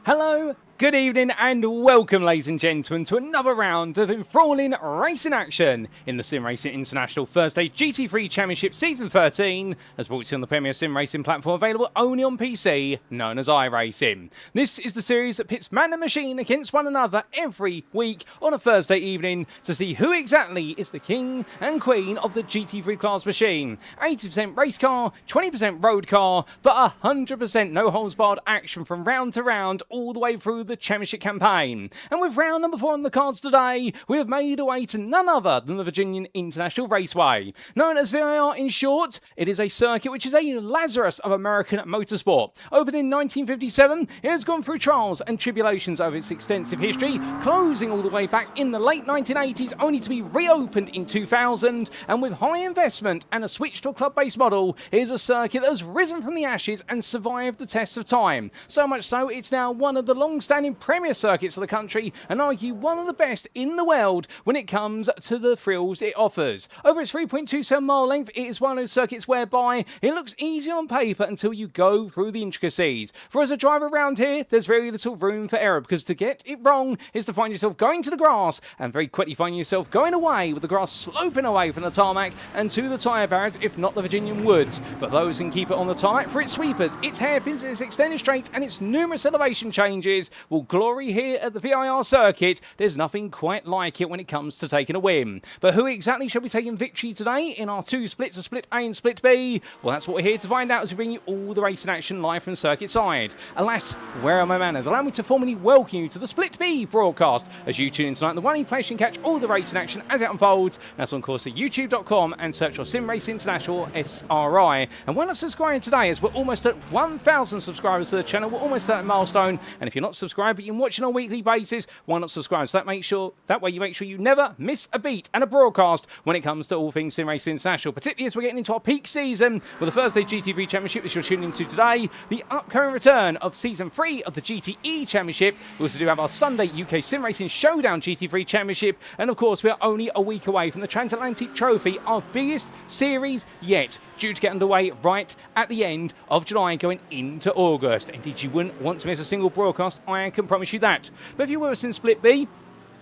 Hello, good evening and welcome ladies and gentlemen to another round of enthralling racing action in the SimRacing International Thursday GT3 Championship Season 13 as brought to you on the premier sim racing platform available only on PC known as iRacing. This is the series that pits man and machine against one another every week on a Thursday evening to see who exactly is the king and queen of the GT3 class machine. 80% race car, 20% road car, but 100% no holds barred action from round to round all the way through the championship campaign. And with round number 4 on the cards today, we have made our way to none other than the Virginia International Raceway. Known as VIR in short, it is a circuit which is a Lazarus of American motorsport. Opened in 1957, it has gone through trials and tribulations over its extensive history, closing all the way back in the late 1980s only to be reopened in 2000, and with high investment and a switch to a club-based model, it is a circuit that has risen from the ashes and survived the tests of time. So much so, it's now one of the long-standing premier circuits of the country and argue one of the best in the world when it comes to the thrills it offers. Over its 3.27 mile length, it is one of those circuits whereby it looks easy on paper until you go through the intricacies. For as a driver around here, there's very little room for error because to get it wrong is to find yourself going to the grass and very quickly find yourself going away with the grass sloping away from the tarmac and to the tyre barriers, if not the Virginian woods. But those can keep it on the tarmac for its sweepers, its hairpins, its extended straights and its numerous elevation changes will glory here at the VIR circuit. There's nothing quite like it when it comes to taking a win. But who exactly shall be taking victory today in our two splits, a split A and split B? Well, that's what we're here to find out as we bring you all the racing action live from circuit side. Alas, where are my manners? Allow me to formally welcome you to the Split B broadcast as you tune in tonight, the one place you can catch all the racing action as it unfolds. That's on course at youtube.com and search for SimRacing International SRI. And why not subscribe today as we're almost at 1,000 subscribers to the channel. We're almost at that milestone. And if you're not subscribed but you're watching on a weekly basis, why not subscribe? So that way you make sure you never miss a beat and a broadcast when it comes to all things SimRacing International, particularly as we're getting into our peak season with the Thursday GT3 Championship that you're tuning into today, the upcoming return of Season 3 of the GTE Championship. We also do have our Sunday UK Sim Racing Showdown GT3 Championship, and of course we are only a week away from the Transatlantic Trophy, our biggest series yet, due to get underway right at the end of July going into August. Indeed, you wouldn't want to miss a single broadcast, I can promise you that. But if you were us in Split B,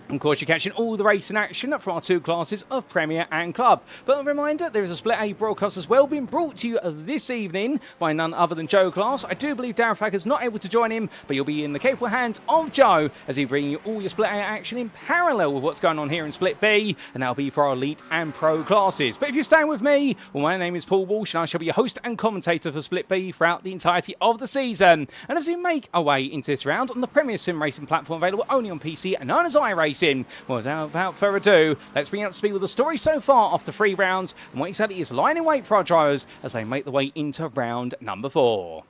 of course, you're catching all the racing action from our two classes of Premier and Club. But a reminder, there is a Split A broadcast as well being brought to you this evening by none other than Joe Class. I do believe Darren Flacker's not able to join him, but you'll be in the capable hands of Joe as he brings you all your Split A action in parallel with what's going on here in Split B, and that'll be for our Elite and Pro classes. But if you're staying with me, well, my name is Paul Walsh, and I shall be your host and commentator for Split B throughout the entirety of the season. And as we make our way into this round on the Premier Sim Racing platform available only on PC and known as iRacing, well, without further ado, let's bring you up to speed with the story so far after 3 rounds and what exactly is lying in wait for our drivers as they make their way into round number 4.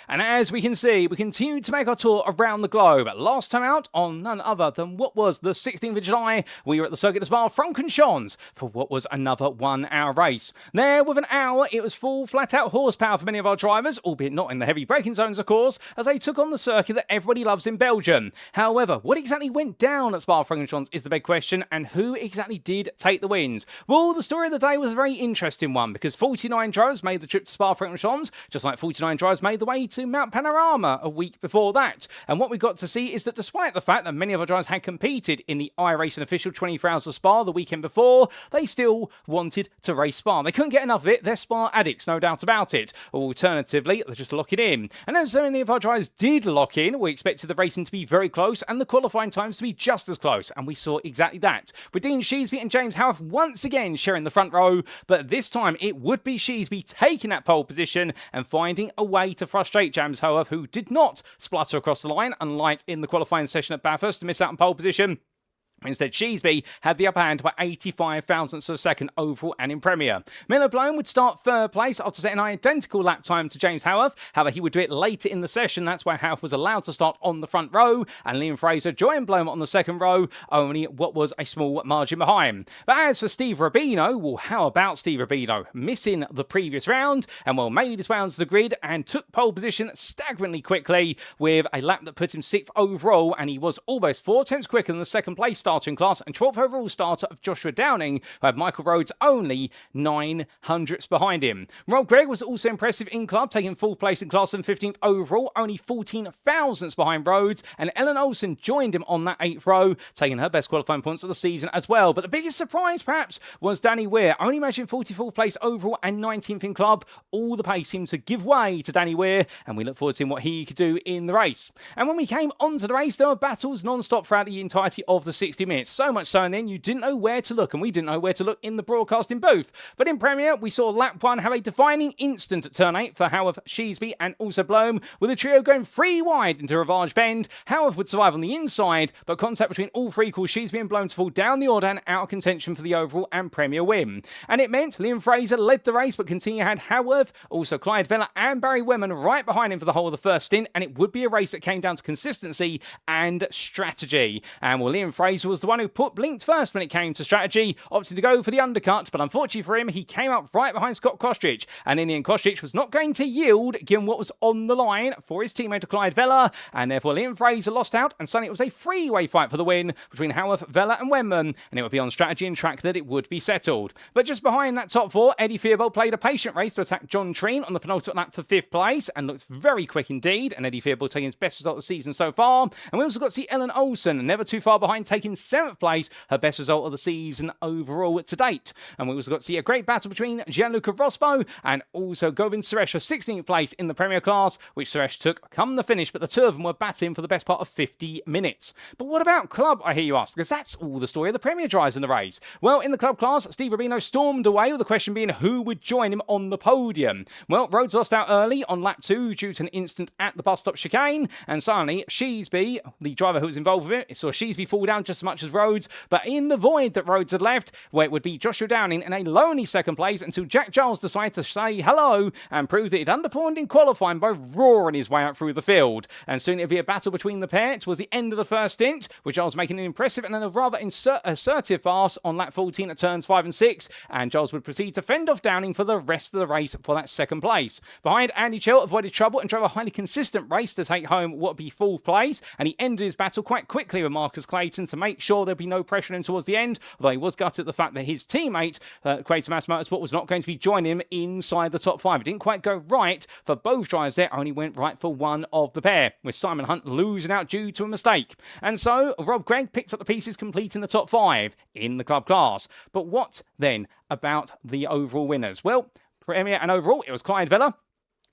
And as we can see, we continue to make our tour around the globe. Last time out, on none other than what was the 16th of July, we were at the Circuit de Spa-Francorchamps for what was another 1-hour race. There, with an hour, it was full flat-out horsepower for many of our drivers, albeit not in the heavy braking zones, of course, as they took on the circuit that everybody loves in Belgium. However, what exactly went down at Spa-Francorchamps is the big question, and who exactly did take the wins? Well, the story of the day was a very interesting one, because 49 drivers made the trip to Spa-Francorchamps, just like 49 drivers made the way to Mount Panorama a week before that. And what we got to see is that despite the fact that many of our drivers had competed in the iRacing official 24 Hours of Spa the weekend before, they still wanted to race Spa. They couldn't get enough of it. They're Spa addicts, no doubt about it. Or alternatively, they just lock it in. And as so many of our drivers did lock in, we expected the racing to be very close and the qualifying times to be just as close. And we saw exactly that, with Dean Sheesby and James Haworth once again sharing the front row. But this time it would be Sheesby taking that pole position and finding a way to frustrate James Haworth, who did not splutter across the line, unlike in the qualifying session at Bathurst to miss out on pole position. Instead, Sheesby had the upper hand by 85 thousandths of a second overall and in Premier. Menno Bloem would start third place after setting an identical lap time to James Haworth. However, he would do it later in the session. That's why Haworth was allowed to start on the front row, and Liam Fraser joined Bloem on the second row, only what was a small margin behind. But as for Steve Rubino, well, how about Steve Rubino? Missing the previous round, and well, made his way onto the grid and took pole position staggeringly quickly with a lap that put him 6th overall, and he was almost 4 tenths quicker than the second place start starter in class, and 12th overall starter of Joshua Downing, who had Michael Rhodes only 900ths behind him. Rob Gregg was also impressive in club, taking 4th place in class and 15th overall, only 14 thousandths behind Rhodes, and Ellen Olsen joined him on that 8th row, taking her best qualifying points of the season as well. But the biggest surprise, perhaps, was Danny Weir, only managing 44th place overall and 19th in club. All the pace seemed to give way to Danny Weir, and we look forward to seeing what he could do in the race. And when we came onto the race, there were battles non-stop throughout the entirety of the 60 minutes. So much so, and then you didn't know where to look, and we didn't know where to look in the broadcasting booth. But in Premier, we saw lap 1 have a defining instant at turn 8 for Haworth, Sheesby, and also Bloem, with the trio going 3 wide into Rivage Bend. Haworth would survive on the inside, but contact between all 3 caused Sheesby and Bloem to fall down the order and out of contention for the overall and Premier win. And it meant Liam Fraser led the race, but continued had Haworth, also Clyde Vella and Barry Wenman right behind him for the whole of the first stint, and it would be a race that came down to consistency and strategy. And well, Liam Fraser was the one who blinked first when it came to strategy, opting to go for the undercut, but unfortunately for him, he came out right behind Scott Kostrich, and in the end, Kostrich was not going to yield given what was on the line for his teammate Clyde Vella, and therefore Liam Fraser lost out, and suddenly it was a three-way fight for the win between Haworth, Vella and Wenman, and it would be on strategy and track that it would be settled. But just behind that top 4, Eddie Theobald played a patient race to attack John Treen on the penultimate lap for 5th place, and looked very quick indeed, and Eddie Theobald taking his best result of the season so far. And we also got to see Ellen Olsen, never too far behind, taking 7th place, her best result of the season overall to date. And we also got to see a great battle between Gianluca Rospo and also Govind Suresh for 16th place in the Premier class, which Suresh took come the finish, but the two of them were batting for the best part of 50 minutes. But what about club, I hear you ask, because that's all the story of the Premier drives in the race. Well, in the club class, Steve Rubino stormed away, with the question being who would join him on the podium. Well, Rhodes lost out early on lap 2 due to an incident at the bus stop chicane, and suddenly Sheesby, the driver who was involved with it, saw Sheesby fall down just as much as Rhodes, but in the void that Rhodes had left, where it would be Joshua Downing in a lonely 2nd place until Jack Giles decided to say hello and prove that he'd underperformed in qualifying by roaring his way out through the field. And soon it would be a battle between the pair towards the end of the first stint, with Giles making an impressive and then a rather assertive pass on lap 14 at turns 5 and 6, and Giles would proceed to fend off Downing for the rest of the race for that 2nd place. Behind, Andy Chell avoided trouble and drove a highly consistent race to take home what would be 4th place, and he ended his battle quite quickly with Marcus Clayton to make sure there'd be no pressure on him towards the end, although he was gutted at the fact that his teammate, Quatermass Motorsport, was not going to be joining him inside the top 5. It didn't quite go right for both drivers there, only went right for one of the pair, with Simon Hunt losing out due to a mistake. And so, Rob Gregg picked up the pieces, completing the top 5 in the club class. But what then about the overall winners? Well, Premier and overall, it was Clyde Vella,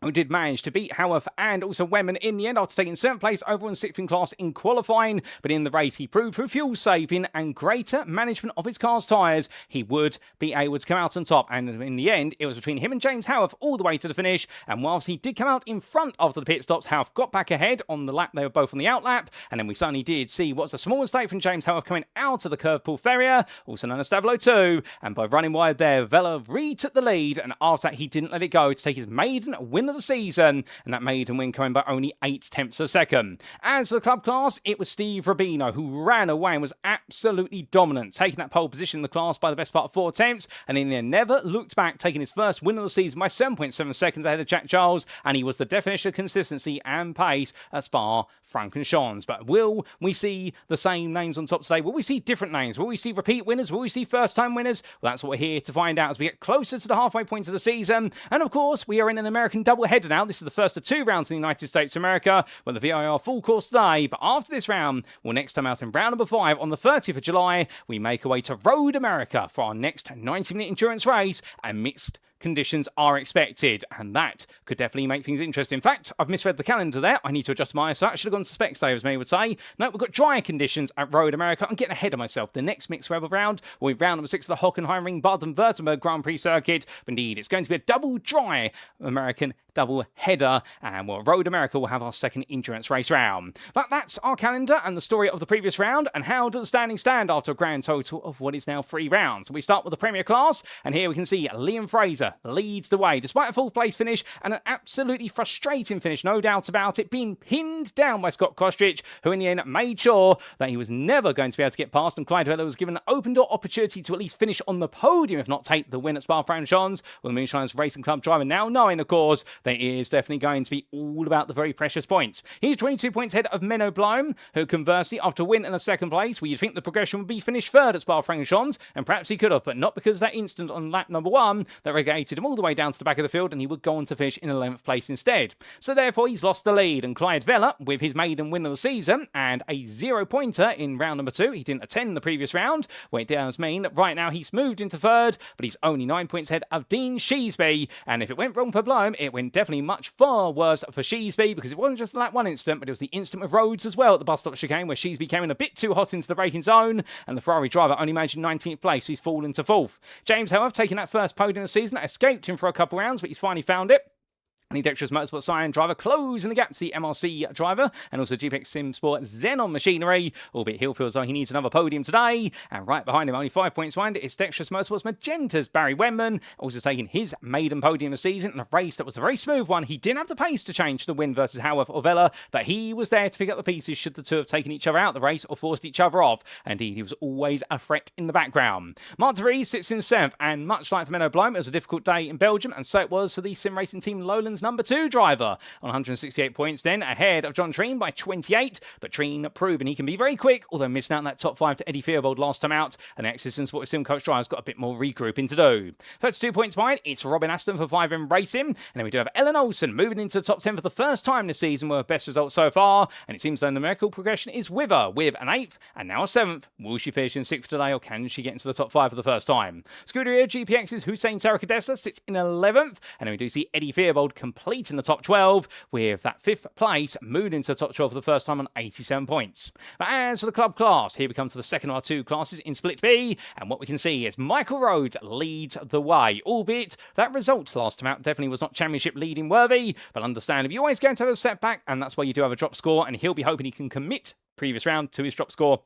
who did manage to beat Haworth and also Wenman in the end after taking 7th place overall and 6th in class in qualifying. But in the race, he proved through fuel saving and greater management of his car's tyres, he would be able to come out on top. And in the end, it was between him and James Haworth all the way to the finish. And whilst he did come out in front after the pit stops, Haworth got back ahead on the lap. They were both on the out lap. And then we suddenly did see what's a small mistake from James Haworth coming out of the curve pull Ferrier, also known as Stavilo 2. And by running wide there, Vella retook the lead. And after that, he didn't let it go to take his maiden win of the season, and that maiden win coming by only 0.8 of a second. As for the club class, it was Steve Rubino who ran away and was absolutely dominant, taking that pole position in the class by the best part of 4 attempts, and in the end never looked back, taking his first win of the season by 7.7 seconds ahead of Jack Giles, and he was the definition of consistency and pace at Spa-Francorchamps. But will we see the same names on top today? Will we see different names? Will we see repeat winners? Will we see first-time winners? Well, that's what we're here to find out as we get closer to the halfway point of the season. And of course, we are in an American doubleheader now. This is the first of 2 rounds in the United States of America, with the VIR full course today. But after this round, we'll next time out in round number 5 on the 30th of July, we make our way to Road America for our next 90-minute endurance race, and mixed conditions are expected, and that could definitely make things interesting. In fact, I've misread the calendar there. I need to adjust my eyesight. I should have gone to spec day, as many would say. No, we've got drier conditions at Road America. I'm getting ahead of myself. The next mixed rebel round will be round number 6 of the Hockenheimring Baden-Württemberg Grand Prix circuit. But indeed, it's going to be a double dry American double header, and well, Road America will have our second endurance race round. But that's our calendar and the story of the previous round. And how do the standings stand after a grand total of what is now 3 rounds? We start with the Premier class, and here we can see Liam Fraser leads the way despite a 4th place finish and an absolutely frustrating finish, no doubt about it, being pinned down by Scott Kostrich, who in the end made sure that he was never going to be able to get past, and Clyde Vella was given an open door opportunity to at least finish on the podium, if not take the win at Spa-Francorchamps, with the Moonshiners Racing Club driver now knowing, of course, that it is definitely going to be all about the very precious points. He's 22 points ahead of Menno Bloem, who conversely, after a win in a second place, where you'd think the progression would be finished third at Spa-Francorchamps, and perhaps he could have, but not because of that instant on lap number 1 that relegated him all the way down to the back of the field, and he would go on to finish in 11th place instead. So therefore, he's lost the lead, and Clyde Vella, with his maiden win of the season and a 0-pointer in round number 2, he didn't attend the previous round, where it does mean that right now he's moved into third, but he's only 9 points ahead of Dean Sheesby. And if it went wrong for Bloem, it went definitely much far worse for Sheesby, because it wasn't just that one instant, but it was the instant with Rhodes as well at the bus stop chicane, where Sheesby came in a bit too hot into the braking zone, and the Ferrari driver only managed 19th place, so he's fallen to 4th. James, however, taking that first podium of the season, that escaped him for a couple rounds, but he's finally found it. The Dexterous Motorsport Cyan driver closing the gap to the MRC driver, and also GPX Sim Sport Xenon machinery, albeit he'll feel as though he needs another podium today. And right behind him, only 5 points behind, it's Dexterous Motorsports Magenta's Barry Wenman, also taking his maiden podium of the season in a race that was a very smooth one. He didn't have the pace to change the win versus Haworth or Vella, but he was there to pick up the pieces should the two have taken each other out of the race or forced each other off. Indeed, he was always a threat in the background. Mark de Vries sits in 7th, and much like for Menno Bloem, it was a difficult day in Belgium, and so it was for the SimRacing Team Lowlands number 2 driver. On 168 points then, ahead of John Treen by 28, but Treen proven he can be very quick, although missing out on that top 5 to Eddie Theobald last time out, and the Exodus Sport Sim Coach driver's got a bit more regrouping to do. 32 points behind, it's Robin Aston for 5 in Racing, and then we do have Ellen Olsen moving into the top 10 for the first time this season with best results so far, and it seems the numerical progression is with her, with an 8th and now a 7th. Will she finish in 6th today, or can she get into the top 5 for the first time? Scuderia GPX's Hussein Sarakadessa sits in 11th, and then we do see Eddie Theobald completing the top 12, with that 5th place moved into the top 12 for the first time on 87 points. But as for the club class, here we come to the second of our 2 classes in Split B, and what we can see is Michael Rhodes leads the way, albeit that result last time out definitely was not championship leading worthy, but understandably you're always going to have a setback, and that's why you do have a drop score, and he'll be hoping he can commit previous round to his drop score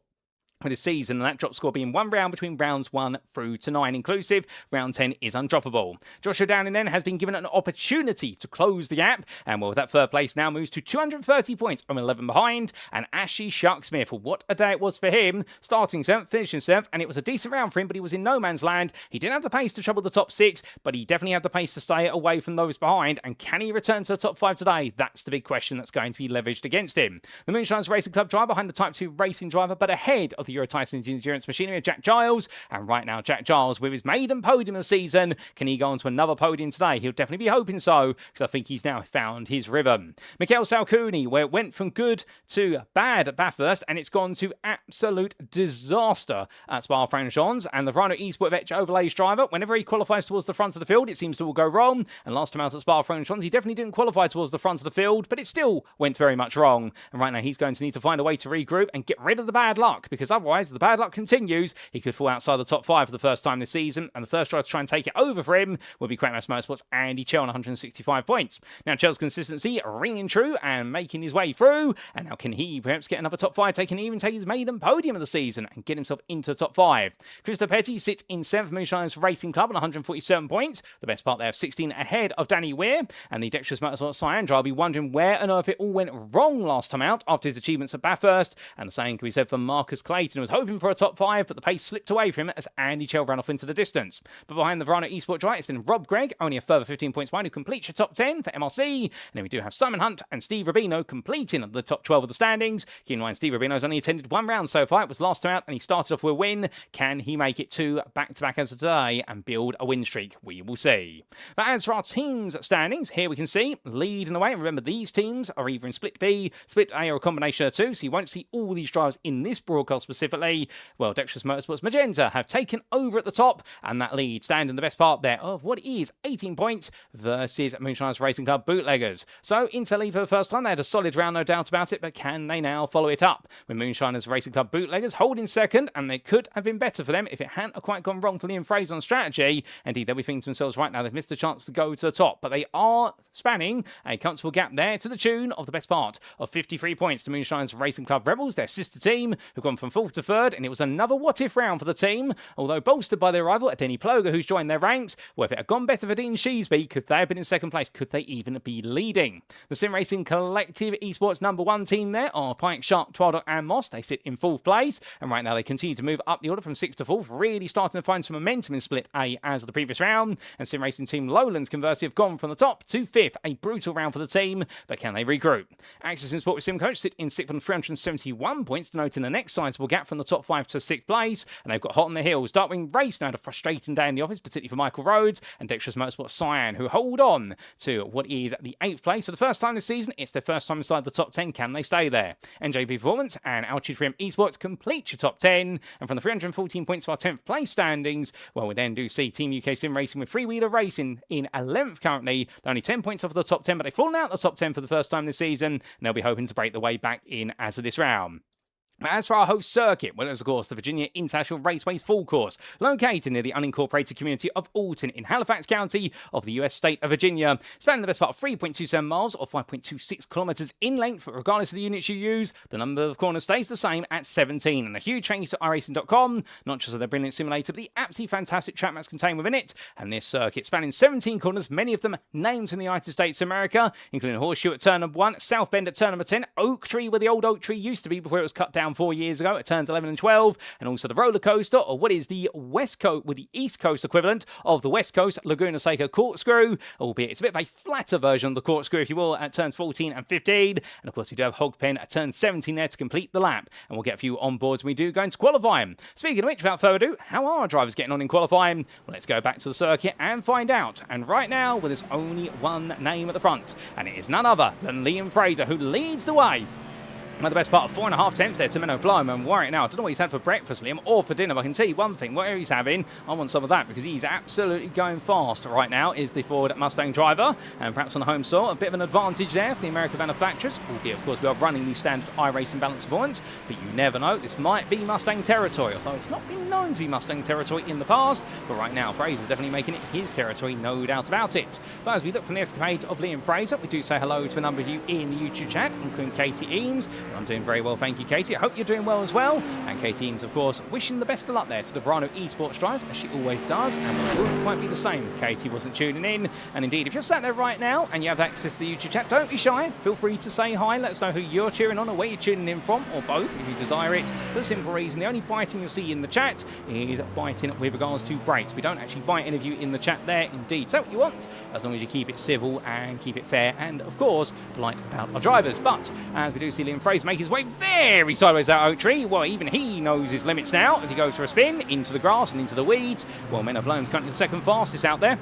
with his season, and that drop score being 1 round between rounds 1 through to 9 inclusive. Round 10 is undroppable. Joshua Downing then has been given an opportunity to close the gap, and well, that third place now moves to 230 points from 11 behind, and Ashley Sharksmith, what a day it was for him, starting 7th, finishing 7th, and it was a decent round for him, but he was in no man's land. He didn't have the pace to trouble the top 6, but he definitely had the pace to stay away from those behind, and can he return to the top 5 today? That's the big question that's going to be leveraged against him. The Moonshines Racing Club driver behind the Type 2 racing driver, but ahead of the Euro Tyson's endurance machinery of Jack Giles, and right now Jack Giles with his maiden podium of the season. Can he go on to another podium today? He'll definitely be hoping so, because I think he's now found his rhythm. Mikhail Salcuni, where it went from good to bad at Bathurst, and it's gone to absolute disaster at Spa-Francorchamps, and the Rhino Esport Vetch Overlays driver, whenever he qualifies towards the front of the field, it seems to all go wrong, and last time out at Spa-Francorchamps, he definitely didn't qualify towards the front of the field, but it still went very much wrong, and right now he's going to need to find a way to regroup and get rid of the bad luck, because otherwise the bad luck continues. He could fall outside the top 5 for the first time this season, and the first driver to try and take it over for him will be Crackmass Motorsports' Andy Chell on 165 points. Now Chell's consistency ringing true and making his way through, and now can he perhaps get another top 5, even take his maiden podium of the season and get himself into the top 5. Christopher Petty sits in 7th Moonshine's Racing Club on 147 points, the best part there of 16 ahead of Danny Weir, and the Dexterous Motorsports Cyan driver will be wondering where on earth it all went wrong last time out after his achievements at Bathurst, and the same can be said for Marcus Clayton, who was hoping for a top 5, but the pace slipped away from him as Andy Chell ran off into the distance. But behind the Verano Esport drive, it's then Rob Gregg, only a further 15 points behind, who completes your top 10 for MRC. And then we do have Simon Hunt and Steve Rubino completing the top 12 of the standings. Keep in mind, Steve Rubino's only attended 1 round so far. It was last time out, and he started off with a win. Can he make it 2 back-to-back as of today and build a win streak? We will see. But as for our teams standings, here we can see lead in the way. And remember, these teams are either in Split B, Split A, or a combination of 2, so you won't see all these drivers in this broadcast specifically. Well, Dexterous Motorsports Magenta have taken over at the top, and that lead standing the best part there of what is 18 points versus Moonshine's Racing Club Bootleggers. So into lead for the first time. They had a solid round, no doubt about it, but can they now follow it up? With Moonshine's Racing Club Bootleggers holding second, and they could have been better for them if it hadn't quite gone wrong for Liam Fraser on strategy. Indeed, they'll be thinking to themselves right now they've missed a chance to go to the top, but they are spanning a comfortable gap there to the tune of the best part of 53 points to Moonshine's Racing Club Rebels, their sister team, who've gone from 4th to 3rd, and it was another what-if round for the team, although bolstered by their rival, Denny Ploger, who's joined their ranks. Well, if it had gone better for Dean Sheesby, could they have been in 2nd place? Could they even be leading? The SimRacing Collective Esports #1 team there are Pike, Sharp, Twaddock and Moss. They sit in 4th place, and right now they continue to move up the order from 6th to 4th, really starting to find some momentum in Split A as of the previous round. And SimRacing Team Lowlands, conversely, have gone from the top to 5th. A brutal round for the team, but can they regroup? Access in Sport with SimCoach sit in 6th on 371 points, denoting the next sizable gap from the top 5 to 6th place, and they've got hot on the heels. Darkwing Race now had a frustrating day in the office, particularly for Michael Rhodes and Dexterous Motorsport Cyan, who hold on to what is the 8th place. For the first time this season, it's their first time inside the top 10. Can they stay there? NJP Performance and Altitude 3M Esports complete your top 10, and from the 314 points of our 10th place standings, well, we then do see Team UK Sim Racing with Freewheeler Racing in 11th currently. They're only 10 points off the top 10, but they've fallen out of the top 10 for the first time this season, and they'll be hoping to break the way back in as of this round. As for our host circuit, well, it's of course the Virginia International Raceway's full course, located near the unincorporated community of Alton in Halifax County of the US state of Virginia. Spanning the best part of 3.27 miles or 5.26 kilometers in length, but regardless of the units you use, the number of corners stays the same at 17. And a huge thank you to iRacing.com, not just for their brilliant simulator, but the absolutely fantastic track mats contained within it. And this circuit spanning 17 corners, many of them names in the United States of America, including Horseshoe at turn number 1, South Bend at turn number 10, Oak Tree where the old Oak Tree used to be before it was cut down 4 years ago at turns 11 and 12, and also the roller coaster, or what is the West Coast, with the East Coast equivalent of the West Coast Laguna Seca corkscrew, albeit it's a bit of a flatter version of the corkscrew, if you will, at turns 14 and 15. And of course, we do have Hogpen at turn 17 there to complete the lap, and we'll get a few on boards when we do go into qualifying. Speaking of which, without further ado, how are our drivers getting on in qualifying? Well, let's go back to the circuit and find out. And right now, well, there's only one name at the front, and it is none other than Liam Fraser, who leads the way. Well, the best part of 4.5 tenths there to Menno Bloem, and worry now. I don't know what he's had for breakfast, Liam, or for dinner, but I can tell you one thing, whatever he's having, I want some of that, because he's absolutely going fast right now, is the Ford Mustang driver, and perhaps on the home soil, a bit of an advantage there for the American manufacturers, albeit, of course, we are running the standard iRacing balance points, but you never know, this might be Mustang territory, although it's not been known to be Mustang territory in the past, but right now, Fraser's definitely making it his territory, no doubt about it. But as we look from the escapades of Liam Fraser, we do say hello to a number of you in the YouTube chat, including Katie Eames. I'm doing very well, thank you, Katie. I hope you're doing well as well. And Katie Eames, of course, wishing the best of luck there to the Verano Esports drivers, as she always does. And it wouldn't quite be the same if Katie wasn't tuning in. And indeed, if you're sat there right now and you have access to the YouTube chat, don't be shy. Feel free to say hi. Let us know who you're cheering on or where you're tuning in from, or both, if you desire it. For the simple reason, the only biting you'll see in the chat is biting with regards to brakes. We don't actually bite any of you in the chat there, indeed. So what you want, as long as you keep it civil and keep it fair, and of course, polite about our drivers. But as we do see Liam Fraser make his way very sideways out Oak Tree, well, even he knows his limits now as he goes for a spin into the grass and into the weeds. Well, Menno Bloem's currently the second fastest out there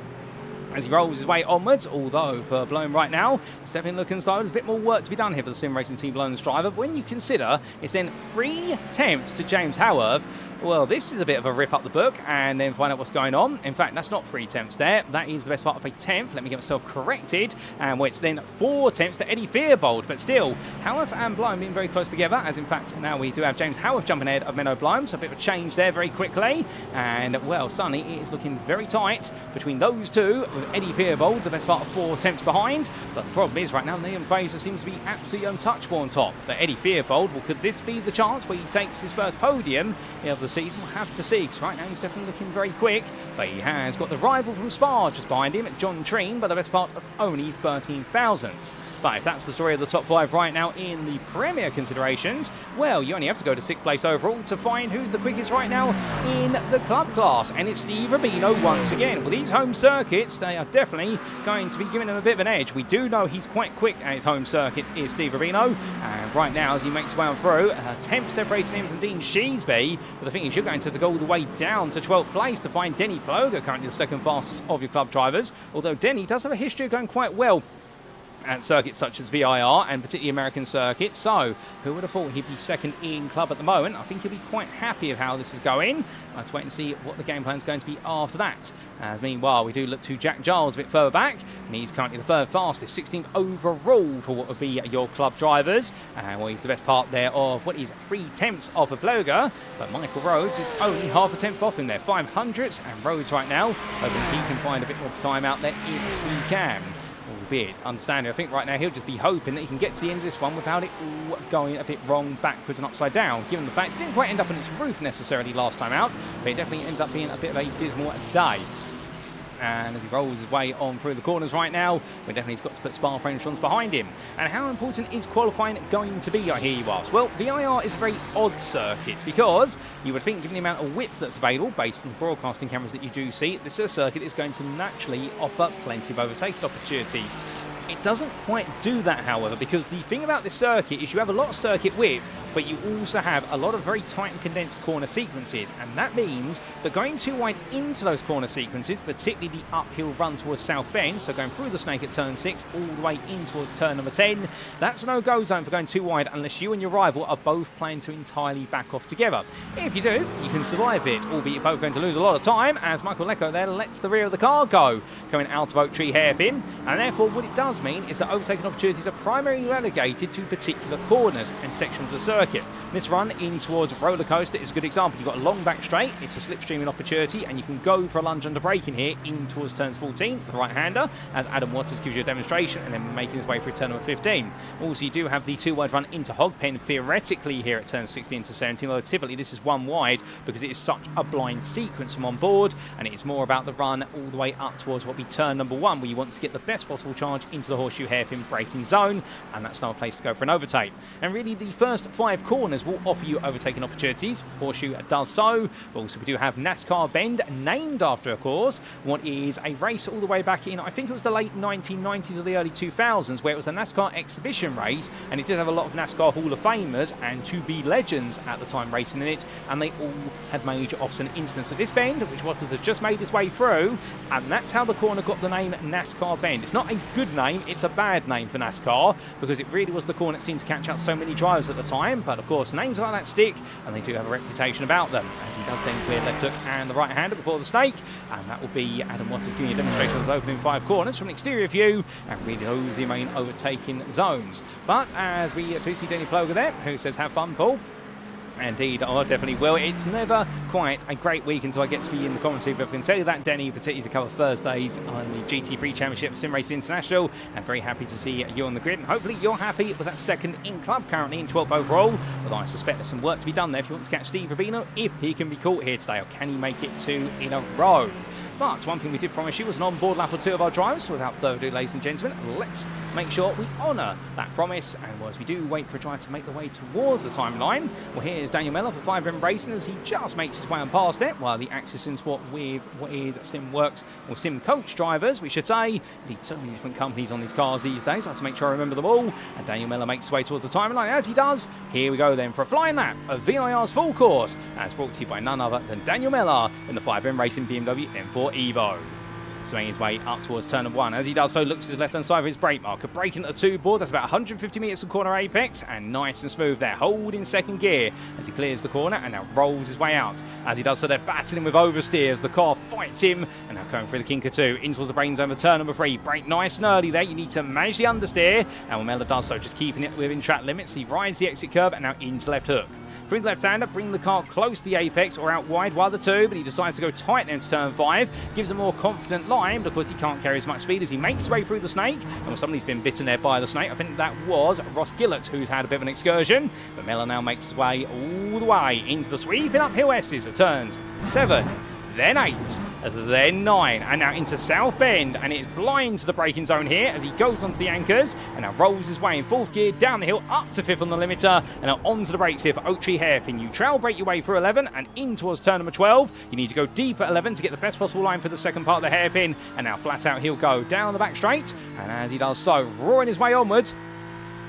as he rolls his way onwards, although for Bloem right now, it's definitely looking as though there's a bit more work to be done here for the SimRacing Team Bloem's driver. But when you consider it's then 3 tenths to James Haworth, well, this is a bit of a rip up the book and then find out what's going on. In fact, that's not 3 tenths there. That is the best part of a tenth. Let me get myself corrected. And well, it's then 4 tenths to Eddie Fearbold. But still, Haworth and Bloem being very close together, as in fact now we do have James Haworth jumping ahead of Menno Bloem. So a bit of a change there very quickly. And well, Sonny, it is looking very tight between those two, with Eddie Fearbold the best part of 4 tenths behind. But the problem is right now, Liam Fraser seems to be absolutely untouchable on top. But Eddie Fearbold, well, could this be the chance where he takes his first podium of the season? We'll have to see, because right now he's definitely looking very quick, but he has got the rival from Spa just behind him, John Treen, by the best part of only 13 thousandths. But if that's the story of the top 5 right now in the Premier considerations, well, you only have to go to 6th place overall to find who's the quickest right now in the club class, and it's Steve Rubino once again. With these home circuits, they are definitely going to be giving him a bit of an edge. We do know he's quite quick at his home circuits, is Steve Rubino, and right now as he makes his way on through, 10th separating him from Dean Sheesby, but the thing is you're going to have to go all the way down to 12th place to find Denny Ploger, currently the second fastest of your club drivers, although Denny does have a history of going quite well at circuits such as VIR and particularly American circuits, so who would have thought he'd be second in club at the moment? I think he'll be quite happy of how this is going. Let's wait and see what the game plan is going to be after that. As meanwhile, we do look to Jack Giles a bit further back, and he's currently the third fastest, 16th overall for what would be your club drivers. And well, he's the best part there of what is 3 tenths off of Ploger, but Michael Rhodes is only half a tenth off him there, 500ths, and Rhodes right now hoping he can find a bit more time out there if he can. bit understanding. I think right now he'll just be hoping that he can get to the end of this one without it all going a bit wrong, backwards and upside down, given the fact it didn't quite end up on its roof necessarily last time out, but it definitely ended up being a bit of a dismal day. And as he rolls his way on through the corners right now, we definitely got to put Spa Fraser behind him. And how important is qualifying going to be, I hear you ask? Well, VIR is a very odd circuit because you would think, given the amount of width that's available based on the broadcasting cameras that you do see, this is a circuit is going to naturally offer plenty of overtaking opportunities. It doesn't quite do that, however, because the thing about this circuit is you have a lot of circuit width, but you also have a lot of very tight and condensed corner sequences, and that means that going too wide into those corner sequences, particularly the uphill run towards South Bend, so going through the snake at turn 6 all the way in towards turn number 10, that's a no-go zone for going too wide unless you and your rival are both planning to entirely back off together. If you do, you can survive it, albeit you're both going to lose a lot of time, as Michael Lecco there lets the rear of the car go, coming out of Oak Tree hairpin, and therefore what it does mean is that overtaking opportunities are primarily relegated to particular corners and sections of the circuit. This run in towards Roller Coaster is a good example. You've got a long back straight, it's a slipstreaming opportunity, and you can go for a lunge under braking here in towards turns 14, the right-hander, as Adam Waters gives you a demonstration, and then making his way through turn number 15. Also, you do have the 2-wide run into Hogpen, theoretically here at turns 16 to 17, although typically this is 1 wide because it is such a blind sequence from on board, and it is more about the run all the way up towards what will be turn number 1, where you want to get the best possible charge into the horseshoe hairpin braking zone, and that's now a place to go for an overtake. And really, the first 5 corners will offer you overtaking opportunities. Horseshoe does so, but also we do have NASCAR Bend, named after, of course, what is a race all the way back in, I think it was the late 1990s or the early 2000s, where it was a NASCAR exhibition race, and it did have a lot of NASCAR Hall of Famers and to-be legends at the time racing in it, and they all had major offs and incidents at this bend, which Waters has just made his way through, and that's how the corner got the name NASCAR Bend. It's not a good name, it's a bad name for NASCAR, because it really was the corner that seemed to catch out so many drivers at the time, but of course names like that stick, and they do have a reputation about them, as he does then clear left hook and the right-hander before the snake, and that will be Adam Waters giving you a demonstration of his opening 5 corners from an exterior view, and really those are the main overtaking zones. But as we do see Denny Ploger there, who says have fun, Paul. Indeed, I definitely will. It's never quite a great week until I get to be in the commentary, but I can tell you that, Denny, particularly to cover Thursdays on the GT3 Championship, SimRacing International. I'm very happy to see you on the grid, and hopefully you're happy with that second in club, currently in 12th overall, although I suspect there's some work to be done there if you want to catch Steve Rubino, if he can be caught here today, or can he make it 2 in a row. But one thing we did promise you was an on-board lap or 2 of our drives, so without further ado, ladies and gentlemen, let's make sure we honour that promise. And as we do wait for a drive to make the way towards the timeline, well, here's Daniel Miller for 5M Racing as he just makes his way on past it, while the Axis Sim Sport with what is SimWorks, or Sim Coach drivers, we should say. Indeed, so many different companies on these cars these days, I have to make sure I remember them all. And Daniel Miller makes his way towards the timeline. As he does, here we go then for a flying lap of VIR's full course, as brought to you by none other than Daniel Miller in the 5M Racing BMW M4 Evo. Swinging his way up towards turn number 1. As he does so, looks to his left-hand side for his brake marker. Braking at the 2 board, that's about 150 metres from corner apex, and nice and smooth there. Holding second gear as he clears the corner and now rolls his way out. As he does so, they're battling with oversteer as the car fights him, and now going through the kinker 2, in towards the brain zone for turn number 3. Brake nice and early there. You need to manage the understeer, and Miller does so, just keeping it within track limits. He rides the exit curve and now into left hook. Through the left-hander, bring the car close to the apex or out wide while the 2, but he decides to go tight into turn 5. Gives a more confident line because he can't carry as much speed as he makes his way through the snake. And somebody's been bitten there by the snake. I think that was Ross Gillett, who's had a bit of an excursion. But Miller now makes his way all the way into the sweeping uphill S's at turns 7, then 8, then 9, and now into South Bend, and it's blind to the braking zone here as he goes onto the anchors and now rolls his way in 4th gear down the hill up to 5th on the limiter, and now onto the brakes here for Oak Tree hairpin. You trail brake your way through 11 and in towards turn number 12. You need to go deep at 11 to get the best possible line for the second part of the hairpin, and now flat out he'll go down the back straight, and as he does so, roaring his way onwards.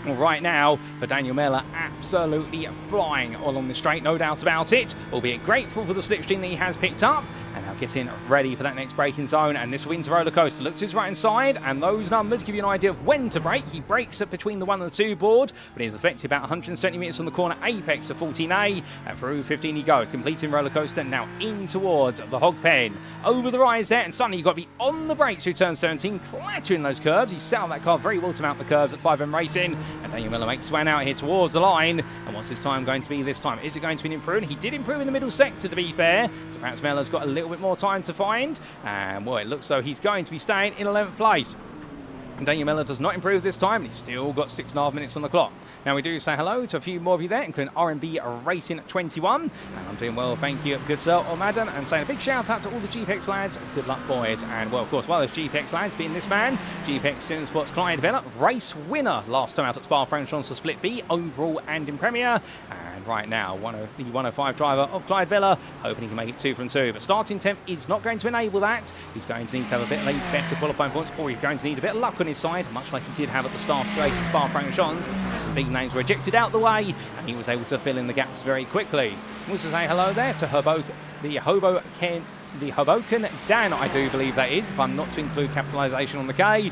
Well, right now, for Daniel Miller, absolutely flying along the straight, no doubt about it, albeit grateful for the slipstream that he has picked up, and now getting ready for that next braking zone, and this wins roller coaster. Looks to his right hand side, and those numbers give you an idea of when to brake. He brakes up between the 1 and the 2 board, but he's effective about 170 metres on the corner apex of 14A, and through 15 he goes, completing roller coaster, now in towards the hog pen. Over the rise there, and suddenly you've got to be on the brakes through turn 17, clattering those curves. He set up that car very well to mount the curves at 5M Racing, and Daniel Miller makes his way out here towards the line. And what's his time going to be this time? Is it going to be an improvement? He did improve in the middle sector, to be fair, so perhaps Miller's got a little bit more time to find. And well, it looks so he's going to be staying in 11th place. Daniel Miller does not improve this time. He's still got 6.5 minutes on the clock. Now we do say hello to a few more of you there, including R&B Racing 21. And I'm doing well, thank you, good sir, or madam. And saying a big shout out to all the GPX lads. Good luck, boys. And well, of course, while there's GPX lads being this man, GPX Sim Sports Clyde Vella, race winner last time out at Spa-Francorchamps to Split B, overall and in Premier. And right now, the 105 driver of Clyde Vella, hoping he can make it 2 from 2. But starting 10th is not going to enable that. He's going to need to have a bit better qualifying points, or he's going to need a bit of luck on his side, much like he did have at the start of the race at Spa-Francorchamps. Some big names were ejected out the way, and he was able to fill in the gaps very quickly. Wants to say hello there to the Hoboken Dan, I do believe that is, if I'm not to include capitalisation on the K,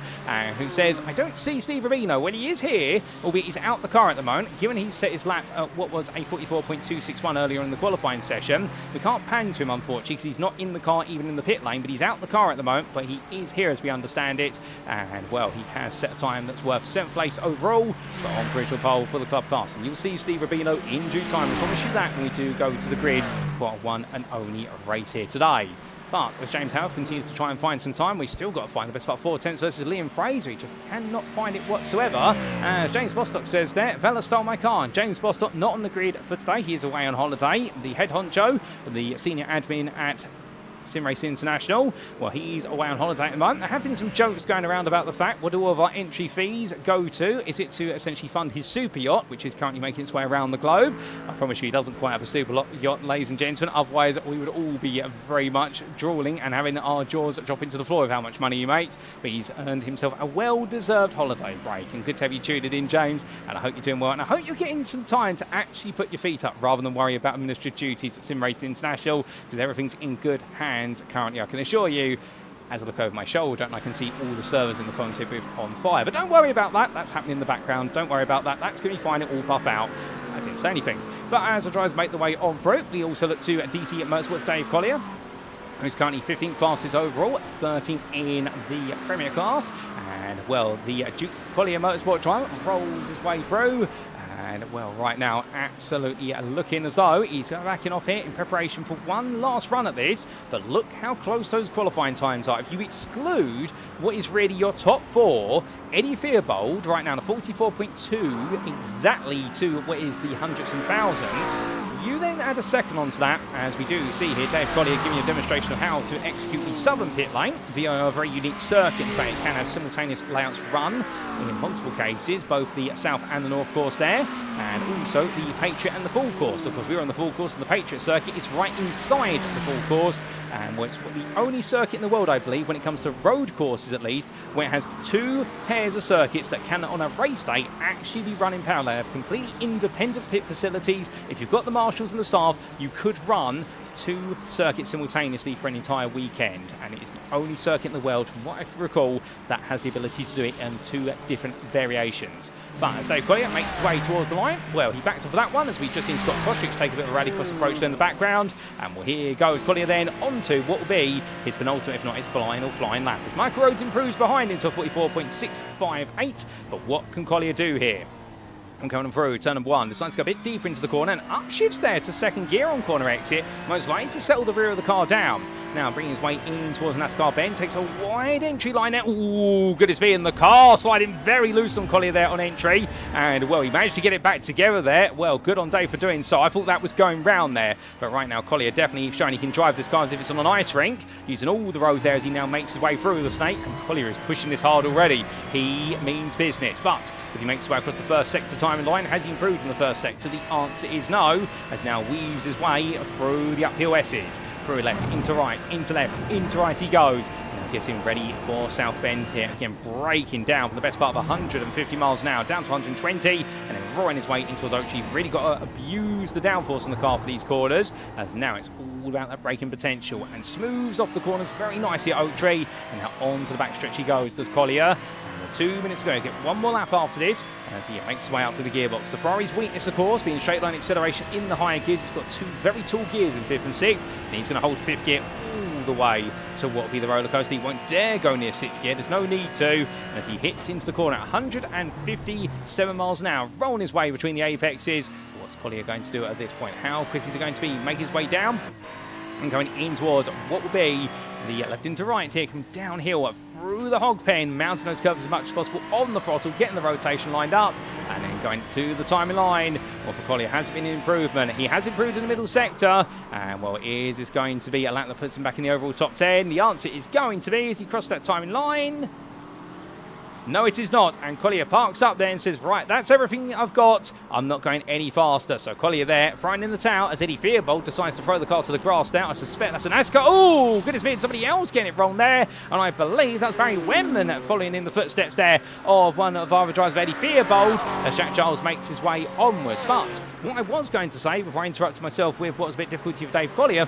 who says, I don't see Steve Rubino when he is here, albeit he's out the car at the moment. Given he's set his lap at what was a 44.261 earlier in the qualifying session, we can't pan to him, unfortunately, because he's not in the car, even in the pit lane, but he's out the car at the moment, but he is here as we understand it, and well, he has set a time that's worth 7th place overall, but on provisional pole for the club class. And you'll see Steve Rubino in due time. I promise you that when we do go to the grid for our one and only race here today. But as James Haworth continues to try and find some time, we've still got to find the best part 4 attempts versus Liam Fraser. He just cannot find it whatsoever. As James Bostock says there, Vella stole my car. James Bostock not on the grid for today. He is away on holiday. The head honcho, the senior admin at SimRacing International, well, he's away on holiday at the moment. There have been some jokes going around about the fact, what do all of our entry fees go to? Is it to essentially fund his super yacht, which is currently making its way around the globe? I promise you he doesn't quite have a super yacht, ladies and gentlemen, otherwise we would all be very much drooling and having our jaws drop into the floor of how much money he makes. But he's earned himself a well-deserved holiday break, and good to have you tuned in, James, and I hope you're doing well, and I hope you're getting some time to actually put your feet up rather than worry about administrative duties at SimRacing International, because everything's in good hands currently, I can assure you. As I look over my shoulder and I can see all the servers in the commentary booth on fire. But don't worry about that, that's happening in the background. Don't worry about that, that's going to be fine, it will buff out. I didn't say anything. But as the drivers make the way on through, we also look to DC Motorsports' Dave Collier, who's currently 15th fastest overall, 13th in the Premier class. And well, the Duke Collier Motorsport driver rolls his way through. And well, right now, absolutely looking as though he's backing off here in preparation for one last run at this. But look how close those qualifying times are. If you exclude what is really your top 4, Eddie Fearbold right now, the 44.2, exactly to what is the hundreds and thousands. You then add a second onto that, as we do see here, Dave Collier giving you a demonstration of how to execute the southern pit lane via a very unique circuit. In fact, it can have simultaneous layouts run in multiple cases, both the south and the north course there, and also the Patriot and the full course. Of course, we're on the full course, and the Patriot circuit is right inside the full course, and it's the only circuit in the world, I believe, when it comes to road courses at least, where it has 2 pairs of circuits that can, on a race day, actually be run in parallel. They have completely independent pit facilities. If you've got the marshals and the staff, you could run 2 circuits simultaneously for an entire weekend, and it is the only circuit in the world, from what I can recall, that has the ability to do it in 2 different variations. But as Dave Collier makes his way towards the line, well, he backed off of that one, as we just seen Scott Kostrich take a bit of a rallycross approach there in the background, and well, here goes Collier then onto what will be his penultimate, if not his final flying lap, as Michael Rhodes improves behind into a 44.658. But what can Collier do here? I'm coming through turn number 1, decides to go a bit deeper into the corner and upshifts there to second gear on corner exit, most likely to settle the rear of the car down. Now bringing his way in towards NASCAR bend, takes a wide entry line there. Ooh, goodness me, and the car sliding very loose on Collier there on entry. And well, he managed to get it back together there. Well, good on Dave for doing so. I thought that was going round there. But right now, Collier definitely showing he can drive this car as if it's on an ice rink, using all the road there as he now makes his way through the snake. And Collier is pushing this hard already. He means business. But as he makes his way across the first sector time in line, has he improved in the first sector? The answer is no, as now weaves his way through the uphill S's. Through left, into right, into left, into right he goes. Now gets him ready for South Bend here. Again, braking down for the best part of 150 miles an hour, down to 120, and then roaring his way into his Oak Tree. Really got to abuse the downforce in the car for these corners, as now it's all about that braking potential, and smooths off the corners very nicely at Oak Tree. And now onto the backstretch he goes, does Collier. 2 minutes ago, get one more lap after this as he makes his way out through the gearbox. The Ferrari's weakness, of course, being straight line acceleration in the higher gears. It's got 2 very tall gears in 5th and 6th, and he's going to hold 5th gear all the way to what will be the roller coaster. He won't dare go near 6th gear, there's no need to, as he hits into the corner at 157 miles an hour, rolling his way between the apexes. What's Collier going to do at this point? How quick is he going to be? Make his way down. And going in towards what will be the left into right here, come downhill through the hog pen, mounting those curves as much as possible on the throttle, getting the rotation lined up, and then going to the timing line. Well, for Collier has been an improvement. He has improved in the middle sector, and well, is this going to be a lap that puts him back in the overall top 10? The answer is going to be as he crosses that timing line. No, it is not. And Collier parks up there and says, right, that's everything I've got. I'm not going any faster. So Collier there, throwing in the towel as Eddie Fearbold decides to throw the car to the grass now. I suspect that's an NASCAR. Oh, goodness me, somebody else getting it wrong there. And I believe that's Barry Wenman following in the footsteps there of one of our drivers of Eddie Fearbold as Jack Giles makes his way onwards. But what I was going to say before I interrupted myself with what was a bit difficulty for Dave Collier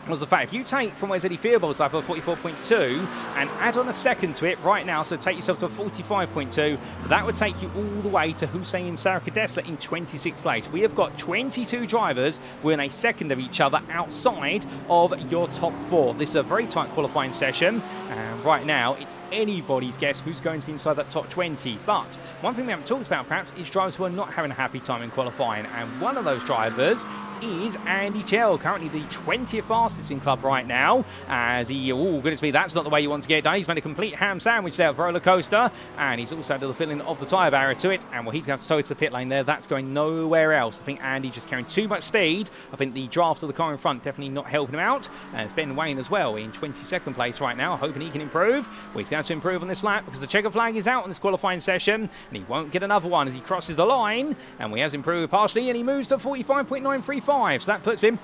was the fact, if you take from where's Eddie Fearbold's lap of 44.2 and add on a second to it right now, so take yourself to a 45.2, that would take you all the way to Hussein Sarakadesla in 26th place. We have got 22 drivers within a second of each other outside of your top 4. This is a very tight qualifying session, and right now it's anybody's guess who's going to be inside that top 20. But one thing we haven't talked about perhaps is drivers who are not having a happy time in qualifying, and one of those drivers is Andy Chell, currently the 20th fastest in club right now, as he, oh goodness me, that's not the way you want to get done. He's made a complete ham sandwich there of roller coaster, and he's also added the filling of the tyre barrier to it, and well, he's going to have to tow it to the pit lane there. That's going nowhere else. I think Andy just carrying too much speed. I think the draft of the car in front definitely not helping him out, and it's Ben Wayne as well in 22nd place right now, hoping he can improve. Well, he's going to improve on this lap because the checker flag is out on this qualifying session, and he won't get another one as he crosses the line, and he has improved partially, and he moves to 45.935. So that puts him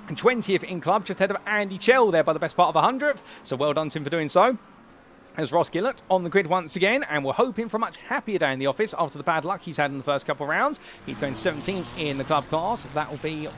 20th in club, just ahead of Andy Chell there by the best part of 100th. So well done to him for doing so. As Ross Gillett on the grid once again, and we're hoping for a much happier day in the office after the bad luck he's had in the first couple of rounds. He's going 17th in the club class. That will be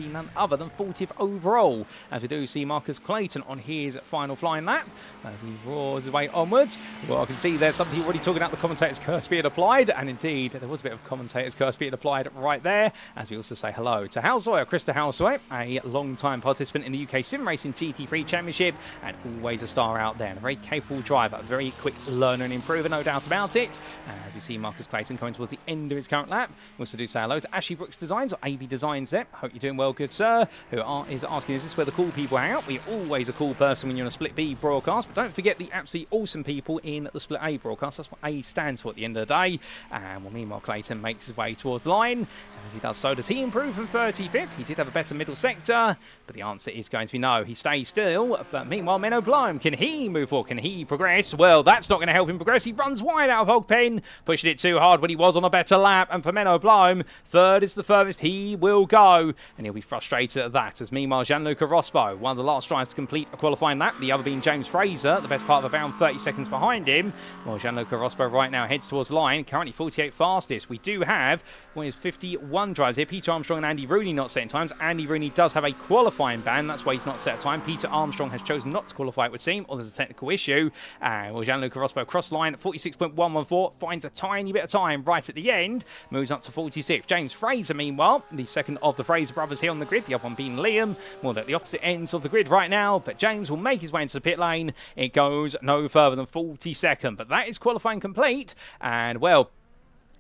none other than 40th overall, as we do see Marcus Clayton on his final flying lap as he roars his way onwards. Well, I can see there's somebody already talking about the commentator's curse being applied, and indeed there was a bit of commentator's curse being applied right there, as we also say hello to Hal Sawyer, Krista Hal Sawyer, a long-time participant in the UK SimRacing GT3 Championship, and always a star out there, and a very capable driver. A very quick learner and improver, no doubt about it. As we see Marcus Clayton coming towards the end of his current lap. We also do say hello to Ashley Brooks Designs, or AB Designs there. Hope you're doing well, good sir. Who is asking, is this where the cool people hang out? We're always a cool person when you're on a Split B broadcast, but don't forget the absolutely awesome people in the Split A broadcast. That's what A stands for at the end of the day. And well, meanwhile, Clayton makes his way towards the line. As he does so, does he improve from 35th? He did have a better middle sector, but the answer is going to be no. He stays still. But meanwhile, Menno Bloem, can he move forward? Can he progress? Well, that's not going to help him progress. He runs wide out of hog pen, pushing it too hard when he was on a better lap. And for Menno Bloem, third is the furthest he will go, and he'll be frustrated at that. As meanwhile, Gianluca Rospo, one of the last drivers to complete a qualifying lap, the other being James Fraser, the best part of around 30 seconds behind him. Well, Gianluca Rospo right now heads towards the line, currently 48 fastest. We do have, well, there's 51 drivers here. Peter Armstrong and Andy Rooney not setting times. Andy Rooney does have a qualifying ban, that's why he's not set a time. Peter Armstrong has chosen not to qualify, it would seem, or there's a technical issue. Well, Gianluca Rospo cross line at 46.114, finds a tiny bit of time right at the end, moves up to 46. James Fraser, meanwhile, the second of the Fraser brothers here on the grid, the other one being Liam. Well, they're at the opposite ends of the grid right now, but James will make his way into the pit lane. It goes no further than 42nd, but that is qualifying complete, and well,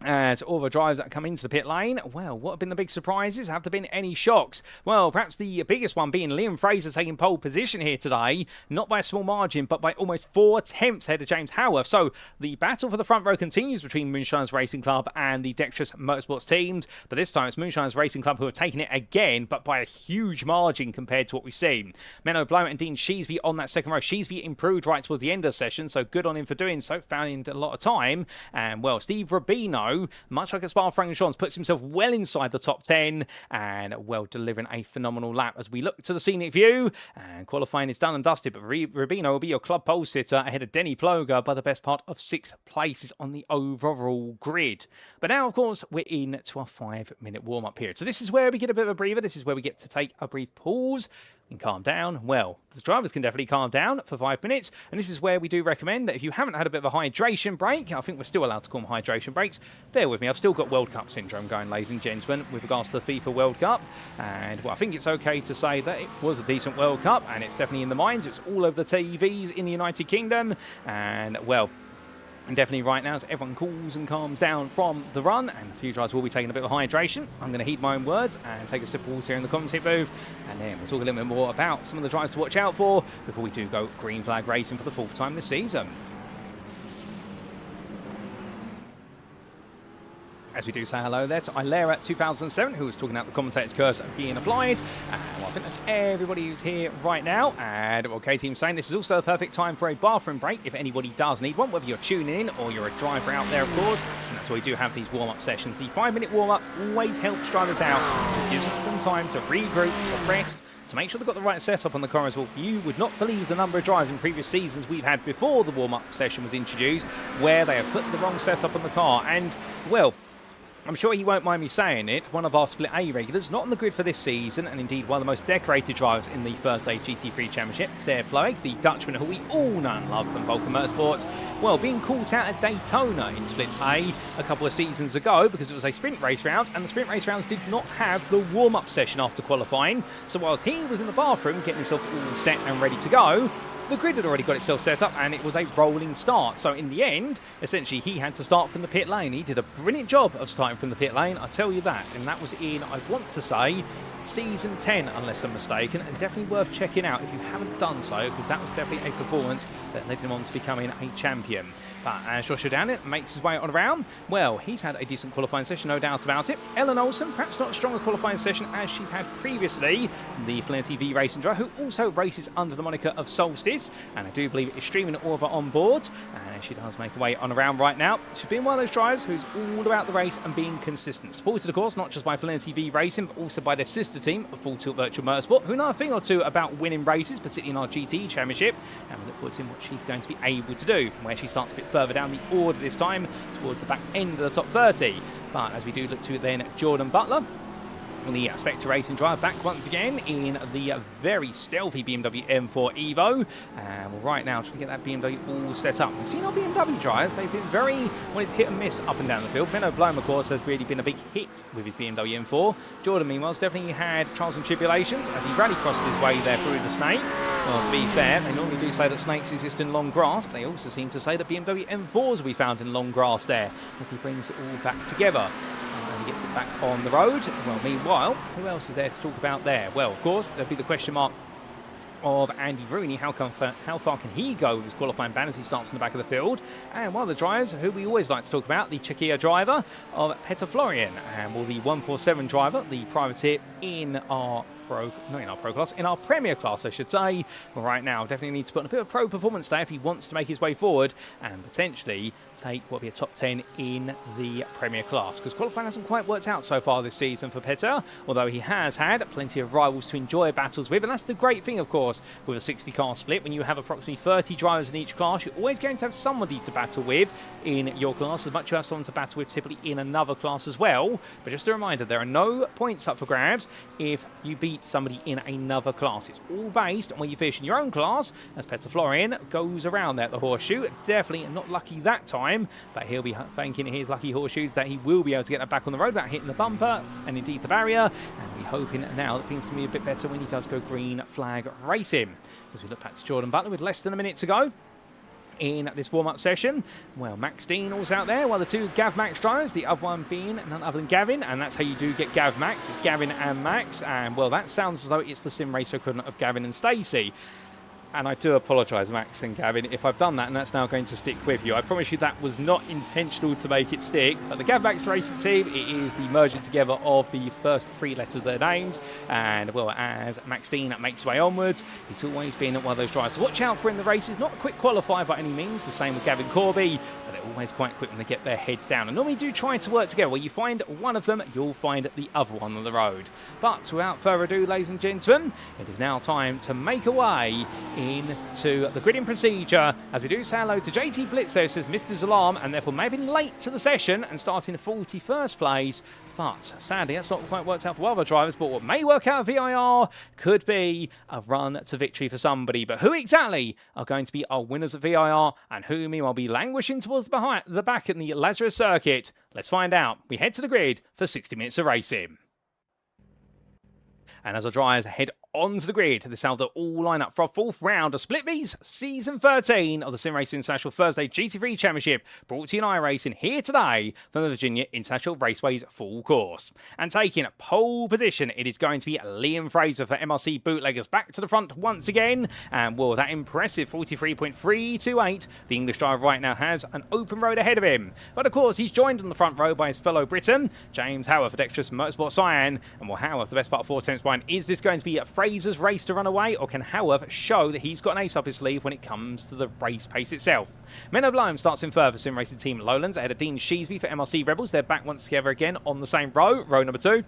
as all the drivers that come into the pit lane, well, what have been the big surprises? Have there been any shocks? Well, perhaps the biggest one being Liam Fraser taking pole position here today, not by a small margin, but by almost 4 tenths ahead of James Haworth. So the battle for the front row continues between Moonshiners Racing Club and the Dexterous Motorsports teams, but this time it's Moonshiners Racing Club who have taken it again, but by a huge margin compared to what we've seen. Menno Bloem and Dean Sheesby on that second row. Sheesby improved right towards the end of the session, so good on him for doing so, found a lot of time. And well, Steve Rubino, much like a Spa-Francorchamps, puts himself well inside the top 10 and well delivering a phenomenal lap as we look to the scenic view. And qualifying is done and dusted, but Rubino will be your club pole sitter ahead of Denny Ploger by the best part of 6 places on the overall grid. But now, of course, we're into our 5-minute warm-up period. So this is where we get a bit of a breather. This is where we get to take a brief pause and calm down. Well, the drivers can definitely calm down for 5 minutes, and this is where we do recommend that if you haven't had a bit of a hydration break, I think we're still allowed to call them hydration breaks, bear with me, I've still got World Cup syndrome going, ladies and gentlemen, with regards to the FIFA World Cup, and well, I think it's okay to say that it was a decent World Cup, and it's definitely in the minds. It's all over the TVs in the United Kingdom, and well, And definitely right now, as everyone cools and calms down from the run, and a few drivers will be taking a bit of hydration, I'm going to heed my own words and take a sip of water here in the commentary booth, and then we'll talk a little bit more about some of the drivers to watch out for before we do go green flag racing for the 4th time this season. As we do say hello there to Ilera 2007, who was talking about the commentator's curse being applied. Well, I think that's everybody who's here right now. And well, K-Team's saying this is also a perfect time for a bathroom break if anybody does need one, whether you're tuning in or you're a driver out there, of course. And that's why we do have these warm-up sessions. The 5-minute warm-up always helps drivers out. Just gives them some time to regroup, to rest, to make sure they've got the right setup on the car as well. You would not believe the number of drivers in previous seasons we've had before the warm-up session was introduced where they have put the wrong setup on the car. And, well, I'm sure he won't mind me saying it, one of our Split A regulars, not on the grid for this season, and indeed one of the most decorated drivers in the first day GT3 Championship, Ploeg, the Dutchman who we all know and love from Vulcan Motorsports, well, being caught out at Daytona in Split A couple of seasons ago because it was a sprint race round, and the sprint race rounds did not have the warm-up session after qualifying, so whilst he was in the bathroom getting himself all set and ready to go, the grid had already got itself set up and it was a rolling start. So in the end, essentially he had to start from the pit lane. He did a brilliant job of starting from the pit lane, I tell you that. And that was in, I want to say, Season 10, unless I'm mistaken, and definitely worth checking out if you haven't done so, because that was definitely a performance that led him on to becoming a champion. But as Joshua Downing makes his way on around, well, he's had a decent qualifying session, no doubt about it. Ellen Olsen, perhaps not a stronger qualifying session as she's had previously, the Fluency V Racing driver, who also races under the moniker of Solstice, and I do believe is streaming all of her on board, and she does make her way on around right now. She's been one of those drivers who's all about the race and being consistent. Supported, of course, not just by Fluency V Racing, but also by their sister team of Full Tilt Virtual Motorsport, who know a thing or two about winning races, particularly in our GT Championship, and we look forward to seeing what she's going to be able to do from where she starts a bit further down the order this time towards the back end of the top 30. But as we do look to then Jordan Butler, the Spectre Racing driver, back once again in the very stealthy BMW M4 Evo. And well, right now, trying to get that BMW all set up. We've seen our BMW drivers, they've been very, well, it's hit and miss up and down the field. Menno Bloem, of course, has really been a big hit with his BMW M4. Jordan, meanwhile, has definitely had trials and tribulations as he rally crosses his way there through the snake. Well, to be fair, they normally do say that snakes exist in long grass, but they also seem to say that BMW M4s will be found in long grass there as he brings it all back together. He gets it back on the road. Well, meanwhile, who else is there to talk about there? Well, of course, there'll be the question mark of Andy Rooney. How far can he go with his qualifying ban as he starts in the back of the field? And one of the drivers who we always like to talk about, the Czechia driver of Peter Florian, and well, the 147 driver, the privateer in our in our Premier class, I should say. Well, right now, definitely needs to put in a bit of pro performance there if he wants to make his way forward and potentially take what will be a top 10 in the Premier class, because qualifying hasn't quite worked out so far this season for Peter, although he has had plenty of rivals to enjoy battles with, and that's the great thing, of course, with a 60 car split. When you have approximately 30 drivers in each class, you're always going to have somebody to battle with in your class, as much as you have someone to battle with typically in another class as well. But just a reminder, there are no points up for grabs if you beat somebody in another class. It's all based on where you finish in your own class, as Peter Florian goes around there at the horseshoe. Definitely not lucky that time, but he'll be thanking his lucky horseshoes that he will be able to get that back on the road without hitting the bumper and indeed the barrier, and we're hoping now that things can be a bit better when he does go green flag racing. As we look back to Jordan Butler with less than a minute to go in this warm-up session. Well, Max Dean all's out there, while the two Gav Max drivers, the other one being none other than Gavin, and that's how you do get Gav Max. It's Gavin and Max, and well, that sounds as though it's the sim racer equivalent of Gavin and Stacey. And I do apologise, Max and Gavin, if I've done that and that's now going to stick with you. I promise you that was not intentional to make it stick. But the Gav Max Racing team, it is the merging together of the first three letters of their names. And, well, as Max Dean makes his way onwards, it's always been one of those drivers to watch out for in the races. Not a quick qualifier by any means. The same with Gavin Corby. But they're always quite quick when they get their heads down. And normally do try to work together. Where you find one of them, you'll find the other one on the road. But without further ado, ladies and gentlemen, it is now time to make a way into the gridding procedure. As we do say hello to JT Blitz there, says Mr. Zalam, and therefore may have been late to the session and starting 41st place. But sadly, that's not quite worked out for other drivers. But what may work out of VIR could be a run to victory for somebody. But who exactly are going to be our winners at VIR, and who meanwhile be languishing towards the back in the Lazarus circuit? Let's find out. We head to the grid for 60 minutes of racing. And as our drivers head onto the grid, this is how they'll all line up for our fourth round of Split B's Season 13 of the SimRacing International Thursday GT3 Championship, brought to you in iRacing here today from the Virginia International Raceway's full course. And taking pole position, it is going to be Liam Fraser for MRC Bootleggers back to the front once again. And well, that impressive 43.328, the English driver right now has an open road ahead of him. But of course, he's joined on the front row by his fellow Briton, James Haworth for Dexterous Motorsport Cyan. And well, Haworth, the best part of 4 attempts behind. Is this going to be Fraser's race to run away, or can Haworth show that he's got an ace up his sleeve when it comes to the race pace itself? Menno Bloem starts in third for SimRacing Team Lowlands ahead of Dean Sheesby for MRC Rebels. They're back once together again on the same row number 2.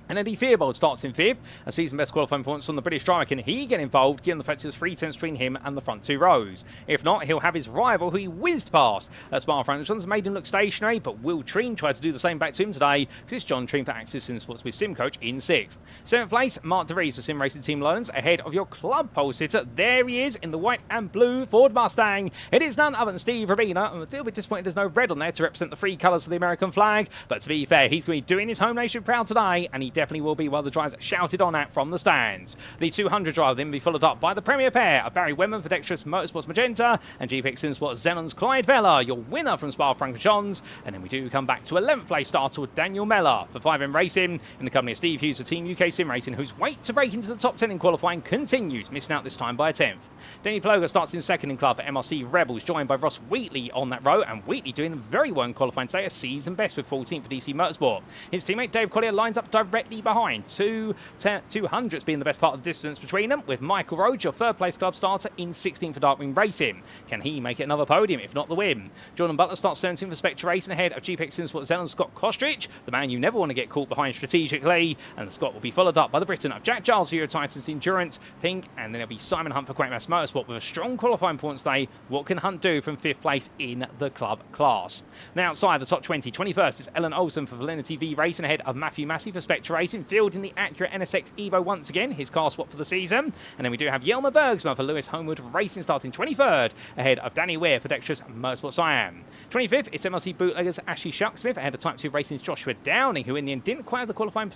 And Eddie Theobald starts in 5th, a season best qualifying performance on the British driver. Can he get involved, given the fact there's 3 tenths between him and the front 2 rows? If not, he'll have his rival, who he whizzed past at Spa-Francorchamps, made him look stationary, but Will Treen tried to do the same back to him today, because it's John Treen for Axis Simsports with SimCoach in 6th. 7th place, Mark DeVries for SimRacing Team Lowlands, ahead of your club pole sitter. There he is in the white and blue Ford Mustang. It is none other than Steve Rabina. I'm a little bit disappointed there's no red on there to represent the 3 colours of the American flag, but to be fair, he's going to be doing his home nation proud today, and he definitely will be one of the drivers shouted on at from the stands. The 200 driver then will be followed up by the premier pair of Barry Wenman for Dexterous Motorsports Magenta and GPX SimSport Xenon's Clyde Vella, your winner from Spa-Francorchamps. And then we do come back to 11th place starter with Daniel Mellor for 5M Racing in the company of Steve Hughes for Team UK Sim Racing, whose wait to break into the top 10 in qualifying continues, missing out this time by a 10th. Denny Ploger starts in 2nd in club for MRC Rebels, joined by Ross Wheatley on that row, and Wheatley doing very well in qualifying today, a season best with 14th for DC Motorsport. His teammate Dave Collier lines up directly behind, 200s being the best part of the distance between them, with Michael Rhodes, your 3rd place club starter, in 16th for Darkwing Racing. Can he make it another podium, if not the win? Jordan Butler starts 17th for Spectre Racing ahead of GPX SimSport Zenon Scott Kostrich, the man you never want to get caught behind strategically, and the Scott will be followed up by the Briton of Jack Giles for Euro Titans Endurance, Pink, and then it'll be Simon Hunt for Great Mass Motorsport with a strong qualifying performance today. What can Hunt do from 5th place in the club class? Now outside the top 20, 21st is Ellen Olsen for Validity V Racing ahead of Matthew Massey for Spectre Racing, fielding the Acura NSX Evo once again, his car swap for the season. And then we do have Yelmer Bergsma for Lewis Homewood Racing starting 23rd ahead of Danny Weir for Dexterous Motorsport Cyan. 25th is MLC Bootleggers Ashley Shucksmith ahead of Type 2 Racing's Joshua Downing, who in the end didn't quite have the qualifying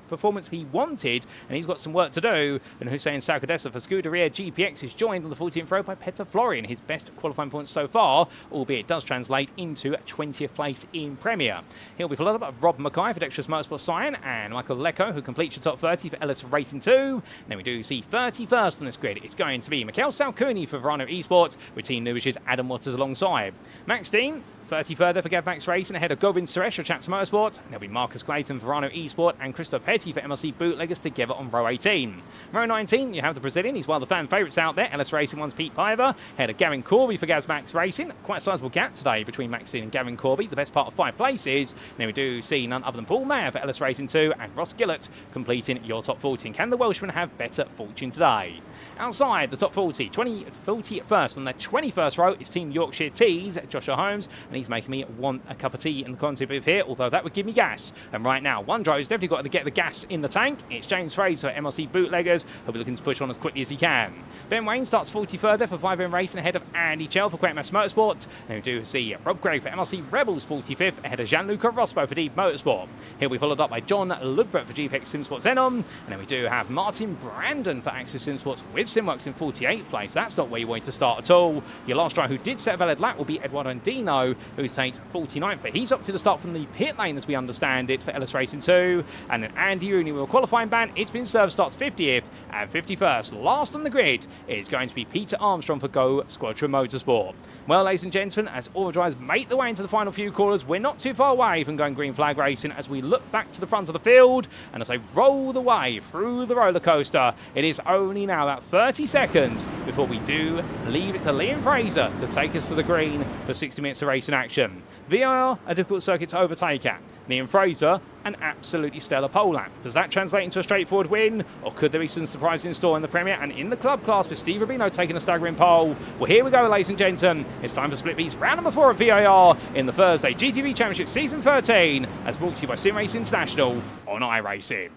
performance he wanted, and he's got some work to do. And Hussein Salcadessa for Scuderia GPX is joined on the 14th row by Petter Florian, his best qualifying points so far, albeit it does translate into 20th place in Premier. He'll be followed up by Rob Mackay for Dexterous Motorsport Cyan and Michael Lecco, who completes your top 30 for Ellis Racing 2. And then we do see 31st on this grid. It's going to be Mikhail Salcuni for Verano Esports, with Team Newish's Adam Waters alongside. Max Dean 30th for Gav Max Racing ahead of Govind Suresh for Chaps Motorsport. And there'll be Marcus Clayton for Verano Esport and Christoph Petty for MLC Bootleggers together on row 18. Row 19, you have the Brazilian. He's one of the fan favourites out there. Ellis Racing one's Pete Piver ahead of Gavin Corby for Gaz Max Racing. Quite a sizable gap today between Maxine and Gavin Corby, the best part of 5 places. And then we do see none other than Paul Mayer for Ellis Racing 2 and Ross Gillett completing your top 14. Can the Welshman have better fortune today? Outside the top 40, 41st on their 21st row is Team Yorkshire Tees, Joshua Holmes, and he's making me want a cup of tea in the content booth here, although that would give me gas. And right now, one driver who's definitely got to get the gas in the tank. It's James Fraser, MLC Bootleggers, who'll be looking to push on as quickly as he can. Ben Wayne starts 40th for 5M Racing ahead of Andy Chell for Great Mass Motorsports. And we do see Rob Gregg for MLC Rebels 45th ahead of Gianluca Rospo for Deep Motorsport. He'll be followed up by John Ludbert for GPX SimSport Xenon. And then we do have Martin Brandon for Axis SimSports with SimWorks in 48th place. That's not where you wanted to start at all. Your last driver who did set a valid lap will be Eduardo Andino, who takes 49th, but he's opted to start from the pit lane as we understand it for Ellis Racing 2. And then Andy Rooney with a qualifying ban. It's been served, starts 50th and 51st. Last on the grid is going to be Peter Armstrong for Go Squadron Motorsport. Well, ladies and gentlemen, as all the drivers make their way into the final few corners, we're not too far away from going green flag racing as we look back to the front of the field. And as they roll the way through the roller coaster, it is only now about 30 seconds before we do leave it to Liam Fraser to take us to the green for 60 minutes of racing action. VIR, a difficult circuit to overtake at. Liam Fraser, an absolutely stellar pole lap. Does that translate into a straightforward win, or could there be some surprises in store in the Premier and in the club class with Steve Rubino taking a staggering pole? Well, here we go, ladies and gentlemen. It's time for Split B's round number 4 of VIR in the Thursday GT3 Championship Season 13, as brought to you by SimRacing International on iRacing.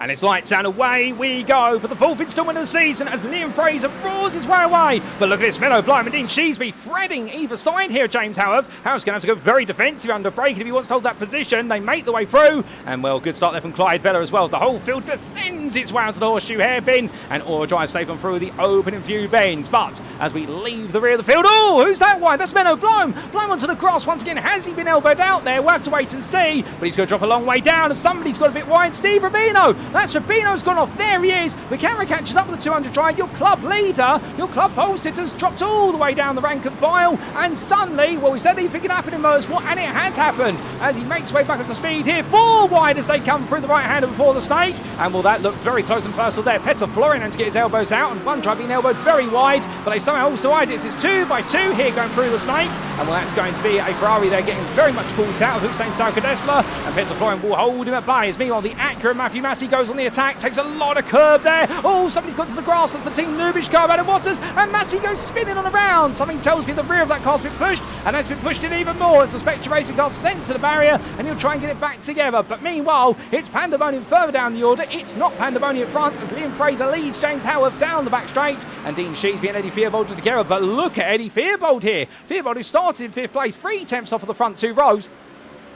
And it's lights and away we go for the 4th instalment of the season as Liam Fraser roars his way away. But look at this, Menno Bloem and Dean Sheesby threading either side here, James Haworth. Haworth's going to have to go very defensive under braking if he wants to hold that position. They make the way through, and well, good start there from Clyde Vella as well. The whole field descends its way onto the horseshoe hairpin, and Aura drives safe on through the opening few bends. But as we leave the rear of the field, oh, who's that wide? That's Menno Bloem. Bloem onto the grass once again. Has he been elbowed out there? We'll have to wait and see, but he's going to drop a long way down, and somebody's got a bit wide. Steve Rubino. That's Rubino's gone off. There he is. The camera catches up with the 200 drive. Your club leader, your club pole sitter's dropped all the way down the rank and file, and suddenly, well, we said anything could happen in motorsport, and it has happened as he makes his way back up to speed here. 4 wide as they come through the right hander before the snake, and well, that looked very close and personal there. Petter Florian had to get his elbows out, and one drive being elbowed very wide, but they somehow also wide. It's 2 by 2 here going through the snake, and well, that's going to be a Ferrari there getting very much caught out of Hussein Sarkadesla, and Petter Florian will hold him at bay. As meanwhile, the accurate Matthew Massey goes on the attack, takes a lot of curb there. Oh, somebody's got to the grass. That's the Team Nubish car out of Waters, and Massey goes spinning on around. Something tells me the rear of that car's been pushed, and it's been pushed in even more as the Spectre Racing car's sent to the barrier, and he'll try and get it back together. But meanwhile, it's pandemonium further down the order. It's not pandemonium at front as Liam Fraser leads James Haworth down the back straight, and Dean Sheesby and Eddie Fearbold together. But look at Eddie Fearbold here. Fearbold, who started in 5th place, 3/10 off of the front 2 rows.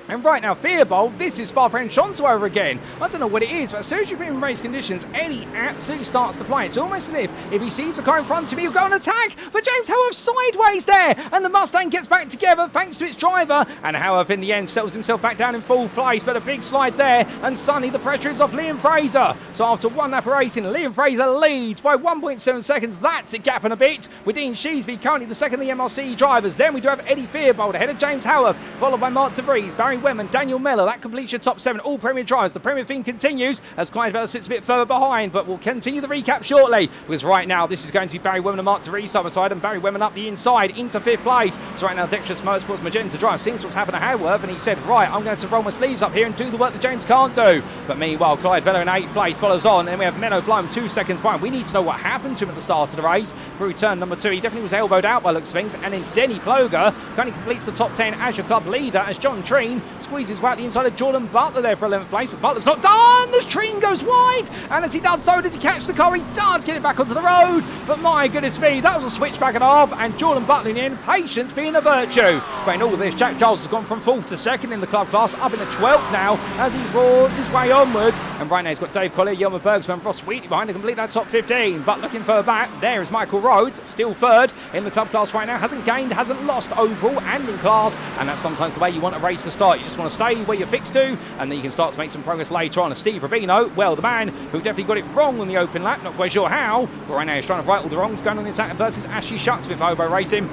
And right now, Fearbold, this is Spa-Francorchamps over again. I don't know what it is, but as soon as you put him in race conditions, Eddie absolutely starts to fly. It's almost as if he sees a car in front of him, he'll go on attack. But James Haworth sideways there, and the Mustang gets back together thanks to its driver. And Haworth in the end settles himself back down in 4th place, but a big slide there. And suddenly the pressure is off Liam Fraser. So after 1 lap of racing, Liam Fraser leads by 1.7 seconds. That's a gap and a bit. With Dean Sheesby currently the second of the MRC drivers. Then we do have Eddie Fearbold ahead of James Haworth, followed by Mark De Vries, Barry Wenman, Daniel Miller. That completes your top 7, all Premier drivers. The Premier theme continues as Clyde Vella sits a bit further behind, but we'll continue the recap shortly, because right now this is going to be Barry Wenman and Mark De Vries side by side, and Barry Wenman up the inside into 5th place. So right now Dexterous Motorsports Magenta drive seems what's happened at Haworth, and he said, right, I'm going to roll my sleeves up here and do the work that James can't do. But meanwhile, Clyde Vella in 8th place follows on, and we have Menno Bloem 2 seconds behind. We need to know what happened to him at the start of the race. Through turn number 2, he definitely was elbowed out by looks of things, and then Denny Ploger currently completes the top 10 as your club leader, as John Treen squeezes way out the inside of Jordan Butler there for 11th place, but Butler's not done. This Treen goes wide, and as he does so, does he catch the car? He does get it back onto the road, but my goodness me, that was a switchback and a half, and Jordan Butler in the end, patience being a virtue. But in all of this, Jack Giles has gone from 4th to 2nd in the club class, up in the 12th now, as he roars his way onwards, and right now he's got Dave Collier, Yelmer Bergsman, Ross Wheatley behind to complete that top 15, but looking further back, there is Michael Rhodes, still 3rd in the club class right now, hasn't gained, hasn't lost overall and in class, and that's sometimes the way you want a race to start. You just want to stay where you're fixed to, and then you can start to make some progress later on. And Steve Rubino, well, the man who definitely got it wrong on the open lap, not quite sure how, but right now he's trying to right all the wrongs, going on the attack versus Ashley Shucks with Hobo Racing.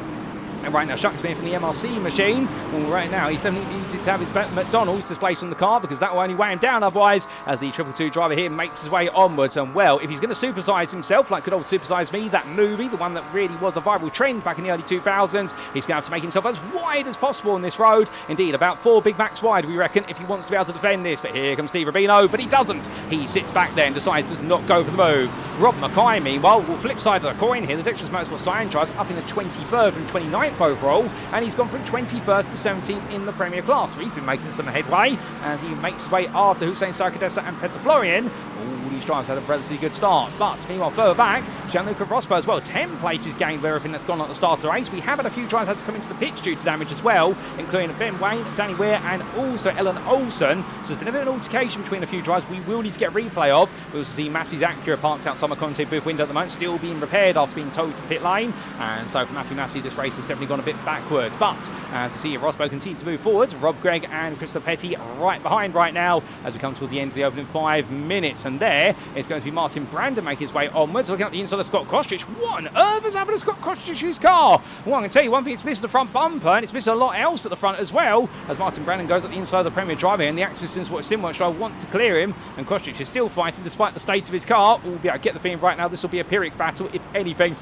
And right now, Shucks being from the MRC machine. Well, right now, he's definitely needed to have his McDonald's displaced from the car, because that will only weigh him down otherwise, as the 222 driver here makes his way onwards. And well, if he's going to supersize himself, like good old Supersize Me, that movie, the one that really was a viral trend back in the early 2000s, he's going to have to make himself as wide as possible on this road. Indeed, about 4 Big Macs wide, we reckon, if he wants to be able to defend this. But here comes Steve Rubino, but he doesn't. He sits back there and decides to not go for the move. Rob Mackay, meanwhile, will flip side of the coin here. The Dexterous Motorsport Cyan drives up in the 23rd and 29th overall, and he's gone from 21st to 17th in the Premier class. So he's been making some headway as he makes his way after Hussein Sarkadesla and Petter Florian. All these drivers had a relatively good start, but meanwhile further back, Gianluca Rosberg as well, 10 places gained with everything that's gone on at the start of the race. We have had a few drivers had to come into the pitch due to damage as well, including Ben Wayne, Danny Weir, and also Ellen Olsen. So there's been a bit of an altercation between a few drivers we will need to get a replay of. We'll see Massey's Acura parked outside my commentator booth window at the moment, still being repaired after being towed to the pit lane, and so for Matthew Massey this race has definitely gone a bit backwards. But as we see Rosberg continue to move forwards, Rob Gregg and Christopher Petty right behind right now as we come towards the end of the opening 5 minutes. And there is going to be Martin Brandon make his way onwards, looking at the inside of Scott Kostrich. What on earth has happened to Scott Kostrich's car? Well, I can tell you one thing, it's missed the front bumper, and it's missed a lot else at the front as well, as Martin Brandon goes at the inside of the Premier driver here, and the Axis Simwatch driver want to clear him, and Kostrich is still fighting despite the state of his car. Albeit I get the feeling right now this will be a Pyrrhic battle, if anything,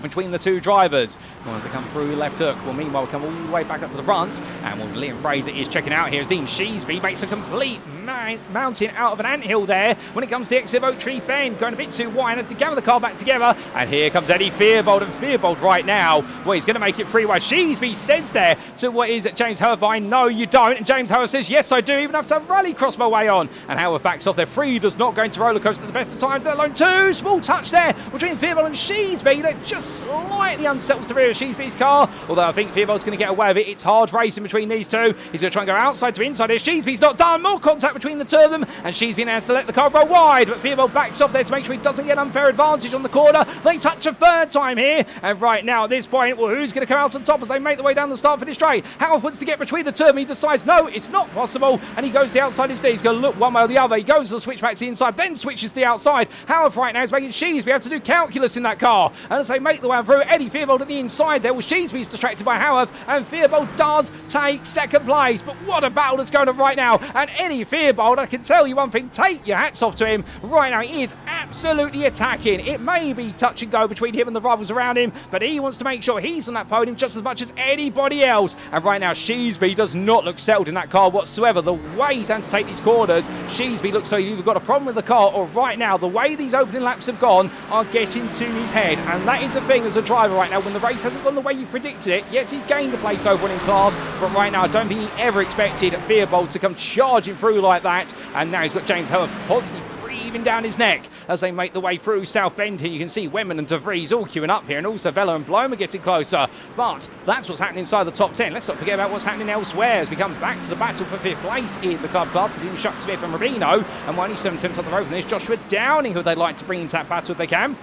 between the two drivers. Once they come through left hook, well, meanwhile we come all the way back up to the front, and well, Liam Fraser is checking out here as Dean Sheesby makes a complete mountain out of an anthill there when it comes to the exit of Oak Tree Bend, going a bit too wide as they gather the car back together. And here comes Eddie Fearbold, and Fearbold right now, well, he's going to make it free wide. Sheesby says there to what is James Haworth by, no, you don't. And James Haworth says, yes, I do, even have to rally cross my way on. And Haworth backs off there. Free does not go into roller coaster at the best of times, let alone two. Small touch there between Fearbold and Sheesby that just slightly unsettles the rear of Sheesby's car. Although I think Fearbold's going to get away with it. It's hard racing between these two. He's going to try and go outside to inside here. Sheesby's not done. More contact between the two of them. And Sheesby has to let the car roll wide. But Fearbold backs off there to make sure he doesn't get unfair advantage on the corner. They touch a third time here. And right now at this point, well, who's going to come out on top as they make the way down the start-finish straight? Haworth wants to get between the two of them. He decides, no, it's not possible. And he goes to the outside instead. He's going to look one way or the other. He goes to the switch back to the inside, then switches to the outside. Haworth right now is making Sheesby have to do calculus in that car. And as they make the way through, Eddie Fearbold at the inside there. Well, Sheesby's distracted by Haworth, and Fearbold does take second place. But what a battle that's going on right now. And Eddie Fearbold, I can tell you one thing, take your hats off to him. Right now, he is absolutely attacking. It may be touch and go between him and the rivals around him, but he wants to make sure he's on that podium just as much as anybody else. And right now, Sheesby does not look settled in that car whatsoever. The way he's having to take these corners, Sheesby looks like he's either got a problem with the car, or right now, the way these opening laps have gone are getting to his head. And that is the thing as a driver right now, when the race hasn't gone the way you predicted it. Yes, he's gained a place over in class, but right now, I don't think he ever expected Fearbold to come charging through like that. And now he's got James Haworth obviously breathing down his neck as they make the way through South Bend here. You can see Wenman and De Vries all queuing up here, and also Vella and Bloem are getting closer. But that's what's happening inside the top 10. Let's not forget about what's happening elsewhere as we come back to the battle for 5th place in the club class between Chuck Smith and Rubino. And only 7 tenths on the road from this, Joshua Downing, who they'd like to bring into that battle if they can.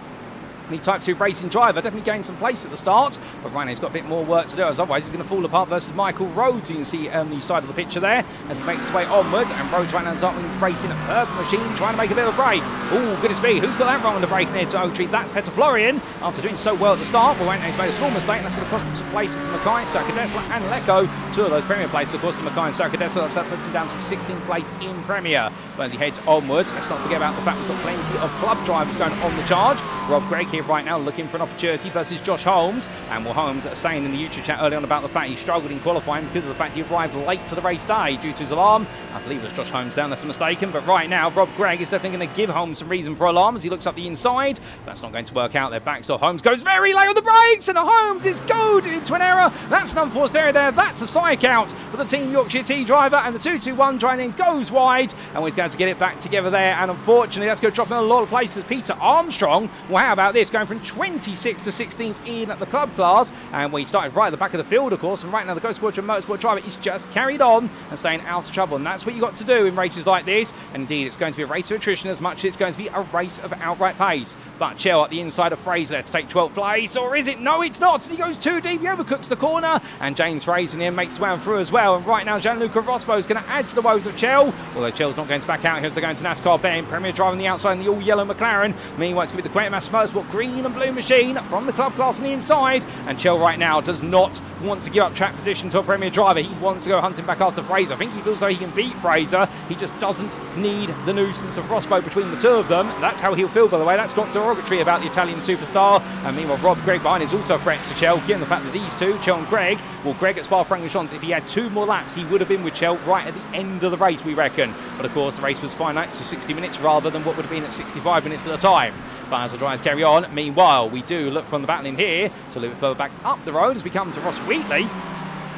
The Type 2 racing driver definitely gained some place at the start, but right now he's got a bit more work to do, as otherwise he's going to fall apart versus Michael Rhodes. You can see on the side of the picture there as he makes his way onwards, and Rhodes right now racing a purple machine, trying to make a bit of a break. Oh, goodness me, who's got that wrong on the break near to Oak Tree? That's Peter Florian, after doing so well at the start, but right now he's made a small mistake, and that's going to cost him some places to Mackay, Sarkadesla and Lecco. Two of those Premier places, of course, to Mackay and Sarkadesla. That puts him down to 16th place in Premier. But as he heads onwards, let's not forget about the fact we've got plenty of club drivers going on the charge. Rob Gregg here right now looking for an opportunity versus Josh Holmes. And Will Holmes saying in the YouTube chat early on about the fact he struggled in qualifying because of the fact he arrived late to the race day due to his alarm. I believe it was Josh Holmes down, unless I'm mistaken. But right now, Rob Gregg is definitely going to give Holmes some reason for alarm as he looks up the inside. That's not going to work out. Their backs off. Holmes goes very late on the brakes, and Holmes is goaded into an error. That's an unforced error there. That's a side count for the Team Yorkshire T driver, and the 2-2-1 try then goes wide, and he's going to get it back together there. And unfortunately, that's going to drop him in a lot of places. Peter Armstrong, well, how about this? Going from 26th to 16th in the club class, and we started right at the back of the field, of course. And right now, the Ghost Squadron Motorsport driver is just carried on and staying out of trouble. And that's what you got to do in races like this. And indeed, it's going to be a race of attrition as much as it's going to be a race of outright pace. But Chell at the inside of Fraser there to take 12th place, or is it? No, it's not. He goes too deep. He overcooks the corner, and James Fraser here makes way through as well. And right now, Gianluca Rospo is going to add to the woes of Chell, although Chell's not going to back out here as they're going to NASCAR Bend. Premier driver on the outside in the all-yellow McLaren. Meanwhile, it's going to be the Quatermass Motorsport green and blue machine from the club class on the inside. And Chell right now does not want to give up track position to a Premier driver. He wants to go hunting back after Fraser. I think he feels like he can beat Fraser. He just doesn't need the nuisance of Rospo between the two of them. That's how he'll feel, by the way. That's not derogatory about the Italian superstar. And meanwhile, Rob Gregg behind is also a threat to Chell, given the fact that these two, Chell and Gregg, well, Gregg at Spa-Francorchamps, if he had 2 more laps, he would have been with Chell right at the end of the race, we reckon. But of course, the race was finite to 60 minutes rather than what would have been at 65 minutes at the time. But as the drivers carry on, meanwhile, we do look from the battle in here to a little bit further back up the road as we come to Ross Wheatley,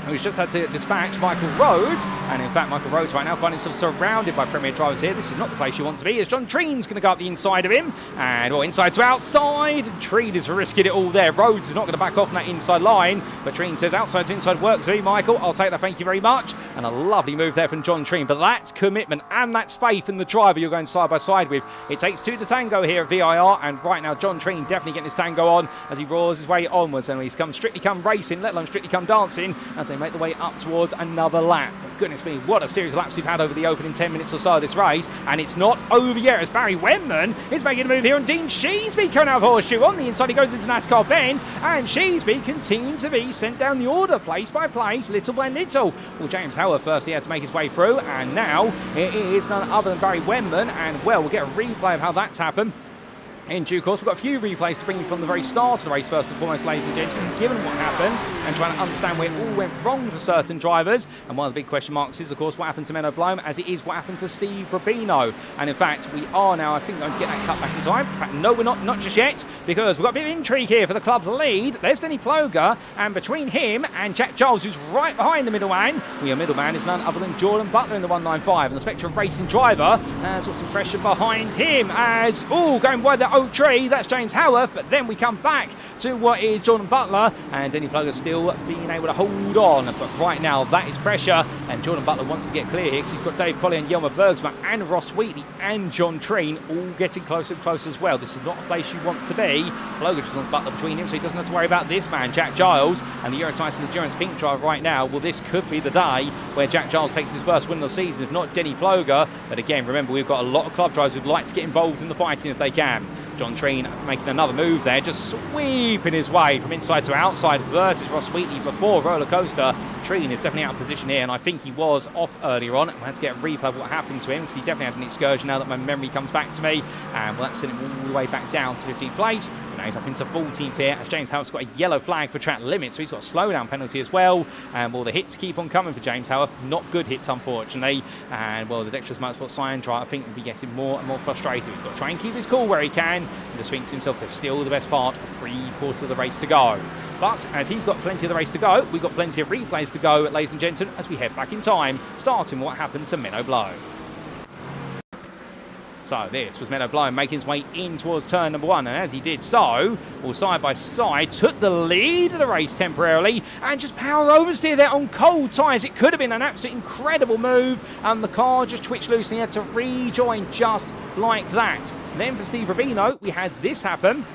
who's just had to dispatch Michael Rhodes. And in fact, Michael Rhodes right now finds himself surrounded by Premier drivers here. This is not the place you want to be, as John Treen's going to go up the inside of him. And, well, inside to outside. Treen is risking it all there. Rhodes is not going to back off on that inside line. But Treen says outside to inside works for me, Michael. I'll take that, thank you very much. And a lovely move there from John Treen. But that's commitment and that's faith in the driver you're going side by side with. It takes 2 to tango here at VIR. And right now, John Treen definitely getting his tango on as he roars his way onwards. And he's come strictly come racing, let alone strictly come dancing, as they make the way up towards another lap. Goodness me, what a series of laps we've had over the opening 10 minutes or so of this race, and it's not over yet as Barry Wenman is making a move here, and Dean Sheesby coming out of Horseshoe on the inside. He goes into NASCAR Bend, and Sheesby continues to be sent down the order place by place, little by little. Well, James Haworth first he had to make his way through, and now it is none other than Barry Wenman, and well, we'll get a replay of how that's happened in due course. We've got a few replays to bring you from the very start of the race, first and foremost, ladies and gentlemen, given what happened. and trying to understand where it all went wrong for certain drivers. And one of the big question marks is, of course, what happened to Menno Bloem, as it is what happened to Steve Rubino. And in fact, we are now, I think, going to get that cut back in time. In fact, no, we're not just yet, because we've got a bit of intrigue here for the club's lead. There's Denny Ploger, and between him and Jack Giles, who's right behind the middleman, your middleman is none other than Jordan Butler in the 195, and the Spectrum Racing driver has got some pressure behind him as, going by the oak tree, that's James Haworth. But then we come back to what is Jordan Butler, and Denny Ploger still being able to hold on. But right now, that is pressure, and Jordan Butler wants to get clear here because he's got Dave Colley and Jelmer Bergsma and Ross Wheatley and John Treen all getting closer and closer as well. This is not a place you want to be. Ploger just wants Butler between him, so he doesn't have to worry about this man, Jack Giles, and the Eurotitus Endurance Pink driver right now. Well, this could be the day where Jack Giles takes his first win of the season, if not Denny Ploger. But again, remember, we've got a lot of club drivers who'd like to get involved in the fighting if they can. John Treen making another move there, just sweeping his way from inside to outside versus Ross Wheatley before roller coaster. Treen is definitely out of position here, and I think he was off earlier on. We had to get a replay of what happened to him because he definitely had an excursion now that my memory comes back to me. And well, that sent him all the way back down to 15th place. Now he's up into 14th here as James Howarth's got a yellow flag for track limits, so he's got a slowdown penalty as well. And well, the hits keep on coming for James Haworth. Not good hits, unfortunately. And well, the Dexterous Motorsport Cyan driver, I think, will be getting more and more frustrated. He's got to try and keep his cool where he can, and just think to himself, there's still the best part, 3/4 of the race to go. But as he's got plenty of the race to go, we've got plenty of replays to go, ladies and gentlemen, as we head back in time, starting with what happened to Menno Bloem. So this was Menno Bloem making his way in towards turn number 1, and as he did so, all side by side, took the lead of the race temporarily and just power oversteer there on cold tyres. It could have been an absolute incredible move, and the car just twitched loose and he had to rejoin just like that. And then for Steve Rubino, we had this happen.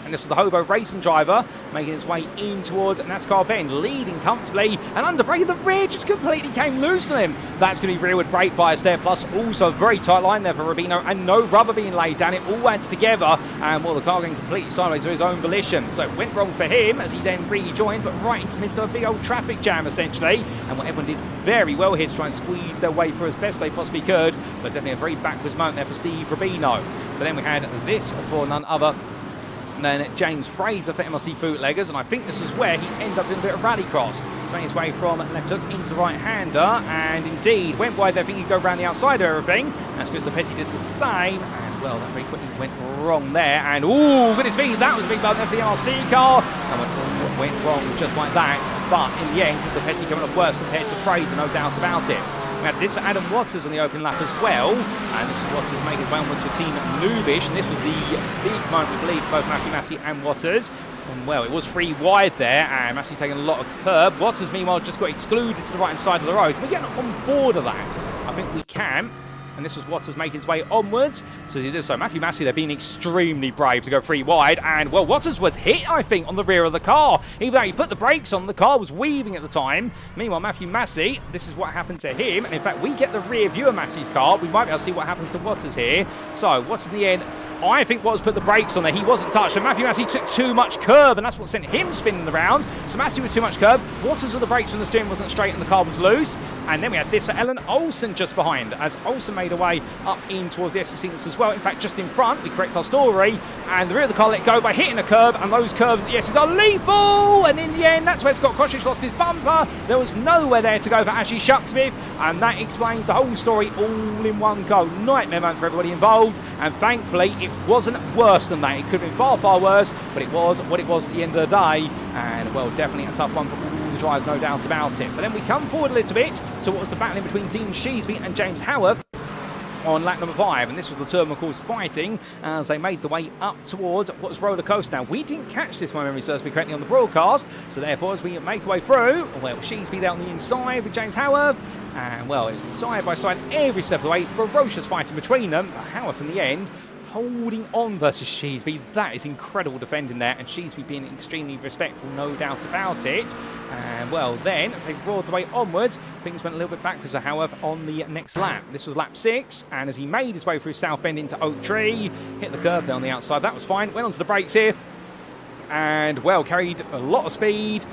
And this was the Hobo Racing driver making his way in towards NASCAR Bend, leading comfortably, and under brake, the rear just completely came loose on him. That's going to be rearward brake bias there, plus also a very tight line there for Rubino, and no rubber being laid down. It all adds together, and well, the car going completely sideways of his own volition. So it went wrong for him as he then rejoined, but right into the midst of a big old traffic jam, essentially. And what everyone did very well here to try and squeeze their way through as best they possibly could, but definitely a very backwards moment there for Steve Rubino. But then we had this for none other than James Fraser for MLC Bootleggers, and I think this is where he ended up doing a bit of rallycross. He's made his way from left hook into the right-hander, and indeed went wide there, thinking he'd go around the outside of everything, as Christopher Petty did the same, and well, that very quickly went wrong there, and ooh, goodness me, that was a big button there for the MLC car, and went wrong just like that, but in the end, Christopher Petty coming off worse compared to Fraser, no doubt about it. We had this for Adam Waters on the open lap as well, and this is Waters making his way onwards for Team Noobish, and this was the big moment, we believe, for both Matthew Massey and Waters. And well, it was free wide there, and Massey taking a lot of curb. Waters, meanwhile, just got excluded to the right-hand side of the road. Can we get on board of that? I think we can. And this was Waters making his way onwards. So he did so. Matthew Massey, they're being extremely brave to go free wide. And, well, Waters was hit, I think, on the rear of the car. Even though he put the brakes on, the car was weaving at the time. Meanwhile, Matthew Massey, this is what happened to him. And, in fact, we get the rear view of Massey's car. We might be able to see what happens to Waters here. So, Waters in the end, I think Waters put the brakes on there. He wasn't touched. And Matthew Massey took too much curb, and that's what sent him spinning around. So Massey with too much curb. Waters with the brakes when the steering wasn't straight and the car was loose. And then we had this for Ellen Olsen just behind, as Olsen made her way up in towards the exit sequence as well. In fact, just in front, we correct our story, and the rear of the car let go by hitting a curb, and those curves at the S's are lethal! And in the end, that's where Scott Koshich lost his bumper. There was nowhere there to go for Ashley Shucksmith, and that explains the whole story all in one go. Nightmare moment for everybody involved, and thankfully, it wasn't worse than that. It could have been far, far worse, but it was what it was at the end of the day, and, well, definitely a tough one for all the drivers, no doubt about it. But then we come forward a little bit, so what was the battle in between Dean Sheesby and James Haworth on lap number 5, and this was the two of them, of course, fighting as they made the way up towards what was roller coaster. Now, we didn't catch this, my memory serves me correctly, on the broadcast, so therefore, as we make our way through, well, Sheesby there on the inside with James Haworth, and, well, it's side by side every step of the way, ferocious fighting between them, but Haworth in the end holding on versus Sheesby. That is incredible defending there, and Sheesby being extremely respectful, no doubt about it. And, well, then, as they roared the way onwards, things went a little bit backwards for Haworth on the next lap. This was lap 6, and as he made his way through South Bend into Oak Tree, hit the curb there on the outside. That was fine. Went onto the brakes here, and, well, carried a lot of speed,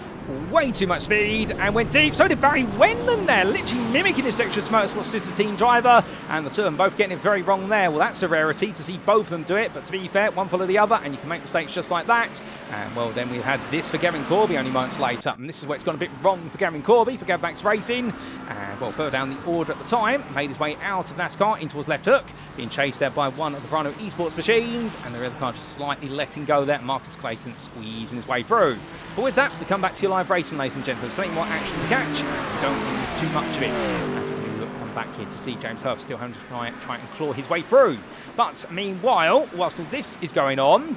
way too much speed and went deep. So did Barry Wenman there, literally mimicking his Dexterous Motorsports sister team driver, and the two of them both getting it very wrong there. Well, that's a rarity to see both of them do it, but to be fair, one follow the other, and you can make mistakes just like that. And well, then we've had this for Gavin Corby only moments later, and this is where it's gone a bit wrong for Gavin Corby, for Gavmax Racing. And well, further down the order at the time, made his way out of NASCAR in towards left hook, being chased there by one of the Verano Esports machines, and the other car just slightly letting go there. Marcus Clayton squeezing his way through. But with that, we come back to your live racing, ladies and gentlemen. There's plenty more action to catch. Don't lose too much of it. As we come back here to see James Haworth still having to try and claw his way through. But meanwhile, whilst all this is going on,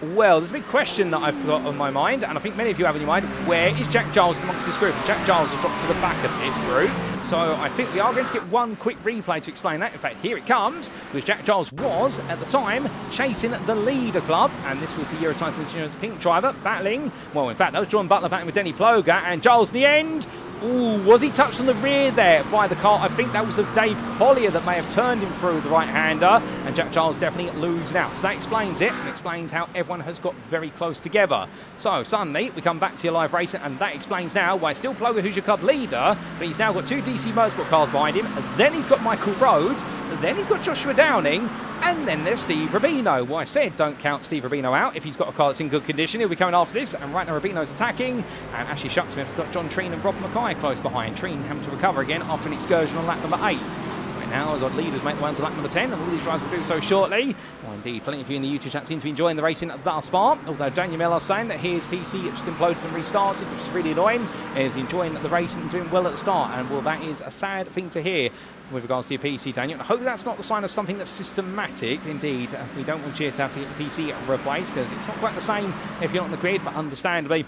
well, there's a big question that I've got on my mind, and I think many of you have in your mind. Where is Jack Giles amongst this group? Jack Giles has dropped to the back of this group, so I think we are going to get one quick replay to explain that. In fact, here it comes, because Jack Giles was, at the time, chasing the leader club, and this was the Eurotyson Insurance Pink driver battling. Well, in fact, that was John Butler battling with Denny Ploger, and Giles in the end. Ooh, was he touched on the rear there by the car? I think that was of Dave Collier that may have turned him through the right-hander, and Jack Giles definitely losing out. So that explains it, and explains how everyone has got very close together. So suddenly, we come back to your live racing, and that explains now why still Ploger, who's your club leader, but he's now got two DC Motorsport cars behind him, and then he's got Michael Rhodes, then he's got Joshua Downing, and then there's Steve Rubino. Well, I said don't count Steve Rubino out. If he's got a car that's in good condition, he'll be coming after this. And right now Rubino's attacking. And Ashley Shucksmith's got John Treen and Rob Mackay close behind. Treen having to recover again after an excursion on lap number 8. Right now, as our leaders make the way onto lap number 10, and all these drivers will do so shortly. Well, indeed, plenty of you in the YouTube chat seem to be enjoying the racing thus far. Although Daniel Miller saying that his PC just imploded and restarted, which is really annoying. Is enjoying the racing and doing well at the start. And well, that is a sad thing to hear with regards to your PC, Daniel. I hope that's not the sign of something that's systematic. Indeed, we don't want you to have to get your PC replaced, because it's not quite the same if you're not on the grid, but understandably,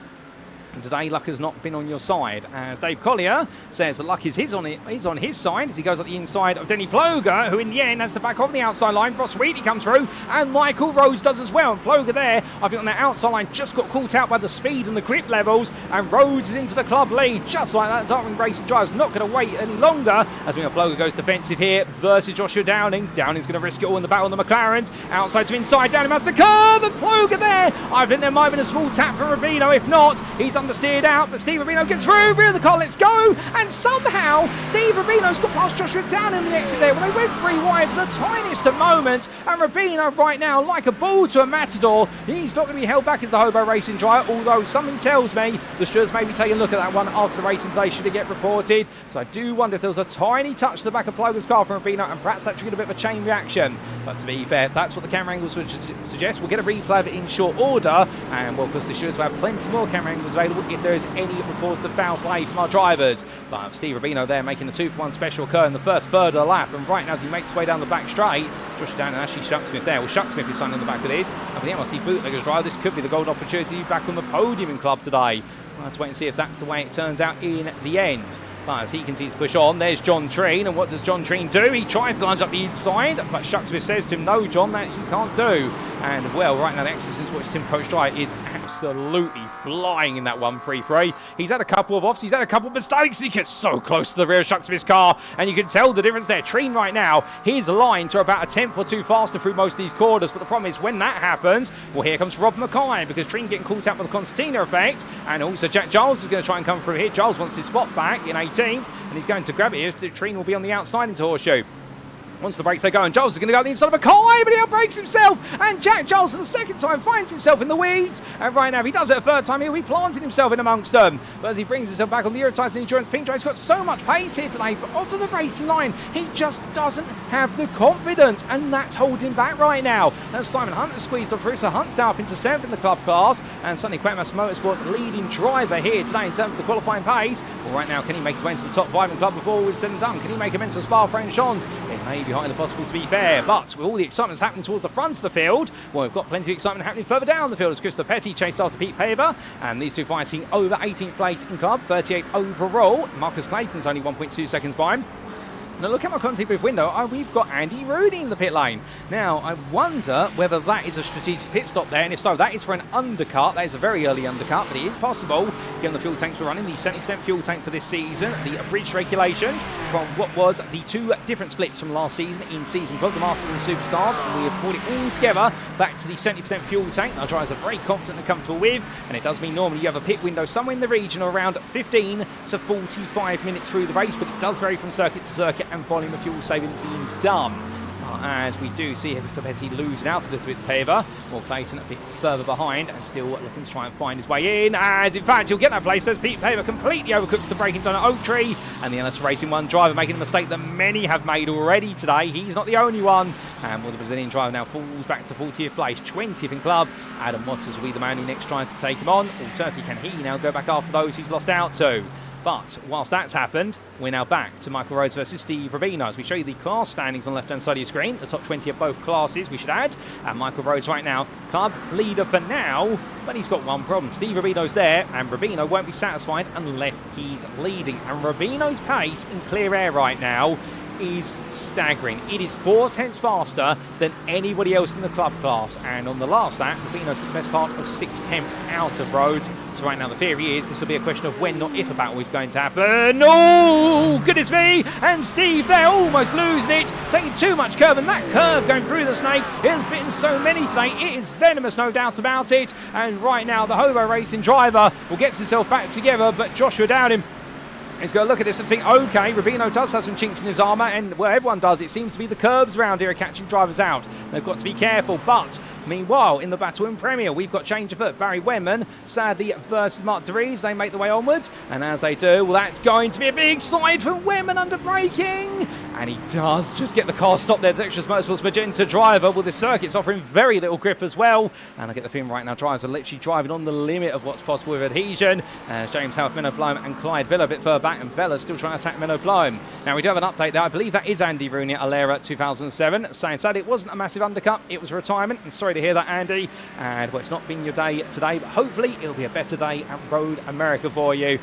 and today, luck has not been on your side, as Dave Collier says that luck is on his side as he goes up the inside of Denny Ploger, who in the end has to back off the outside line. Ross Wheatley comes through, and Michael Rhodes does as well. And Ploger there, I think on that outside line, just got caught out by the speed and the grip levels, and Rhodes is into the club lead. Just like that, Darwin Racing driver's not going to wait any longer, as we know Ploger goes defensive here versus Joshua Downing. Downing's going to risk it all in the battle on the McLarens. Outside to inside, Downing has to curve, and Ploger there. I think there might have been a small tap for Rubino. If not, he's understeered out, but Steve Rubino gets through, rear of the car, let's go, and somehow Steve Rubino's got past Joshua Downing in the exit there. Well, they went 3 wide for the tiniest of moments, and Rubino right now, like a bull to a matador, he's not going to be held back as the Hobo Racing driver, although something tells me the stewards may be taking a look at that one after the racing day should it get reported. So I do wonder if there was a tiny touch to the back of Ploger's car from Rubino, and perhaps that triggered a bit of a chain reaction. But to be fair, that's what the camera angles would suggest. We'll get a replay of it in short order, and well, because the stewards will have plenty more camera angles available if there is any reports of foul play from our drivers. But Steve Rubino there making the 2-for-1 special occur in the first third of the lap, and right now as he makes his way down the back straight, Josh Down and Ashley Shucksmith there. Well, Shucksmith is signing in the back of this, and for the MRC Bootleggers driver, this could be the golden opportunity back on the podium in club today. We'll have to wait and see if that's the way it turns out in the end. But as he continues to push on, there's John Treen, and what does John Treen do? He tries to lunge up the inside, but Shucksmith says to him, no, John, that you can't do. And well, right now the Exorcist, what Sim Coach Drive is absolutely flying in that 1-3-3. He's had a couple of offs, he's had a couple of mistakes, he gets so close to the rear of Shucksmith's car, and you can tell the difference there. Treen right now, his lines are about a tenth or two faster through most of these corners, but the problem is when that happens, well, here comes Rob Mackay, because Treen getting caught out by the concertina effect, and also Jack Giles is going to try and come through here. Giles wants his spot back in 18th, and he's going to grab it here. Treen will be on the outside into Horseshoe. Once the brakes they go, and Giles is going to go on the inside of Mackay, but he outbrakes himself, and Jack Giles for the second time finds himself in the weeds, and right now if he does it a third time, he'll be planting himself in amongst them. But as he brings himself back on the Eurotyson Insurance Pink drive, he's got so much pace here today, but off of the racing line, he just doesn't have the confidence, and that's holding him back right now. And Simon Hunt has squeezed on through, so Hunt's now up into 7th in the club class, and suddenly Quetmas Motorsports leading driver here today in terms of the qualifying pace. Well, right now, can he make his way into the top 5 in club before all is said and done? Can he make amends to Spa-Francorchamps? It may be highly possible to be fair, but with all the excitement that's happening towards the front of the field, well, we've got plenty of excitement happening further down the field as Christopher Petty chased after Pete Paver, and these two fighting over 18th place in club, 38 overall. Marcus Clayton's only 1.2 seconds by him. Now look at my content booth window. Oh, we've got Andy Rooney in the pit lane. Now, I wonder whether that is a strategic pit stop there, and if so, that is for an undercut. That is a very early undercut, but it is possible, given the fuel tanks we're running, the 70% fuel tank for this season, the bridge regulations from what was the 2 different splits from last season in Season 12, the Masters and the Superstars, and we have brought it all together back to the 70% fuel tank. Our drivers are very confident and comfortable with, and it does mean normally you have a pit window somewhere in the region of around 15 to 45 minutes through the race, but it does vary from circuit to circuit and volume of fuel saving being done. As we do see Mr. Petty losing out a little bit to Paver, or Clayton a bit further behind and still looking to try and find his way in, as in fact he'll get that place. There's Pete Paver completely overcooks the braking zone at Oak Tree, and the LS Racing 1 driver making a mistake that many have made already today. He's not the only one, and well, the Brazilian driver now falls back to 40th place, 20th in club. Adam Waters will be the man who next tries to take him on. Alternatively, can he now go back after those he's lost out to? But whilst that's happened, we're now back to Michael Rhodes versus Steve Rubino. As we show you the class standings on the left-hand side of your screen, the top 20 of both classes, we should add. And Michael Rhodes right now, club leader for now, but he's got one problem. Steve Rubino's there, and Rubino won't be satisfied unless he's leading. And Rubino's pace in clear air right now is staggering. It is 4/10 faster than anybody else in the club class, and on the last lap, Rubino took the best part of 6/10 out of Rhodes. So right now the theory is this will be a question of when, not if, a battle is going to happen. Oh, goodness me! And Steve there almost losing it, taking too much curve, and that curve going through the snake, it has bitten so many today, it is venomous, no doubt about it. And right now the Hobo Racing driver will get himself back together, but Joshua Downing He's got to look at this and think, okay, Rubino does have some chinks in his armour, and well, everyone does. It seems to be the curbs around here are catching drivers out. They've got to be careful. But meanwhile, in the battle in Premier, we've got change of foot. Barry Wenman, sadly, versus Mark de Vries. They make the way onwards, and as they do, well, that's going to be a big slide from Wenman under braking. And he does just get the car stopped there. The Dexterous Motorsports Magenta driver. Well, the circuit's offering very little grip as well. And I get the feeling right now, drivers are literally driving on the limit of what's possible with adhesion. James Haworth, Menno Bloem, and Clyde Vella a bit further back, and Vella's still trying to attack Menno Bloem. Now, we do have an update there. I believe that is Andy Rooney at Alera 2007, saying sadly it wasn't a massive undercut, it was a retirement. And sorry to hear that, Andy. And well, it's not been your day today, but hopefully it'll be a better day at Road America for you.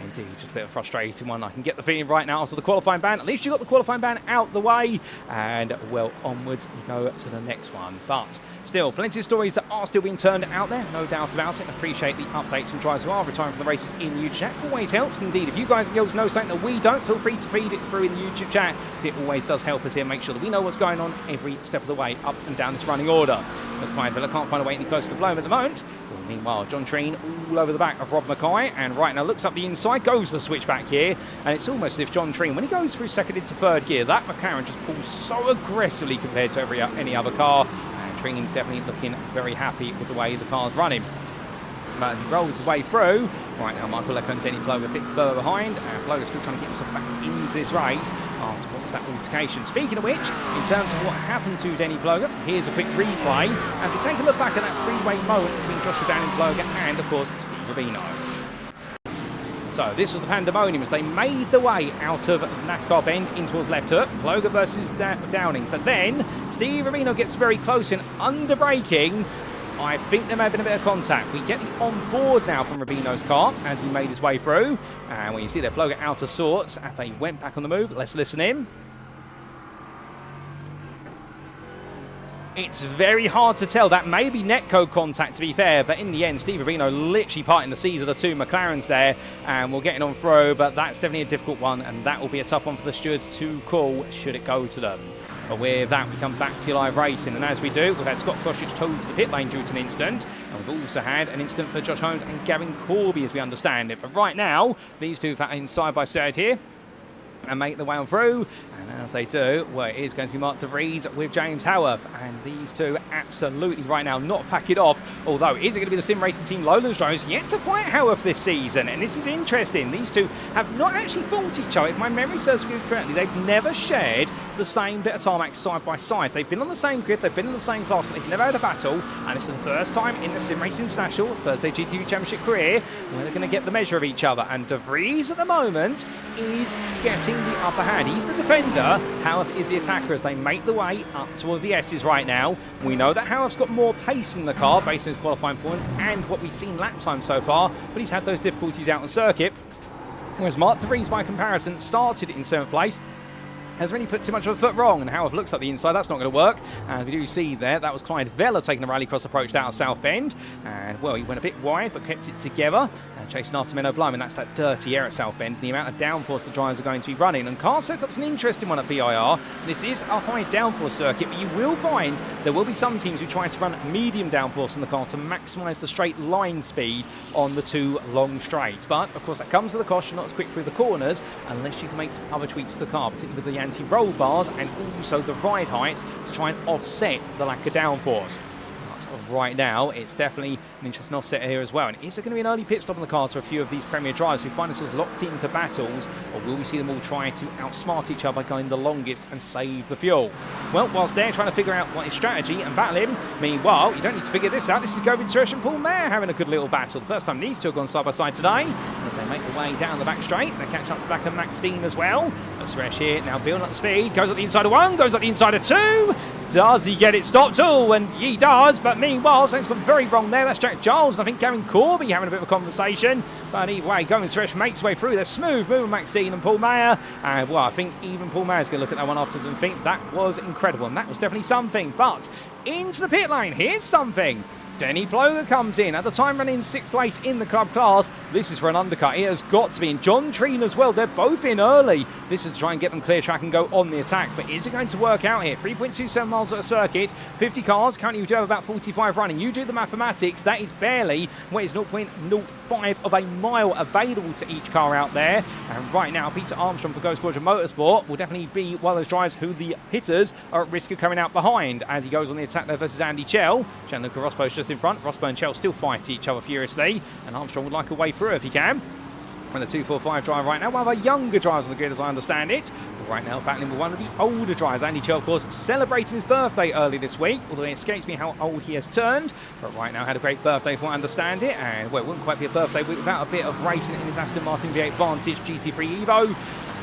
Indeed, just a bit of a frustrating one. I can get the feeling right now after the qualifying ban. At least you got the qualifying ban out the way. And, well, onwards you go to the next one. But still, plenty of stories that are still being turned out there. No doubt about it. I appreciate the updates from drivers who are retiring from the races in the YouTube chat. Always helps. Indeed, if you guys and girls know something that we don't, feel free to feed it through in the YouTube chat. It always does help us here. Make sure that we know what's going on every step of the way up and down this running order. As Clyde Vella can't find a way any closer to Bloem at the moment. Meanwhile, John Treen all over the back of Rob Mackay, and right now looks up the inside, goes the switch back here, and it's almost as if John Treen, when he goes through second into third gear, that McLaren just pulls so aggressively compared to any other car, and Treen definitely looking very happy with the way the car's running. But as he rolls his way through, right now Michael Leclerc and Denny Ploger a bit further behind, and Ploger's still trying to get himself back into this race after what was that altercation. Speaking of which, in terms of what happened to Denny Ploger, here's a quick replay as we take a look back at that three-way moment between Joshua Downing Ploger and, of course, Steve Rubino. So this was the pandemonium as they made the way out of NASCAR bend in towards left hook. Ploger versus Downing, but then Steve Rubino gets very close and under braking. I think there may have been a bit of contact. We get the on-board now from Rubino's car as he made his way through. And when you see their Ploger out of sorts, as they went back on the move, let's listen in. It's very hard to tell. That may be netcode contact, to be fair, but in the end, Steve Rubino literally parting the seas of the two McLarens there, and we'll get it on through, but that's definitely a difficult one, and that will be a tough one for the stewards to call should it go to them. But with that, we come back to live racing, and as we do, we've had Scott Koshich towed to the pit lane due to an incident, and we've also had an incident for Josh Holmes and Gavin Corby, as we understand it. But right now, these two are in side by side here and make the way on through, and as they do, well, it is going to be Mark de Vries with James Haworth, and these two absolutely right now not pack it off, although is it going to be the SimRacing team Lowlands drivers yet to fight Haworth this season? And this is interesting. These two have not actually fought each other. If my memory serves me correctly, they've never shared the same bit of tarmac side by side. They've been on the same grid, they've been in the same class, but they've never had a battle, and it's the first time in the SimRacing International Thursday GT3 Championship career where they're going to get the measure of each other, and de Vries at the moment is getting the upper hand. He's the defender, Haworth is the attacker as they make the way up towards the S's right now. We know that Haworth's got more pace in the car based on his qualifying points and what we've seen lap time so far, but he's had those difficulties out on circuit. Whereas Mark de Vries, by comparison, started in 7th place. has really put too much of a foot wrong, and Haworth looks at the inside. That's not going to work. And we do see there, that was Clyde Vella taking a rallycross approach down South Bend. And, well, he went a bit wide, but kept it together. And chasing after Menno Bloem, and that's that dirty air at South Bend, and the amount of downforce the drivers are going to be running. And car setup's an interesting one at VIR. This is a high downforce circuit, but you will find there will be some teams who try to run medium downforce in the car to maximise the straight line speed on the 2 long straights. But, of course, that comes with a cost. You're not as quick through the corners unless you can make some other tweaks to the car, particularly with the anti-roll bars and also the ride height to try and offset the lack of downforce. But right now, it's definitely an interesting offset here as well. And is there going to be an early pit stop on the cards for a few of these Premier drivers who find themselves locked into battles, or will we see them all try to outsmart each other by going the longest and save the fuel? Well, whilst they're trying to figure out what is strategy and battle him, meanwhile, you don't need to figure this out. This is Suresh and Paul Mayer having a good little battle. The first time these two have gone side by side today, as they make the way down the back straight. They catch up to the back of Max Dean as well. But Suresh here now building up the speed, goes up the inside of 1, goes up the inside of 2. Does he get it stopped? Oh, and he does, but meanwhile, something's gone very wrong there. That's Jack Giles, and I think Gavin Corby having a bit of a conversation. But either way, Going Suresh makes his way through. They're smooth moving Max Dean and Paul Mayer. And, well, I think even Paul Mayer's going to look at that one afterwards and think that was incredible, and that was definitely something. But into the pit lane, here's something. Denny Ploger comes in, at the time running 6th place in the club class. This is for an undercut. It has got to be. And John Treen as well. They're both in early. This is to try and get them clear track and go on the attack. But is it going to work out here? 3.27 miles at a circuit, 50 cars. Currently we do have about 45 running. You do the mathematics. That is barely what is 0.05 of a mile available to each car out there. And right now, Peter Armstrong for Ghost Borgia Motorsport will definitely be one of those drivers who the hitters are at risk of coming out behind as he goes on the attack there versus Andy Chell. Gianluca Rospo's just in front. Rospo and Chell still fight each other furiously, and Armstrong would like a way through if he can. And the 245 driver right now, one of our younger drivers on the grid as I understand it. But right now battling with one of the older drivers, Andy Chell, of course, celebrating his birthday early this week, although it escapes me how old he has turned. But right now had a great birthday from what I understand it, and well, it wouldn't quite be a birthday week without a bit of racing in his Aston Martin V8 Vantage GT3 Evo.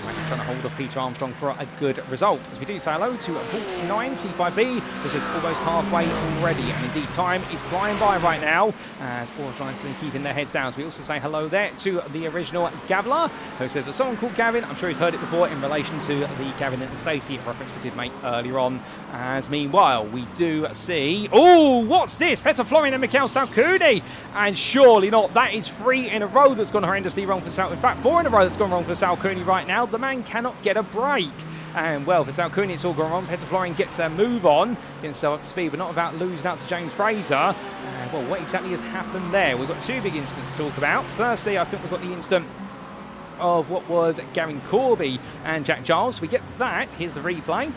Right now trying to hold off Peter Armstrong for a good result. As we do say hello to 49 C5B, this is almost halfway already, and indeed time is flying by right now as all drivers have been keeping their heads down. So we also say hello there to the original Gavler, who says that someone called Gavin, I'm sure he's heard it before in relation to the Gavin and Stacey reference we did make earlier on. As meanwhile we do see, oh, what's this? Petter Florian and Mikhail Salcudi, and surely not. That is 3 in a row that's gone horrendously wrong for Sal. In fact, 4 in a row that's gone wrong for Salcudi right now. The man cannot get a break. And well, for Salcuni it's all gone wrong. Petter Florian gets a move on, getting himself up to speed, but not about losing out to James Fraser. And well, what exactly has happened there? We've got 2 big incidents to talk about. Firstly, I think we've got the incident of what was Gavin Corby and Jack Giles. We get that. Here's the replay.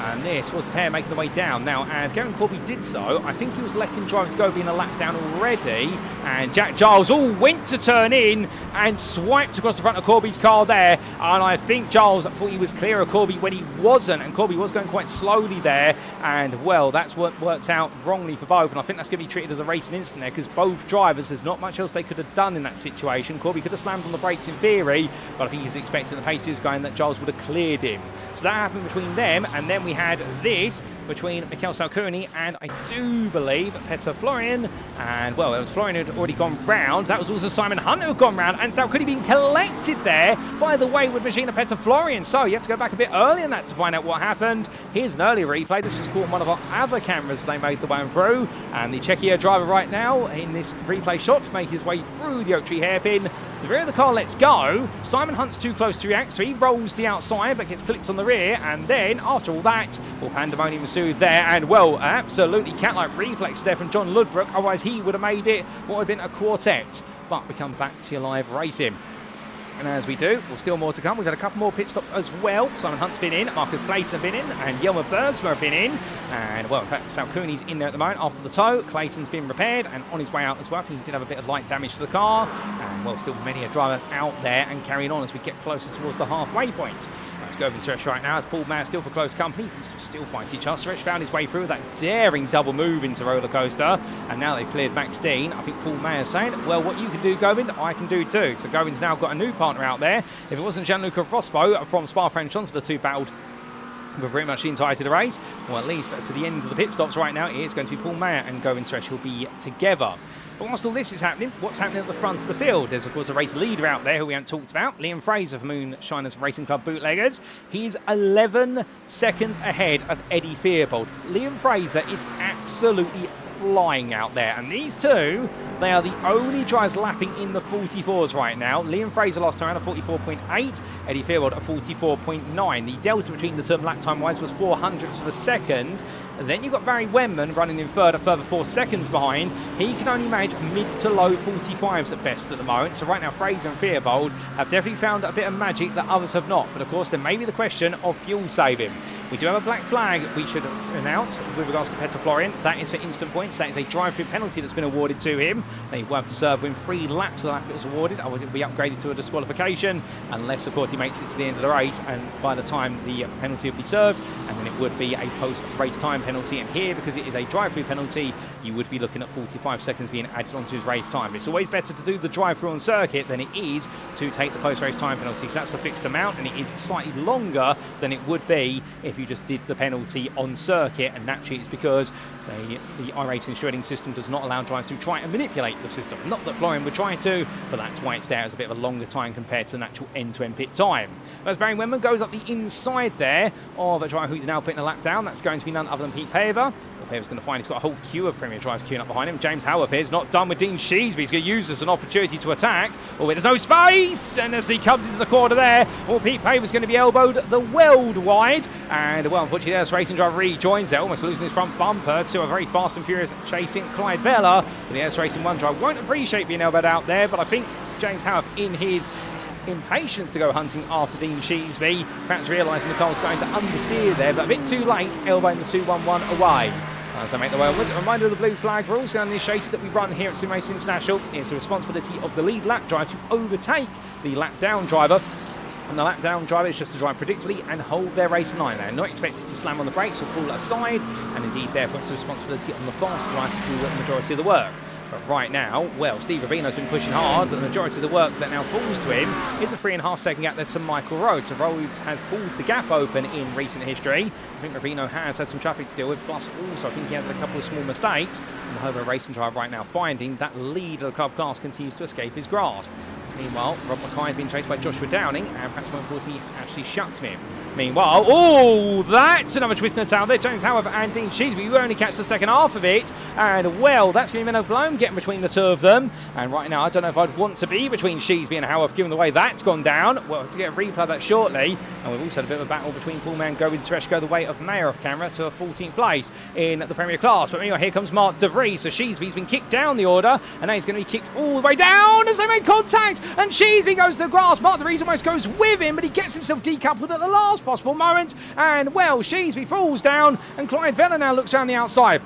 And this was the pair making the way down. Now, as Gavin Corby did so, I think he was letting drivers go, being a lap down already. And Jack Giles went to turn in and swiped across the front of Corby's car there. And I think Giles thought he was clear of Corby when he wasn't. And Corby was going quite slowly there. And, well, that's what worked out wrongly for both. And I think that's going to be treated as a racing incident there, because both drivers, there's not much else they could have done in that situation. Corby could have slammed on the brakes in theory, but I think he was expecting the pace he was going that Giles would have cleared him. So that happened between them, and then we had this between Mikhail Salcuni and I do believe Petter Florian. And well, it was Florian who had already gone round. That was also Simon Hunt who had gone round, and Salcuni being collected there by the wayward machine of Petter Florian. So you have to go back a bit earlier than that to find out what happened. Here's an earlier replay. This was caught on one of our other cameras they made the way through, and the Czechia driver right now in this replay shot makes his way through the oak tree hairpin. The rear of the car lets go. Simon Hunt's too close to react, so he rolls the outside but gets clipped on the rear. And then, after all that, well, pandemonium ensued there. And, well, absolutely cat-like reflex there from John Ludbrook. Otherwise, he would have made it what would have been a quartet. But we come back to your live racing. And as we do, well, still more to come. We've had a couple more pit stops as well. Simon Hunt's been in, Marcus Clayton have been in, and Jelmer Bergsma have been in. And, well, in fact, Salcuni's in there at the moment after the tow. Clayton's been repaired and on his way out as well. I think he did have a bit of light damage to the car. And, well, still many a driver out there and carrying on as we get closer towards the halfway point. Let's go over to Suresh right now. As Paul Mayer still for close company. He's still fighting each other. Suresh found his way through that daring double move into roller coaster. And now they've cleared Max Dean. I think Paul Mayer's saying, well, what you can do, Govind, I can do too. So Govind's now got a new partner out there. If it wasn't Gianluca Rospo from Spa-Francorchamps, the two battled for pretty much the entirety of the race, well, at least to the end of the pit stops right now, it is going to be Paul Mayer and Govind Suresh who will be together. But whilst all this is happening, what's happening at the front of the field? There's, of course, a race leader out there who we haven't talked about, Liam Fraser from Moonshiners Racing Club Bootleggers. He's 11 seconds ahead of Eddie Fearbold. Liam Fraser is absolutely flying out there, and these two, they are the only drivers lapping in the 44s right now. Liam Fraser lost around a 44.8, Eddie Fearbold a 44.9. The delta between the two lap time wise was 0.04 of a second. And then you've got Barry Wenman running in third, a further 4 seconds behind. He can only manage mid to low 45s at best at the moment. So right now Fraser and Fearbold have definitely found a bit of magic that others have not. But of course there may be the question of fuel saving. We do have a black flag we should announce with regards to Petter Florian. That is for instant points. That is a drive-through penalty that's been awarded to him. He will have to serve within 3 laps of the lap it was awarded. Otherwise it will be upgraded to a disqualification, unless of course he makes it to the end of the race, and by the time the penalty will be served, and then it would be a post-race time penalty. And here, because it is a drive-through penalty, you would be looking at 45 seconds being added onto his race time. It's always better to do the drive-through on circuit than it is to take the post-race time penalty, because that's a fixed amount and it is slightly longer than it would be if you just did the penalty on circuit. And naturally it's because the iRacing shredding system does not allow drivers to try and manipulate the system. Not that Florian would try to, but that's why it's there as a bit of a longer time compared to the natural end-to-end pit time. As Barry Wenman goes up the inside there of a driver who's now putting a lap down, that's going to be none other than Pete Paver. Paver's going to find he's got a whole queue of Premier drivers queuing up behind him. James Haworth is not done with Dean Sheesby. He's going to use this as an opportunity to attack. Oh, there's no space! And as he comes into the corner there, Pete Paver's going to be elbowed the weld wide. And, well, unfortunately, there's racing driver rejoins there, almost losing his front bumper to a very fast and furious chasing Clyde Vella. But the S Racing 1 driver won't appreciate being elbowed out there, but I think James Haworth, in his impatience to go hunting after Dean Sheesby, perhaps realising the car was going to understeer there, but a bit too late, elbowing the 2-1-1 away. As they make their way onwards, a reminder of the blue flag rules initiated that we run here at SimRacing International. It's the responsibility of the lead lap driver to overtake the lap down driver. And the lap down driver is just to drive predictably and hold their race line. They're not expected to slam on the brakes or pull aside, and indeed therefore it's the responsibility on the fast driver to do the majority of the work. But right now, well, Steve Rubino's been pushing hard, but the majority of the work that now falls to him is a 3.5 second gap there to Michael Rhodes. So Rhodes has pulled the gap open in recent history. I think Rubino has had some traffic to deal with, plus also I think he has a couple of small mistakes. And the Hobo Racing driver right now finding that lead of the club class continues to escape his grasp. Meanwhile, Rob Mackay has been chased by Joshua Downing, and perhaps more importantly, actually shuts him. Meanwhile, oh, that's another twist in the tail there. James Haworth and Dean Sheesby, you only catch the second half of it. And, well, that's going to be Menno Bloem getting between the two of them. And right now, I don't know if I'd want to be between Sheesby and Haworth, given the way that's gone down. Well, to get a replay of that shortly. And we've also had a bit of a battle between Paul Mango and Sureshko, the way of Mayor off camera, to a 14th place in the Premier class. But meanwhile, here comes Mark De Vries. So Sheesby's been kicked down the order, and now he's going to be kicked all the way down as they make contact. And Sheesby goes to the grass. Mark De Vries almost goes with him, but he gets himself decoupled at the last possible moment. And, well, Sheesby falls down, and Clyde Vella now looks down the outside.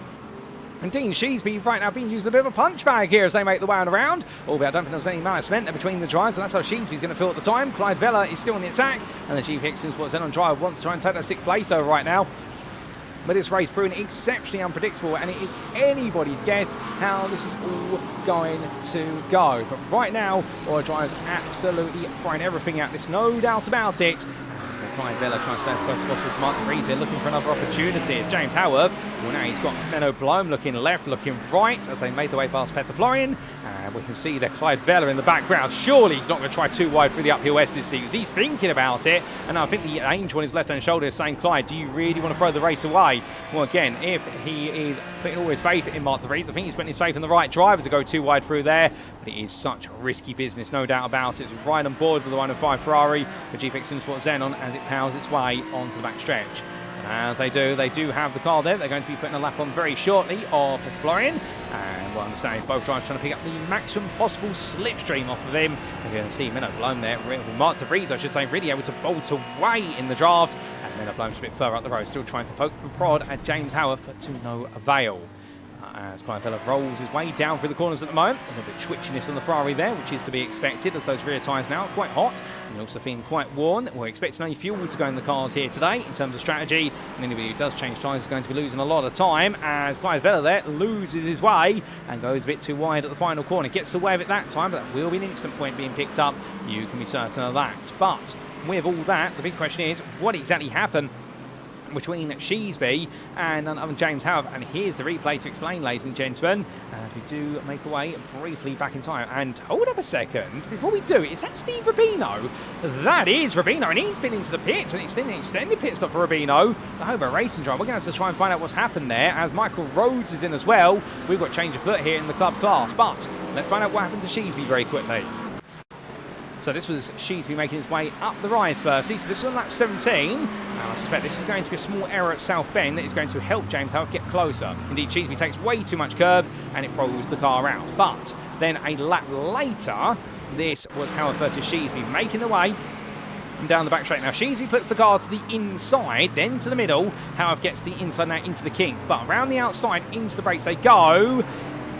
And Dean Sheesby right now being used a bit of a punch bag here as they make the way around. Albeit I don't think there was any malice meant there between the drives, but that's how Sheesby's going to feel at the time. Clyde Vella is still on the attack, and the GP Sports Xenon driver wants to try and take that 6th place over right now. But this race proving exceptionally unpredictable, and it is anybody's guess how this is all going to go. But right now, our driver's absolutely throwing everything at this, no doubt about it. Clyde Vella trying to stay as close as possible to Mark De Vries here, looking for another opportunity. James Haworth, well, now he's got Menno Bloem looking left, looking right as they made their way past Petter Florian. And we can see there Clyde Vella in the background. Surely he's not going to try too wide through the uphill S's seats. He's thinking about it. And I think the angel on his left-hand shoulder is saying, Clyde, do you really want to throw the race away? Well, again, if he is putting all his faith in Mark De Vries, I think he's putting his faith in the right driver to go too wide through there. But it is such risky business, no doubt about it. It's right on board with the 105 Ferrari, the GP Sports Xenon, as it powers its way onto the back stretch. And as they do have the car there. They're going to be putting a lap on very shortly of Florian. And we'll understand both drivers trying to pick up the maximum possible slipstream off of him. We're going to see Menno Bloem there, Mark De Vries, I should say, really able to bolt away in the draft. And Menno Bloem's a bit further up the road, still trying to poke and prod at James Haworth, but to no avail. As Clyde Vella rolls his way down through the corners at the moment. A little bit twitchiness on the Ferrari there, which is to be expected as those rear tyres now are quite hot and also feeling quite worn. We're expecting no fuel to go in the cars here today in terms of strategy, and anybody who does change tyres is going to be losing a lot of time as Clyde Vella there loses his way and goes a bit too wide at the final corner. Gets away with it that time, but that will be an instant point being picked up. You can be certain of that. But with all that, the big question is, what exactly happened between Sheesby and none other than James Haworth. And here's the replay to explain, ladies and gentlemen, as we do make our way briefly back in time. And hold up a second, before we do, is that Steve Rubino? That is Rubino, and he's been into the pits, and it's been an extended pit stop for Rubino, the Hobo Racing driver. We're going to have to try and find out what's happened there, as Michael Rhodes is in as well. We've got change of foot here in the club class, but let's find out what happened to Sheesby very quickly. So this was Sheesby making his way up the rise firstly. So this was on lap 17. And I suspect this is going to be a small error at South Bend that is going to help James Haworth get closer. Indeed, Sheesby takes way too much curb and it throws the car out. But then a lap later, this was Haworth versus Sheesby making the way down the back straight. Now Sheesby puts the car to the inside, then to the middle. Haworth gets the inside now into the kink. But around the outside, into the brakes they go.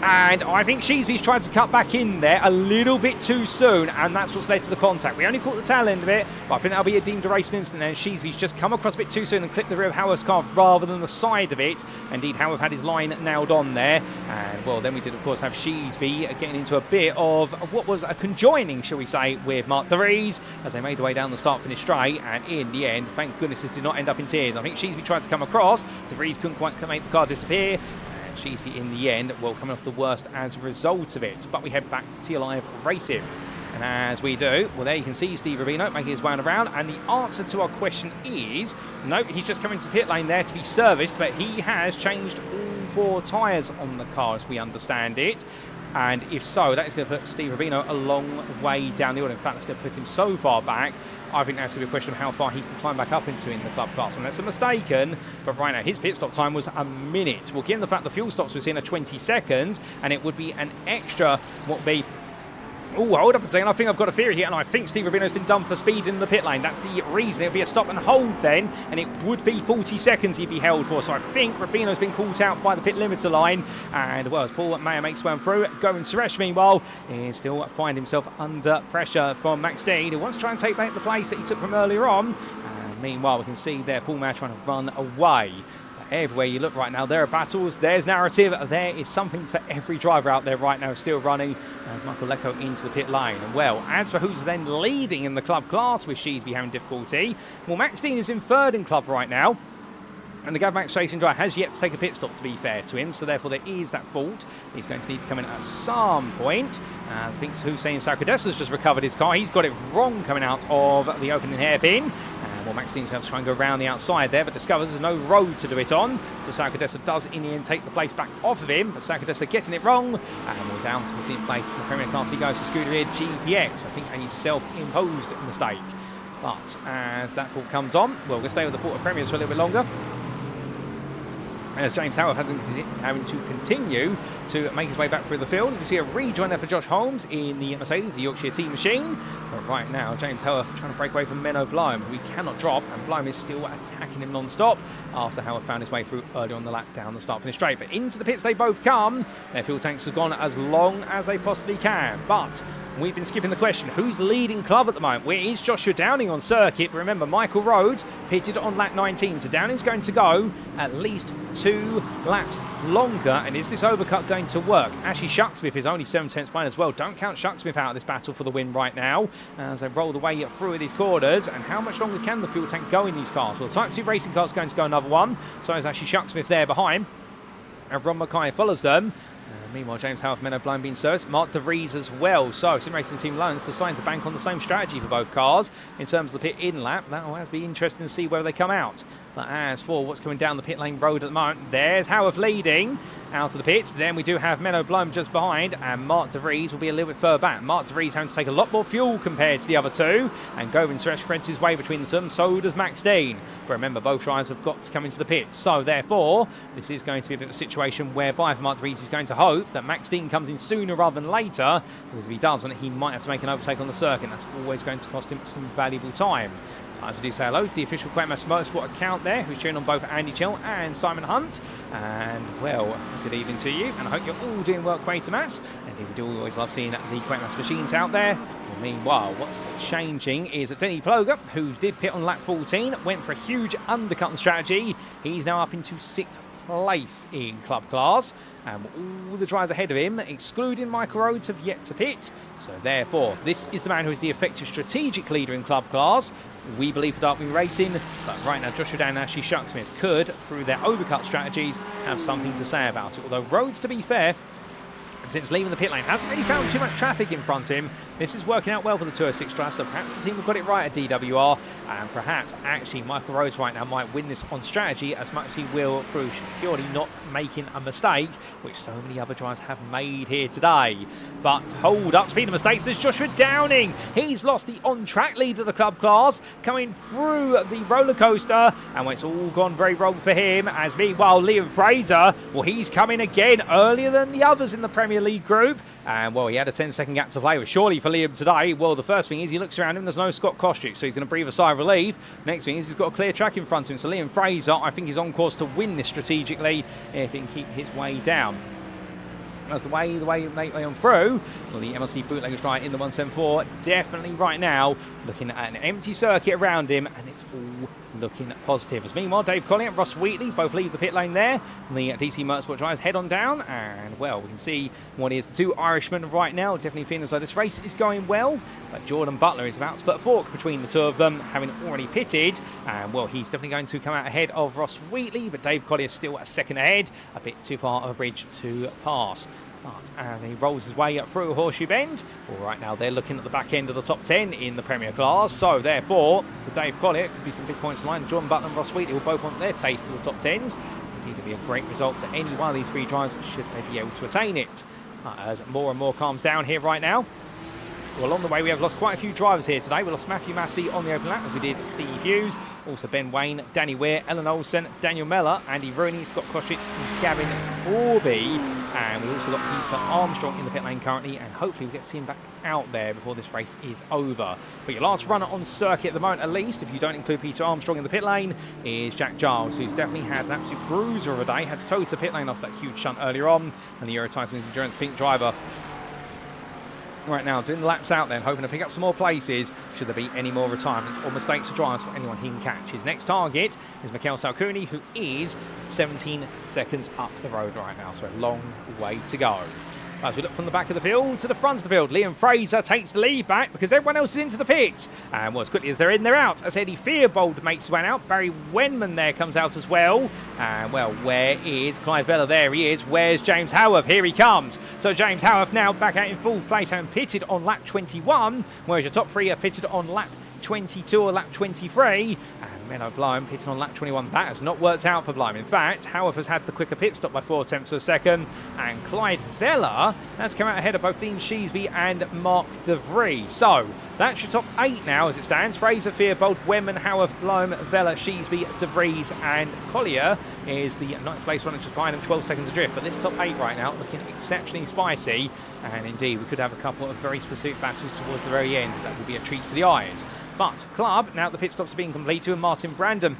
And I think Sheesby's tried to cut back in there a little bit too soon, and that's what's led to the contact. We only caught the tail end of it, but I think that'll be a deemed a racing incident there. Sheesby's just come across a bit too soon and clipped the rear of Haworth's car rather than the side of it. Indeed, Haworth had his line nailed on there. And, well, then we did, of course, have Sheesby getting into a bit of what was a conjoining, shall we say, with Mark De Vries as they made their way down the start-finish straight. And in the end, thank goodness this did not end up in tears. I think Sheesby tried to come across. De Vries couldn't quite make the car disappear. Sheesby in the end, well, coming off the worst as a result of it. But we head back to live racing. And as we do, well, there you can see Steve Rubino making his way around. And the answer to our question is, nope, he's just coming to the pit lane there to be serviced, but he has changed all 4 tyres on the car as we understand it. And if so, that is going to put Steve Rubino a long way down the order. In fact, it's going to put him so far back, I think that's going to be a question of how far he can climb back up into in the club class. And that's a mistaken, but right now his pit stop time was a minute. Well, given the fact the fuel stops was in 20 seconds, and it would be an extra, what would be... Oh, hold up a second. I think I've got a theory here, and I think Steve Rubino's been done for speed in the pit lane. That's the reason. It'll be a stop and hold then, and it would be 40 seconds he'd be held for. So I think Rubino's been called out by the pit limiter line. And, well, as Paul Mayer makes way through, Govan Suresh, meanwhile, is still finding himself under pressure from Max Dean, who wants to try and take back the place that he took from earlier on. And meanwhile, we can see there Paul Mayer trying to run away. Everywhere you look right now, there are battles, there's narrative, there is something for every driver out there right now still running as Michael Lecco into the pit lane. And, well, as for who's then leading in the club class with Sheesby having difficulty, well, Max Dean is in third in club right now. And the Gav Max Racing driver has yet to take a pit stop, to be fair to him, so therefore there is that fault. He's going to need to come in at some point. I think Hussein Sakadessa's just recovered his car. He's got it wrong coming out of the opening hairpin. Well, Max Dean's going to try and go around the outside there, but discovers there's no road to do it on. So Sakadessa does in the end take the place back off of him, but Sakadessa getting it wrong. And we're down to 15th place in the Premier Class. He goes to Scuderia GPX. I think a self-imposed mistake. But as that fault comes on, well, we're going to stay with the fault of Premiers for a little bit longer. As James Haworth having to continue to make his way back through the field. We see a rejoin there for Josh Holmes in the Mercedes, the Yorkshire team machine. But right now, James Haworth trying to break away from Menno Bloem, who he cannot drop, and Bloem is still attacking him non-stop after Haworth found his way through early on the lap down the start finish straight. But into the pits they both come. Their fuel tanks have gone as long as they possibly can. But we've been skipping the question, who's leading club at the moment? Well, it is Joshua Downing on circuit, but remember, Michael Rhodes pitted on lap 19, so Downing's going to go at least 2 laps longer. And is this overcut going to work? Actually, Shucksmith is only 7/10 behind as well. Don't count Shucksmith out of this battle for the win right now as they roll the way through these corners. And how much longer can the fuel tank go in these cars? Well, the Type 2 racing car's going to go another one, so is actually Shucksmith there behind. And Ron Mackay follows them. Meanwhile, James Haworth, Menno Bloem being serviced, Mark De Vries as well. So, SimRacing Team Loans deciding to bank on the same strategy for both cars in terms of the pit in lap. That will have to be interesting to see where they come out. But as for what's coming down the pit lane road at the moment, there's Haworth leading out of the pits. Then we do have Menno Bloem just behind, and Mark De Vries will be a little bit further back. Mark De Vries having to take a lot more fuel compared to the other two, and Govan Suresh threads his way between them. So does Max Dean. But remember, both drivers have got to come into the pits. So therefore, this is going to be a bit of a situation whereby for Mark De Vries is going to hope that Max Dean comes in sooner rather than later, because if he doesn't, he might have to make an overtake on the circuit. That's always going to cost him some valuable time. As we do say hello to the official Quackmaster Motorsport account there, who's cheering on both Andy Chill and Simon Hunt. And, well, good evening to you, and I hope you're all doing well, Quatermass. And we do always love seeing the Quackmaster machines out there. Well, meanwhile, what's changing is that Denny Ploger, who did pit on lap 14, went for a huge undercutting strategy. He's now up into 6th place in club class. And all the drivers ahead of him, excluding Michael Rhodes, have yet to pit. So therefore, this is the man who is the effective strategic leader in club class. We believe for Dark Wing Racing, but right now Joshua Down and Ashley Shucksmith could, through their overcut strategies, have something to say about it. Although Rhodes, to be fair, since leaving the pit lane, hasn't really found too much traffic in front of him. This is working out well for the 206 driver, so perhaps the team have got it right at DWR, and perhaps actually Michael Rhodes right now might win this on strategy as much as he will through purely not making a mistake, which so many other drivers have made here today. But hold up, speed of mistakes, there's Joshua Downing. He's lost the on-track lead of the club class, coming through the roller coaster, and it's all gone very wrong for him, as meanwhile Liam Fraser, well, he's coming again earlier than the others in the Premier League group, and well, he had a 10-second gap to play with. Surely for Liam today, well, the first thing is he looks around him, there's no Scott Kostrick, so he's going to breathe a sigh of relief. Next thing is he's got a clear track in front of him, so Liam Fraser, I think, is on course to win this strategically if he can keep his way down. That's the way they on through. Well, the MLC bootleggers right in the 174, definitely right now looking at an empty circuit around him, and it's all looking positive. As meanwhile, Dave Collier and Ross Wheatley both leave the pit lane there. And the DC Motorsport drivers head on down, and well, we can see what is the two Irishmen right now. Definitely feeling as though this race is going well, but Jordan Butler is about to put a fork between the two of them, having already pitted. And well, he's definitely going to come out ahead of Ross Wheatley, but Dave Collier is still a second ahead, a bit too far of a bridge to pass. But as he rolls his way up through Horseshoe Bend, well, right now they're looking at the back end of the top 10 in the Premier class. So therefore, for Dave Collier, it could be some big points in line. John Butler and Ross Wheatley will both want their taste of the top 10s. Indeed, it'll be a great result for any one of these three drivers should they be able to attain it. As more and more calms down here right now. Well, along the way, we have lost quite a few drivers here today. We lost Matthew Massey on the open lap, as we did Steve Hughes, also Ben Wayne, Danny Weir, Ellen Olsen, Daniel Mellor, Andy Rooney, Scott Kostrick, and Gavin Orby. And we also got Peter Armstrong in the pit lane currently, and hopefully we'll get to see him back out there before this race is over. But your last runner on circuit at the moment, at least, if you don't include Peter Armstrong in the pit lane, is Jack Giles, who's definitely had an absolute bruiser of a day. Had to tow to the pit lane after that huge shunt earlier on, and the Euro Titans Endurance Pink driver right now doing the laps out then, hoping to pick up some more places should there be any more retirements or mistakes of drivers for anyone he can catch. His next target is Mikhail Salkuni, who is 17 seconds up the road right now, so a long way to go. As we look from the back of the field to the front of the field, Liam Fraser takes the lead back because everyone else is into the pits. And well, as quickly as they're in, they're out. As Eddie Fearbold makes his way out, Barry Wenman there comes out as well. And well, where is Clyde Vella? There he is. Where's James Haworth? Here he comes. So James Haworth now back out in fourth place and pitted on lap 21, whereas your top three are pitted on lap 22 or lap 23. And Menno Bloem pitting on lap 21. That has not worked out for Bloem. In fact, Haworth has had the quicker pit stop by 4 tenths of a second. And Clyde Vella, that's come out ahead of both Dean Sheesby and Mark De Vries. So that's your top 8 now as it stands. Fraser, Fearbold, Wenman, Haworth, Bloem, Vella, Sheesby, De Vries and Collier is the 9th place runner just behind him, 12 seconds adrift. But this top 8 right now looking exceptionally spicy. And indeed, we could have a couple of very specific battles towards the very end. That will be a treat to the eyes. But Club, now the pit stops are being completed, and Martin Brandon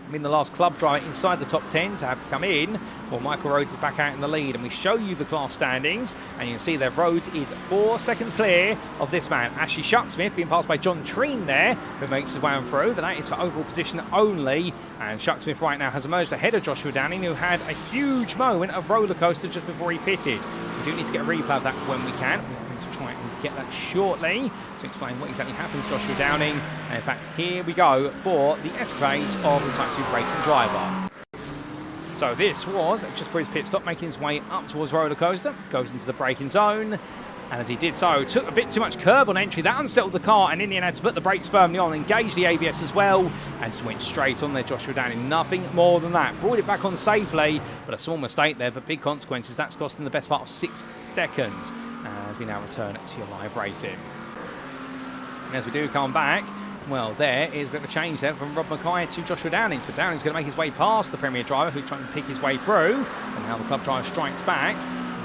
been the last club driver inside the top 10 to have to come in. Well, Michael Rhodes is back out in the lead, and we show you the class standings, and you can see that Rhodes is 4 seconds clear of this man, Ashley Shucksmith, being passed by John Treen there, who makes his way on through, but that is for overall position only. And Shucksmith right now has emerged ahead of Joshua Downing, who had a huge moment of roller coaster just before he pitted. We do need to get a replay of that when we can. We're going to try and get that shortly to explain what exactly happens to Joshua Downing. And in fact, here we go for the escapades of the Type 2 racing driver. So this was just for his pit stop, making his way up towards roller coaster, goes into the braking zone. And as he did so, took a bit too much curb on entry. That unsettled the car, and in the end had to put the brakes firmly on, engage the ABS as well, and just went straight on there, Joshua Downing. Nothing more than that. Brought it back on safely, but a small mistake there, but big consequences. That's costing the best part of 6 seconds as we now return to your live racing. And as we do come back, well, there is a bit of a change there from Rob Mackay to Joshua Downing. So Downing's going to make his way past the Premier driver, who's trying to pick his way through, and now the club driver strikes back.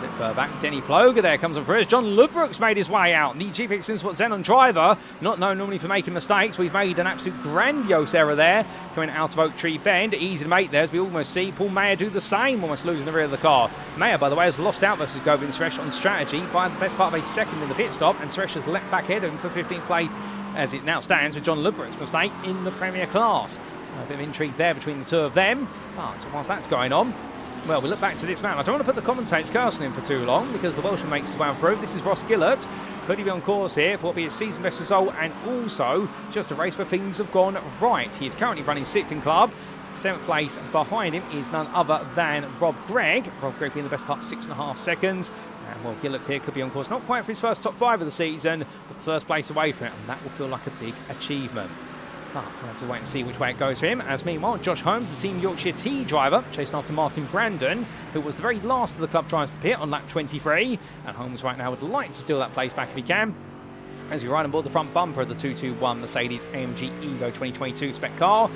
Bit further back, Denny Ploger there comes on through as John Ludbrook's made his way out. The GP Extensport Xenon driver, not known normally for making mistakes, but he's made an absolute grandiose error there, coming out of Oak Tree Bend. Easy to make there, as we almost see Paul Mayer do the same, almost losing the rear of the car. Mayer, by the way, has lost out versus Govind Suresh on strategy by the best part of a second in the pit stop, and Suresh has leapt back ahead of him for 15th place as it now stands with John Ludbrook's mistake in the Premier class. So So a bit of intrigue there between the two of them. But whilst that's going on, well, we look back to this man. I don't want to put the commentator's cursing in for too long because the Welshman makes his way through. This is Ross Gillett. Could he be on course here for what will be his season best result and also just a race where things have gone right? He is currently running 6th in club. 7th place behind him is none other than Rob Gregg. Rob Gregg being the best part, 6.5 seconds. And well, Gillett here could be on course, not quite for his first top 5 of the season, but first place away from it, and that will feel like a big achievement. But we'll have to wait and see which way it goes for him. As meanwhile, Josh Holmes, the Team Yorkshire T driver, chasing after Martin Brandon, who was the very last of the club drivers to pit on lap 23. And Holmes right now would like to steal that place back if he can, as we ride on board the front bumper of the 221 Mercedes AMG Evo 2022 spec car.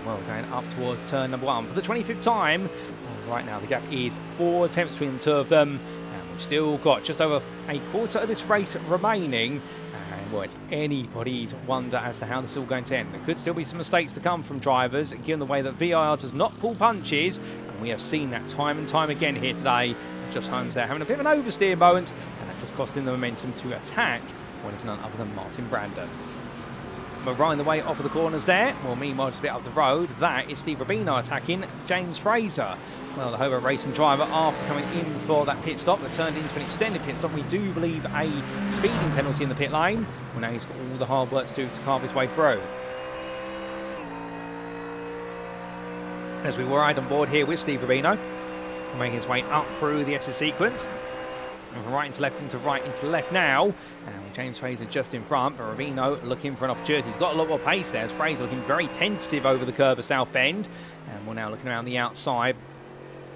Well, going up towards turn number 1 for the 25th time. Well, right now, the gap is 4 attempts between the two of them. And we've still got just over a quarter of this race remaining. And well, it's anybody's wonder as to how this is all going to end. There could still be some mistakes to come from drivers, given the way that VIR does not pull punches. And we have seen that time and time again here today. Just Holmes there having a bit of an oversteer moment. And that just cost him the momentum to attack when it's none other than Martin Brandon. But riding the way off of the corners there. Well, meanwhile, just a bit up the road, that is Steve Rubino attacking James Fraser. Well, the Haworth racing driver, after coming in for that pit stop that turned into an extended pit stop, we do believe a speeding penalty in the pit lane. Well, now he's got all the hard work to do to carve his way through. As we ride on board here with Steve Rubino, making his way up through the SS sequence. And from right into left into right into left now. And with James Fraser just in front, but Rubino looking for an opportunity. He's got a lot more pace there as Fraser looking very tentative over the curb of South Bend. And we're now looking around the outside.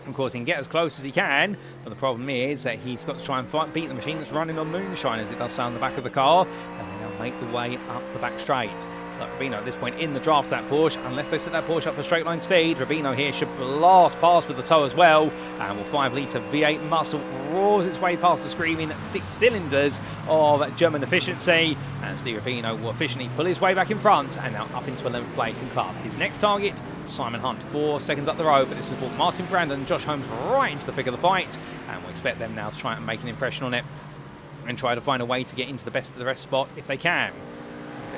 Of course, he can get as close as he can, but the problem is that he's got to try and beat the machine that's running on moonshine, as it does sound the back of the car, and they now make the way up the back straight. But Rubino at this point in the draft that Porsche, unless they set that Porsche up for straight line speed, Rubino here should blast past with the toe as well, and will 5-litre V8 muscle roars its way past the screaming 6 cylinders of German efficiency, and Steve Rubino will efficiently pull his way back in front and now up into 11th place in club. His next target, Simon Hunt, 4 seconds up the road, but this has brought Martin Brandon and Josh Holmes right into the thick of the fight, and we'll expect them now to try and make an impression on it and try to find a way to get into the best of the rest spot if they can.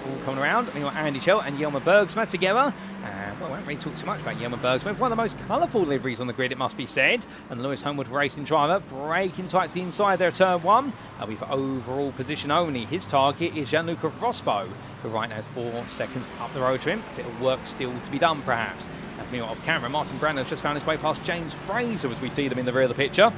All coming around. Meanwhile, Andy Schell and Jelmer Bergsma together. And well, we won't really talk too much about Jelmer Bergsma. One of the most colourful liveries on the grid, it must be said. And Lewis Homewood racing driver breaking tight to the inside there, turn 1. That'll be for overall position only. His target is Gianluca Rospo, who right now has 4 seconds up the road to him. A bit of work still to be done, perhaps. And meanwhile, off camera, Martin Brandon has just found his way past James Fraser as we see them in the rear of the picture.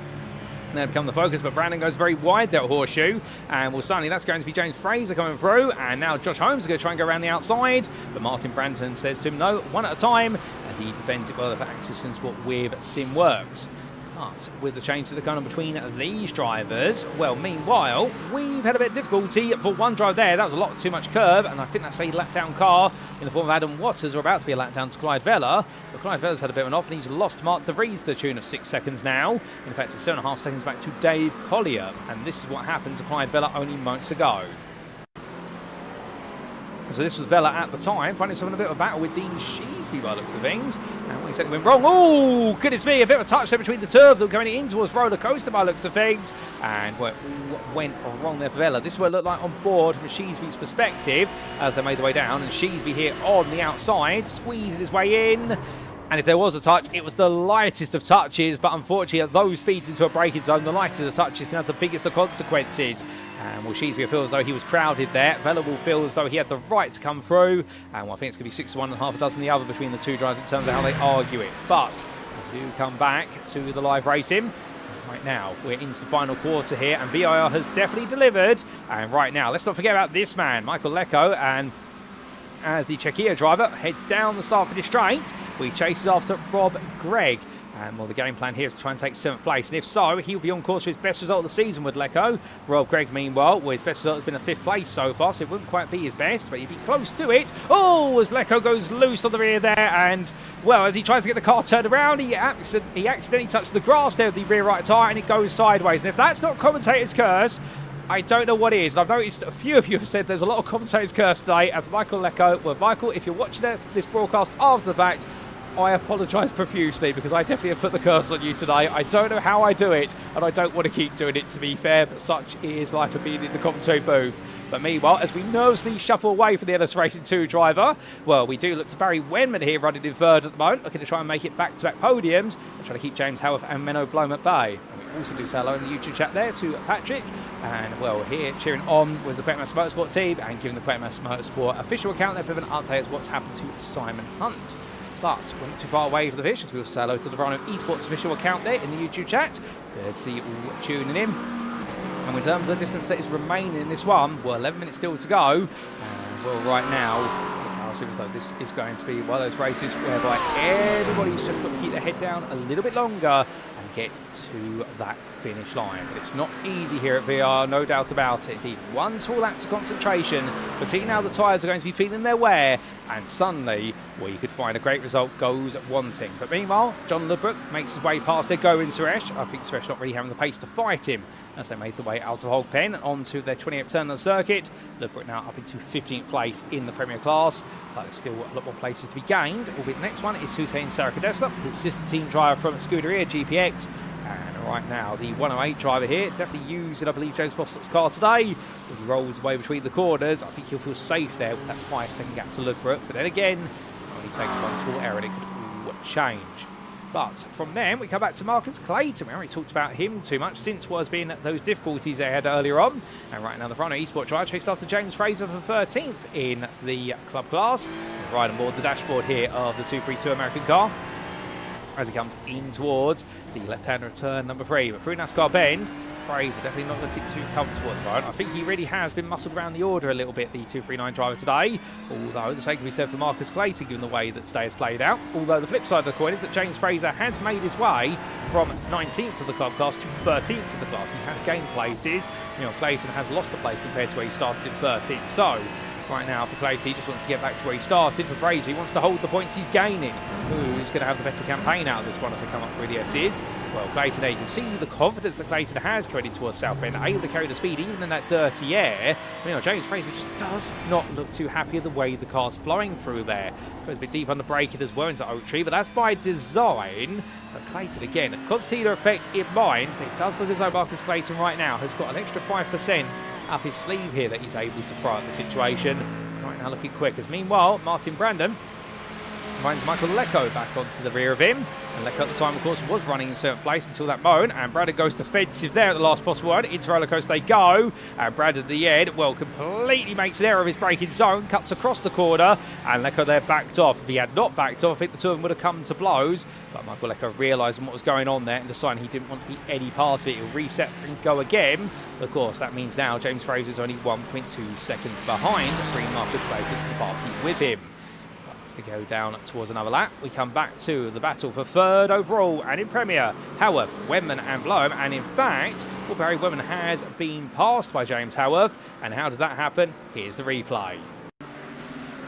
Now become the focus, but Brandon goes very wide there at Horseshoe, and well, suddenly that's going to be James Fraser coming through, and now Josh Holmes is going to try and go around the outside, but Martin Brandon says to him, no, one at a time, as he defends it well for Axis and Sport with SimWorks. But with the change that are going on between these drivers, well, meanwhile, we've had a bit of difficulty for one drive there. That was a lot too much curve, and I think that's a lap-down car in the form of Adam Waters, or about to be a lap-down to Clyde Vella. But Clyde Vella's had a bit of an off, and he's lost Mark De Vries to the tune of 6 seconds now. In fact, it's 7.5 seconds back to Dave Collier, and this is what happened to Clyde Vella only moments ago. So this was Vella at the time, finding himself in a bit of a battle with Dean Sheesby by the looks of things. And what exactly went wrong? Oh, goodness me, a bit of a touch there between the two of them going in towards roller coaster by the looks of things. And what went wrong there for Vella? This is what it looked like on board from Sheesby's perspective as they made their way down. And Sheesby here on the outside, squeezing his way in. And if there was a touch, it was the lightest of touches, but unfortunately at those speeds into a braking zone, the lightest of touches can have the biggest of consequences. And will Sheesby feel as though he was crowded there. Vella will feel as though he had the right to come through. And well, I think it's going to be 6 to 1 and half a dozen the other between the two drivers in terms of how they argue it. But as we do come back to the live racing, right now we're into the final quarter here, and VIR has definitely delivered. And right now, let's not forget about this man, Michael Lecco, and as the Czechia driver heads down the start-finish straight, we chases after Rob Gregg. And well, the game plan here is to try and take 7th place. And if so, he'll be on course for his best result of the season with Lecco. Rob Gregg, meanwhile, well, his best result has been a 5th place so far, so it wouldn't quite be his best, but he'd be close to it. Oh, as Lecco goes loose on the rear there, and well, as he tries to get the car turned around, he accidentally touched the grass there with the rear right tyre, and it goes sideways. And if that's not commentator's curse, I don't know what is. And I've noticed a few of you have said there's a lot of commentators' curse today. And for Michael Lecco, well, Michael, if you're watching this broadcast after the fact, I apologise profusely because I definitely have put the curse on you today. I don't know how I do it, and I don't want to keep doing it, to be fair, but such is life of being in the commentary booth. But meanwhile, as we nervously shuffle away from the LS Racing 2 driver, well, we do look to Barry Wenman here running in third at the moment, looking to try and make it back-to-back podiums and try to keep James Haworth and Menno Bloem at bay. And we also do say hello in the YouTube chat there to Patrick. And, well, here cheering on was the Quackmass Motorsport team and giving the Quackmass Motorsport official account there, a bit of an update as what's happened to Simon Hunt. But we're not too far away from the fish, as we'll say hello to the Verano Esports official account there in the YouTube chat. Good to see you all tuning in. And in terms of the distance that is remaining in this one, well, 11 minutes still to go. And, well, right now, it seems like this is going to be one of those races whereby everybody's just got to keep their head down a little bit longer and get to that finish line. But it's not easy here at VIR, no doubt about it. Indeed, one small lapse of concentration, particularly now the tyres are going to be feeling their wear, and suddenly, well, you could find a great result goes wanting. But meanwhile, John Ludbrook makes his way past their go-in Suresh. I think Suresh not really having the pace to fight him as they made the way out of Hog Pen onto their 20th turn on the circuit. Ludbrook now up into 15th place in the Premier class, but there's still a lot more places to be gained. Albeit the next one is Hussein Sarakadesla, his sister team driver from Scuderia GPX. And right now, the 108 driver here, definitely using, I believe, James Bostock's car today. As he rolls away between the corners, I think he'll feel safe there with that 5-second gap to Ludbrook. But then again, when he takes one small error, it could all change. But from then, we come back to Marcus Clayton. We already talked about him too much since was being those difficulties they had earlier on. And right now, the Verano Esports driver chased after James Fraser for 13th in the club class. And right on board the dashboard here of the 232 American car, as he comes in towards the left-hander turn number 3. But through NASCAR bend, Fraser definitely not looking too comfortable at the moment. I think he really has been muscled around the order a little bit, the 239 driver today. Although the same can be said for Marcus Clayton, given the way that today has played out. Although the flip side of the coin is that James Fraser has made his way from 19th of the club class to 13th of the class. He has gained places. You know, Clayton has lost a place compared to where he started in 13th. So, right now for Clayton, he just wants to get back to where he started. For Fraser, he wants to hold the points he's gaining. Who's going to have the better campaign out of this one as they come up through the S's? Well, Clayton there, you can see the confidence that Clayton has carried towards South Bend, able to carry the speed even in that dirty air. You know, James Fraser just does not look too happy with the way the car's flowing through there. Goes a bit deep on the braking as well into Oak Tree, but that's by design. But Clayton, again, concertina effect in mind, it does look as though Marcus Clayton right now has got an extra 5% up his sleeve here that he's able to throw at the situation. Right now looking quick, as meanwhile, Martin Brandon finds Michael Lecco back onto the rear of him. And Lecco at the time, of course, was running in 7th place until that moment. And Brandon goes defensive there at the last possible one. Into roller coaster they go. And Brandon at the end, well, completely makes an error of his braking zone, cuts across the corner. And Lecco there backed off. If he had not backed off, I think the two of them would have come to blows. But Michael Lecco realising what was going on there and deciding he didn't want to be any part of it. He'll reset and go again. Of course, that means now James Fraser is only 1.2 seconds behind, bringing Marcus Clayton to the party with him. To go down towards another lap, we come back to the battle for 3rd overall and in Premier, Haworth, Wenman and Bloem. And in fact, well, Barry Wenman has been passed by James Haworth. And how did that happen? Here's the replay.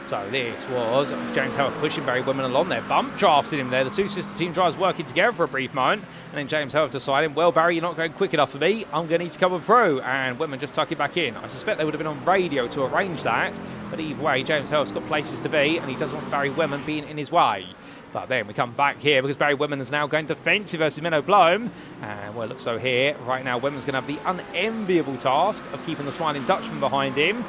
So this was James Haworth pushing Barry Wenman along there, bump drafted him there. The two sister team drivers working together for a brief moment, and then James Haworth deciding, well, Barry, you're not going quick enough for me. I'm going to need to come through, and Wenman just tuck it back in. I suspect they would have been on radio to arrange that, but either way, James Haworth's got places to be, and he doesn't want Barry Wenman being in his way. But then we come back here because Barry Wenman is now going defensive versus Menno Bloem. And well, it looks so here. Right now, Wenman's going to have the unenviable task of keeping the smiling Dutchman behind him.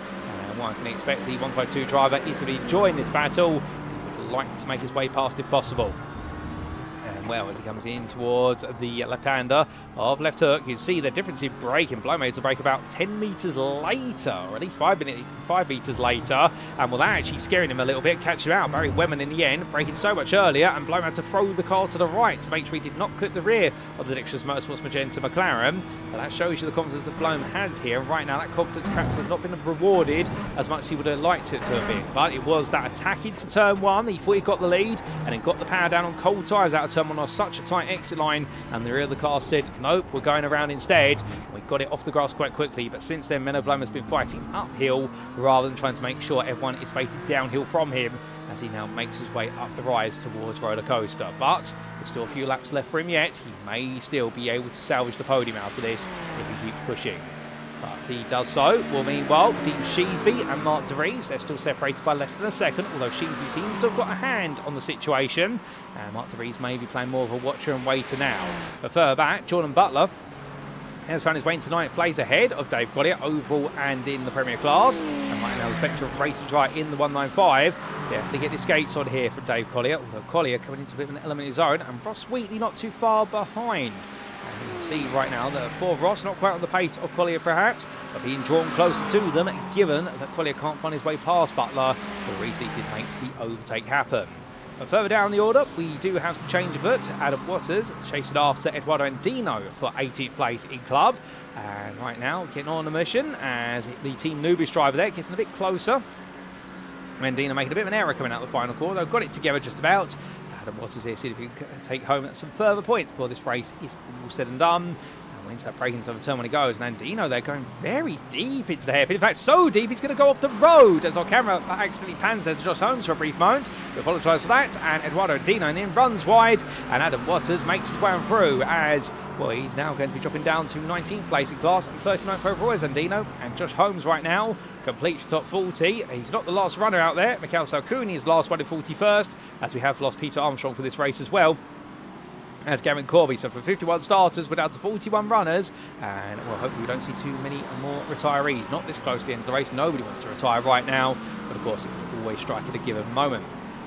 And one can expect the 152 driver is going to be enjoying this battle. He would like to make his way past if possible. And well, as he comes in towards the left-hander of left hook, you can see the difference in braking. Bloem made to brake about 10 metres later, or at least 5 metres later. And well, that actually scaring him a little bit, catch him out. Barry Wenman in the end, braking so much earlier, and Bloem had to throw the car to the right to make sure he did not clip the rear of the Dexterous Motorsports Magenta McLaren. But that shows you the confidence that Bloem has here. Right now, that confidence perhaps has not been rewarded as much as he would have liked it to have been. But it was that attack into turn 1. He thought he got the lead, and then got the power down on cold tyres out of turn 1 on such a tight exit line. And the rear of the car said, nope, we're going around instead. We got it off the grass quite quickly. But since then, Menno Bloem has been fighting uphill rather than trying to make sure everyone is facing downhill from him, as he now makes his way up the rise towards roller coaster. But there's still a few laps left for him yet. He may still be able to salvage the podium out of this if he keeps pushing. But he does so. Well, meanwhile, Dean Sheesby and Mark De Vries, they're still separated by less than a second, although Sheesby seems to have got a hand on the situation. And Mark De Vries may be playing more of a watcher and waiter now. But further back, Jordan Butler Has found his way into 9th place ahead of Dave Collier overall and in the Premier Class. And right now the Spectre of Racing Dry in the 195. Definitely get the skates on here from Dave Collier, although Collier coming into a bit of an element of his own, and Ross Wheatley not too far behind. And you can see right now that for Ross, not quite on the pace of Collier perhaps, but being drawn closer to them, given that Collier can't find his way past Butler, who recently did make the overtake happen. But further down the order, we do have some change of foot. Adam Waters chasing after Eduardo Andino for 18th place in club. And right now, getting on a mission as the Team Nubis driver there, getting a bit closer. Andino making a bit of an error coming out of the final corner, though got it together just about. Adam Waters here, see if he can take home some further points before this race is all said and done. Into that braking zone turn when he goes, and Andino they're going very deep into the hairpin. In fact, so deep he's going to go off the road as our camera accidentally pans there to Josh Holmes for a brief moment. We apologise for that, and Eduardo Andino then runs wide, and Adam Waters makes his way on through as, well, he's now going to be dropping down to 19th place in class and 39th overall as Andino, and Josh Holmes right now completes top 40. He's not the last runner out there. Mikhail Salkuni is the last one in 41st, as we have lost Peter Armstrong for this race as well. As Gavin Corby, so from 51 starters, we're down to 41 runners, and well, hopefully we don't see too many more retirees. Not this close to the end of the race, nobody wants to retire right now, but of course it can always strike at a given moment.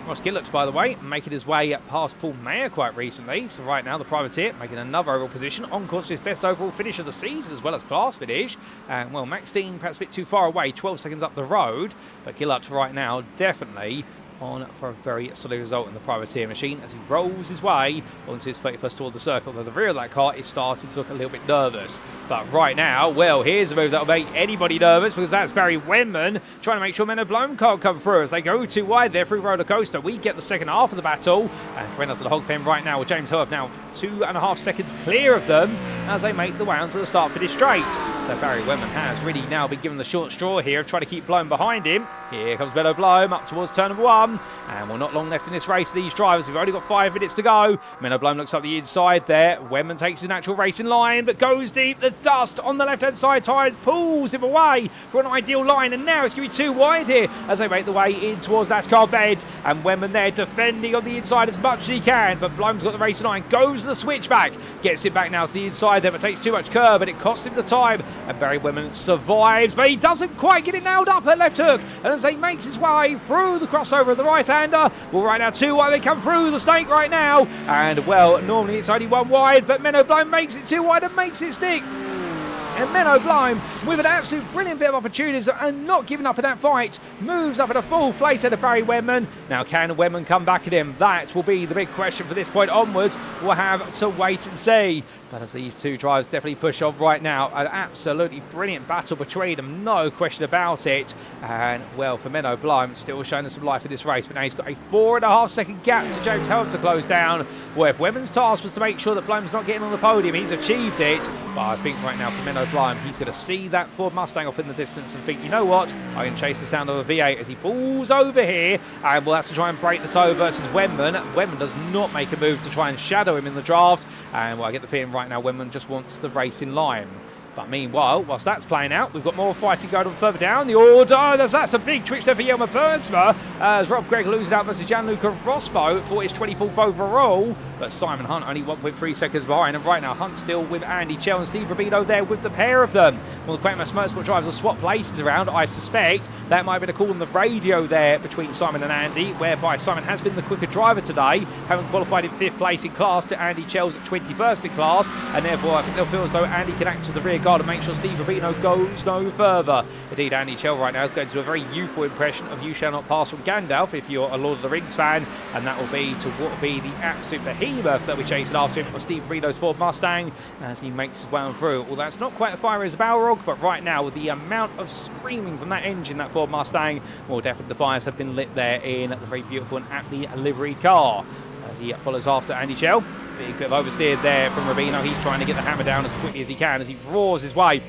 Ross Gillocks, by the way, making his way past Paul Mayer quite recently, so right now the privateer making another overall position, on course for his best overall finish of the season as well as class finish, and well, Max Dean perhaps a bit too far away, 12 seconds up the road, but Gillocks right now definitely on for a very solid result in the privateer machine as he rolls his way onto his 31st toward the circle, though the rear of that car is starting to look a little bit nervous. But right now, well, here's a move that will make anybody nervous, because that's Barry Wenman trying to make sure Menno Bloem can't come through as they go too wide there through roller coaster. We get the second half of the battle, and coming out to the hog pen right now with James Haworth now 2.5 seconds clear of them as they make the way onto the start finish straight. So Barry Wenman has really now been given the short straw here, trying to keep Bloem behind him. Here comes Menno Bloem up towards turn number 1. And we're not long left in this race, these drivers. We've only got 5 minutes to go. Menno Bloem looks up the inside there. Wenman takes his natural racing line, but goes deep. The dust on the left-hand side tires pulls him away for an ideal line. And now it's going to be too wide here as they make the way in towards that car bed. And Wenman there defending on the inside as much as he can. But Bloem's got the racing line, goes to the switchback. Gets it back now to the inside there, but takes too much curb. And it costs him the time. And Barry Wenman survives, but he doesn't quite get it nailed up at left hook. And as he makes his way through the crossover of the right-hander, well, right now 2 wide, they come through the snake right now, and well, normally it's only 1 wide, but Menno Bloem makes it 2 wide and makes it stick. And Menno Bloem, with an absolute brilliant bit of opportunities and not giving up in that fight, moves up at a 4th place ahead of Barry Wenman. Now, can Wenman come back at him? That will be the big question for this point onwards. We'll have to wait and see. But as these two drivers definitely push on right now, an absolutely brilliant battle between them, no question about it. And, well, for Menno Bloem, still showing us some life in this race, but now he's got a 4.5 second gap to James Haworth to close down. Well, if Wenman's task was to make sure that Bloem's not getting on the podium, he's achieved it. But I think right now for Menno Bloem, he's going to see that Ford Mustang off in the distance and think, you know what, I can chase the sound of a V8 as he pulls over here, and well, that's to try and break the toe versus Wenman. Wenman does not make a move to try and shadow him in the draft, and well, I get the feeling right now Wenman just wants the race in line. But meanwhile, whilst that's playing out, we've got more fighting going on further down the order. That's a big twitch there for Jelmer Bergsma as Rob Gregg loses out versus Gianluca Rospo for his 24th overall. But Simon Hunt only 1.3 seconds behind. And right now, Hunt still with Andy Chell and Steve Rubino there with the pair of them. Well, the Quackmass Motorsport drivers will swap places around, I suspect. That might have been a call on the radio there between Simon and Andy, whereby Simon has been the quicker driver today, having qualified in 5th place in class to Andy Chell's at 21st in class. And therefore, I think they'll feel as though Andy can act as the rear guard and make sure Steve Rubino goes no further. Indeed, Andy Chell right now is going to do a very youthful impression of You Shall Not Pass from Gandalf if you're a Lord of the Rings fan, and that will be to what will be the absolute behemoth that we're chasing after him, of Steve Rubino's Ford Mustang as he makes his way on through. Well, that's not quite as fiery as a Balrog, but right now with the amount of screaming from that engine, that Ford Mustang, well, definitely the fires have been lit there in the very beautiful and aptly liveried car. As he follows after Andy Chell. Big bit of oversteered there from Rubino. He's trying to get the hammer down as quickly as he can as he roars his way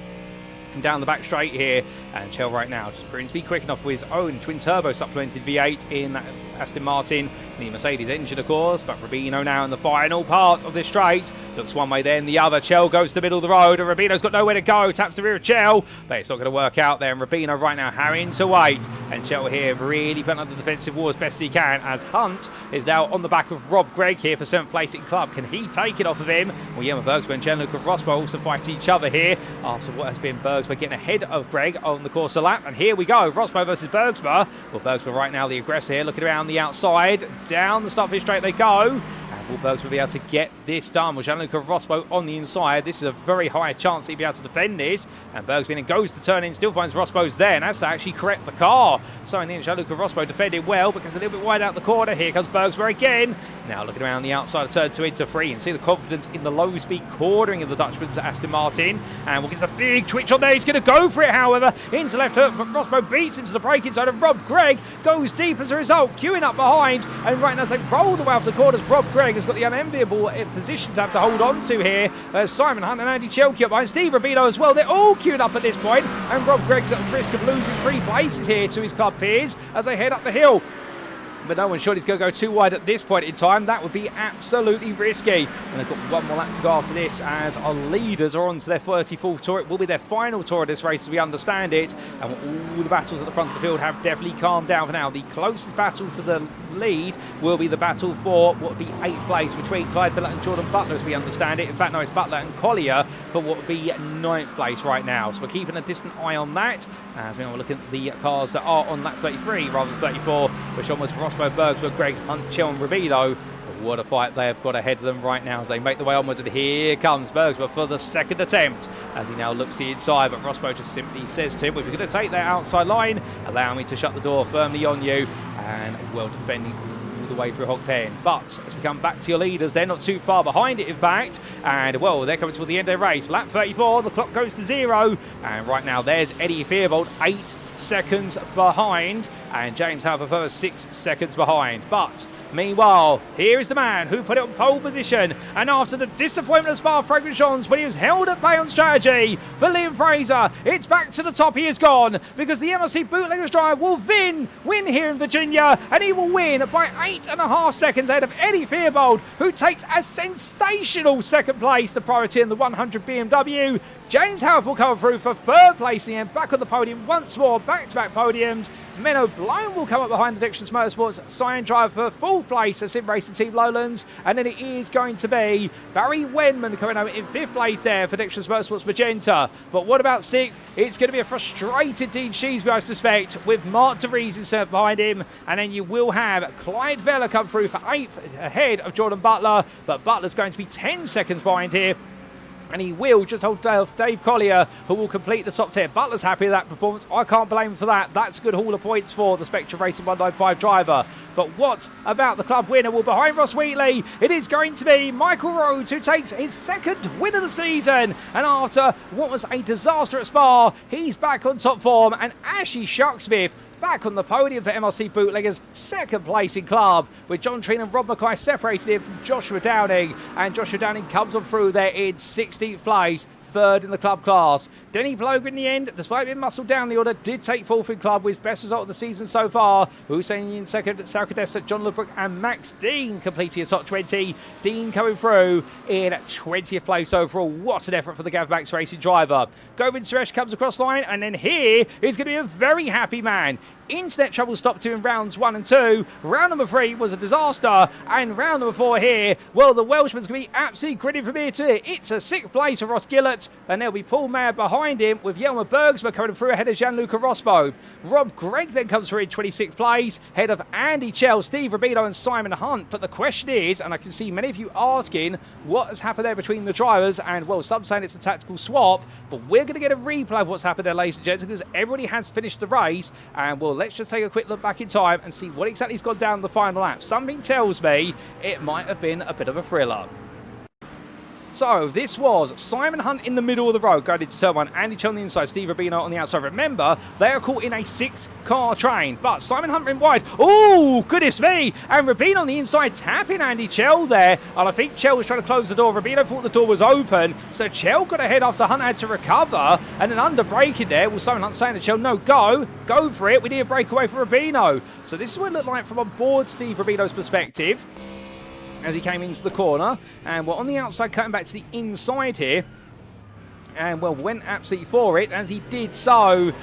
down the back straight here. And Chell right now just proving to be quick enough with his own twin turbo supplemented V8 in that Aston Martin, the Mercedes engine, of course. But Rubino now in the final part of this straight. Looks one way, then the other. Chell goes to the middle of the road, and Rubino's got nowhere to go. Taps the rear of Chell, but it's not going to work out there. And Rubino right now having to wait. And Chell here really putting on the defensive wall as best he can, as Hunt is now on the back of Rob Gregg here for 7th place in club. Can he take it off of him? Well, yeah, Bergsma and Gianluca Rosberg also fight each other here after what has been Bergsma getting ahead of Gregg on the course of lap. And here we go, Rosberg versus Bergsma. Well, Bergsma right now the aggressor here, looking around the outside. Down the start finish straight they go. Will Bergsma be able to get this done with Gianluca Rosberg on the inside? This is a very high chance that he'll be able to defend this. And Bergsma goes to turn in, still finds Rosberg's there, and has to actually correct the car. So in the end, Gianluca Rosberg defended well, but goes a little bit wide out the corner. Here comes Bergsma again. Now looking around the outside of turn 2 into 3, and see the confidence in the low speed cornering of the Dutchman's Aston Martin. And we'll get a big twitch on there. He's going to go for it, however, into left hook, but Rosberg beats him to the braking side of Rob Gregg. Goes deep as a result, queuing up behind. And right now as they roll the way off the corners, Rob Gregg has got the unenviable position to have to hold on to here. Simon Hunt and Andy Chelke up behind, Steve Rubino as well. They're all queued up at this point, and Rob Gregg's at risk of losing 3 places here to his club peers as they head up the hill. But no one's sure he's going to go too wide at this point in time. That would be absolutely risky. And they've got one more lap to go after this as our leaders are on to their 34th tour. It will be their final tour of this race as we understand it. And all the battles at the front of the field have definitely calmed down for now. The closest battle to the lead will be the battle for what would be 8th place between Clyde Vella and Jordan Butler as we understand it. In fact, no, it's Butler and Collier for what would be 9th place right now. So we're keeping a distant eye on that as we're looking at the cars that are on lap 33 rather than 34, which onwards for Rosberg, Bergsma, Gregg, Hunt, Chell and Rubino. But what a fight they have got ahead of them right now as they make the way onwards. And here comes Bergsma for the 2nd attempt as he now looks to the inside. But Rosberg just simply says to him, well, if you're going to take that outside line, allow me to shut the door firmly on you. And well defending all the way through Hog Pen. But as we come back to your leaders, they're not too far behind it, in fact. And well, they're coming toward the end of the race. Lap 34, the clock goes to 0. And right now there's Eddie Fearbold, 8 seconds behind, and James Halver further 6 seconds behind. But meanwhile, here is the man who put it on pole position, and after the disappointment of Spa-Francorchamps when he was held at bay on strategy for Liam Fraser, it's back to the top. He is gone because the MLC Bootleggers drive will win here in Virginia, and he will win by 8.5 seconds ahead of Eddie Fearbold, who takes a sensational 2nd place, the priority in the 100 BMW. James Halver will come through for 3rd place in the end, back on the podium once more, back-to-back podiums. Menno Bloem will come up behind the Dexterous Motorsports Cyan driver for 4th place of SimRacing Team Lowlands, and then it is going to be Barry Wenman coming home in 5th place there for Dexterous Motorsports Magenta. But what about 6th? It's going to be a frustrated Dean Sheesby, I suspect, with Mark DeVries in 7th behind him, and then you will have Clyde Vella come through for 8th ahead of Jordan Butler, but Butler's going to be 10 seconds behind here. And he will just hold Dave Collier, who will complete the top 10. Butler's happy with that performance. I can't blame him for that. That's a good haul of points for the Spectra Racing 195 driver. But what about the club winner? Well, behind Ross Wheatley, it is going to be Michael Rhodes, who takes his 2nd win of the season. And after what was a disaster at Spa, he's back on top form. And Ashley Sharksmith back on the podium for MLC Bootleggers, 2nd place in club, with John Treen and Rob Mackay separated him from Joshua Downing, and Joshua Downing comes on through there in 16th place. 3rd in the club class. Denny Bloger in the end, despite being muscled down the order, did take 4th in club with his best result of the season so far. Hussein in 2nd, Sal Cadessa, John LeBrook and Max Dean completing a top 20. Dean coming through in 20th place overall. What an effort for the Gav Max Racing driver. Govind Suresh comes across the line, and then here is going to be a very happy man. Internet trouble stopped him in rounds 1 and 2. Round number 3 was a disaster, and round number 4 here, well, the Welshman's going to be absolutely gritted from here to here. It's a 6th place for Ross Gillett, and there'll be Paul Mayer behind him with Jelmer Bergsma coming through ahead of Gianluca Rosberg. Rob Gregg then comes through in 26th place, ahead of Andy Chell, Steve Rubino and Simon Hunt. But the question is, and I can see many of you asking, what has happened there between the drivers? And well, some saying it's a tactical swap, but we're going to get a replay of what's happened there, ladies and gents, because everybody has finished the race, and well, let's just take a quick look back in time and see what exactly has gone down the final lap. Something tells me it might have been a bit of a thriller. So this was Simon Hunt in the middle of the road, going into turn 1, Andy Chell on the inside, Steve Rubino on the outside. Remember, they are caught in a 6-car train, but Simon Hunt in wide. Oh, goodness me! And Rubino on the inside tapping Andy Chell there. And I think Chell was trying to close the door. Rubino thought the door was open, so Chell got ahead after Hunt had to recover. And then under braking there, well, Simon Hunt saying to Chell, no, go for it. We need a breakaway for Rubino. So this is what it looked like from on board Steve Rubino's perspective as he came into the corner, and we're on the outside cutting back to the inside here, and well, went absolutely for it as he did so.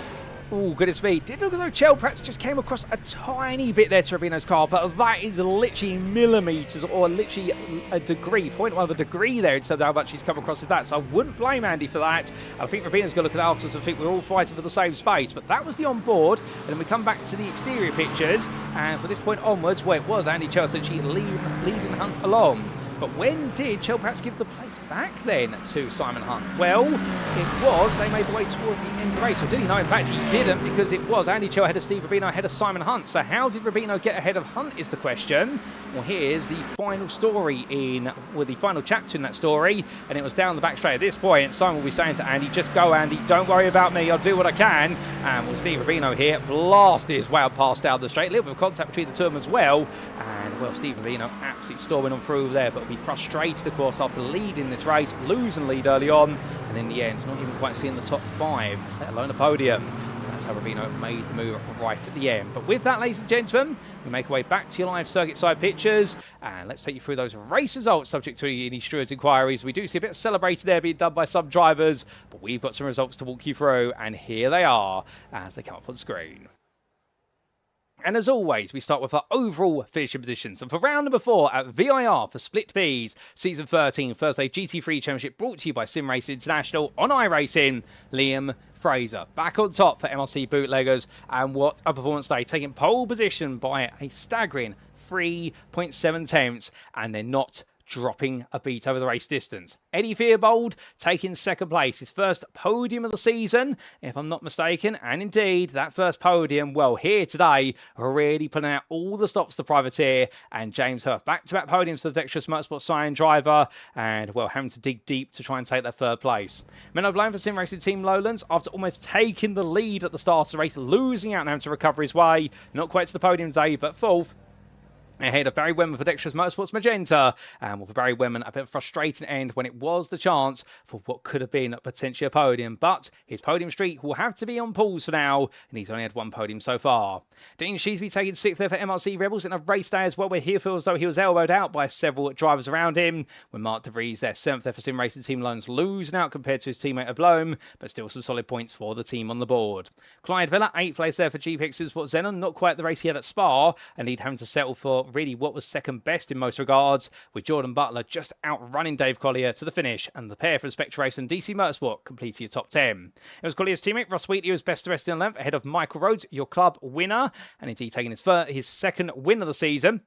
Oh, goodness me. Did look as though Chell perhaps just came across a tiny bit there to Rubino's car, but that is literally millimetres, or literally a degree, 0.1 of a degree there in terms of how much he's come across with that. So I wouldn't blame Andy for that. I think Rubino's going to look at it afterwards. I think we're all fighting for the same space, but that was the onboard. And then we come back to the exterior pictures, and for this point onwards, where it was Andy Chell essentially leading Hunt along. But when did Chell perhaps give the place back then to Simon Hunt? Well, it was. They made the way towards the end of the race. Or did he? No, in fact, he didn't, because it was Andy Chell ahead of Steve Rubino, ahead of Simon Hunt. So how did Rubino get ahead of Hunt is the question. Well, here's the final story the final chapter in that story, and it was down the back straight at this point. Simon will be saying to Andy, just go, Andy, don't worry about me, I'll do what I can. And well, Steve Rubino here blasted his way out past down the straight. A little bit of contact between the two of them as well. And well, Steve Rubino absolutely storming on through there, but will be frustrated, of course, after leading this race, losing lead early on, and in the end, not even quite seeing the top 5, let alone a podium. That's how Rubino made the move right at the end. But with that, ladies and gentlemen, we make our way back to your live circuit side pictures, and let's take you through those race results subject to any stewards' inquiries. We do see a bit of celebrating there being done by some drivers, but we've got some results to walk you through, and here they are as they come up on screen. And as always, we start with our overall finishing positions. And for round number 4 at VIR for Split Bs, Season 13, Thursday GT3 Championship, brought to you by SimRacing International on iRacing, Liam Fraser back on top for MLC Bootleggers. And what a performance day, taking pole position by a staggering 3.7 tenths, and they're not dropping a beat over the race distance. Eddie Theobald taking second place, his first podium of the season, if I'm not mistaken, and indeed that first podium, well, here today, really putting out all the stops to Privateer, and James Haworth back-to-back podiums to the Dexterous Motorsport Cyan driver, and well, having to dig deep to try and take that third place. Menno Bloem for SimRacing Team Lowlands, after almost taking the lead at the start of the race, losing out and having to recover his way, not quite to the podium today, but 4th. Ahead of Barry Wenman for Dexterous Motorsports Magenta, and with Barry Wenman a bit of a frustrating end when it was the chance for what could have been potentially a podium, but his podium streak will have to be on pause for now, and he's only had 1 podium so far. Dean Sheesby taking 6th there for MRC Rebels in a race day as well, where he feels as though he was elbowed out by several drivers around him, with Mark De Vries there 7th there for SimRacing Team Loans, losing out compared to his teammate Bloem, but still some solid points for the team on the board. Clyde Vella 8th place there for GPX Supersport Xenon, not quite the race he had at Spa, and he'd having to settle for really what was second best in most regards, with Jordan Butler just outrunning Dave Collier to the finish, and the pair from Spectre Race and DC Motorsport completing your top 10. It was Collier's teammate Ross Wheatley who was best the rest in length, ahead of Michael Rhodes, your club winner, and indeed taking his second win of the season.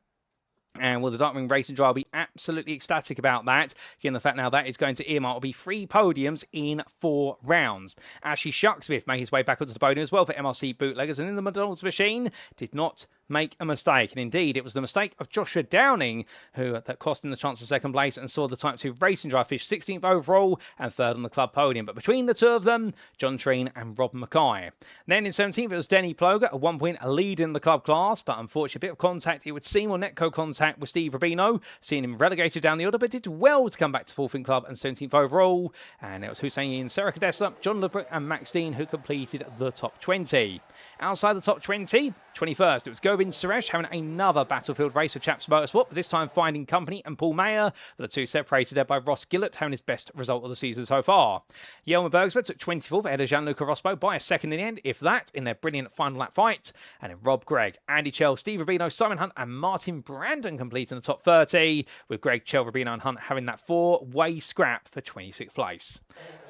And will the Darkwing Racing driver be absolutely ecstatic about that, given the fact now that is going to earmark will be 3 podiums in 4 rounds. Ashley Shucksmith made his way back onto the podium as well for MRC Bootleggers, and in the McDonald's machine did not make a mistake. And indeed, it was the mistake of Joshua Downing that cost him the chance of second place and saw the Type 2 racing driver finish 16th overall and 3rd on the club podium. But between the two of them, John Treen and Rob Mackay. Then in 17th, it was Denny Ploger, at 1 point a lead in the club class, but unfortunately a bit of contact, it would seem, or netco contact with Steve Rubino, seeing him relegated down the order, but did well to come back to 4th in club and 17th overall. And it was Hussein Sarah Cadessa, John Lebrook and Max Dean who completed the top 20. Outside the top 20, 21st, it was Govind Suresh having another battlefield race for Chaps Motorsport, but this time finding company and Paul Mayer, the two separated there by Ross Gillett, having his best result of the season so far. Yelmer Bergsma took 24th ahead of Gianluca Rospo by a second in the end, if that, in their brilliant final lap fight. And then Rob Gregg, Andy Chell, Steve Rubino, Simon Hunt and Martin Brandon completing the top 30, with Greg, Chell, Rubino and Hunt having that 4-way scrap for 26th place.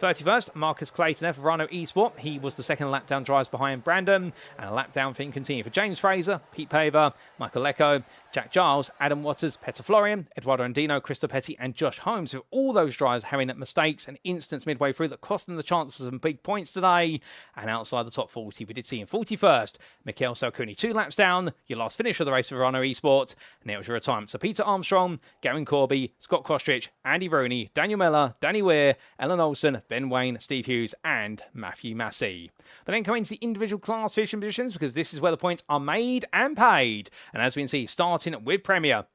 31st, Marcus Clayton for Rhino Esport. He was the second lap down drives behind Brandon, and a lap down thing continued for James Fraser, Pete Paver, Michael Lecco, Jack Giles, Adam Waters, Petter Florian, Eduardo Andino, Christopher Petty and Josh Holmes, with all those drivers having mistakes and incidents midway through that cost them the chances of some big points today. And outside the top 40, we did see in 41st, Mikhail Salkuni 2 laps down, your last finish of the race for Verano Esports, and it was your retirement. So Peter Armstrong, Gavin Corby, Scott Kostrich, Andy Rooney, Daniel Miller, Danny Weir, Ellen Olsen, Ben Wayne, Steve Hughes and Matthew Massey. But then coming to the individual class finishing positions, because this is where the points are made and paid. And as we can see, starting with Premier,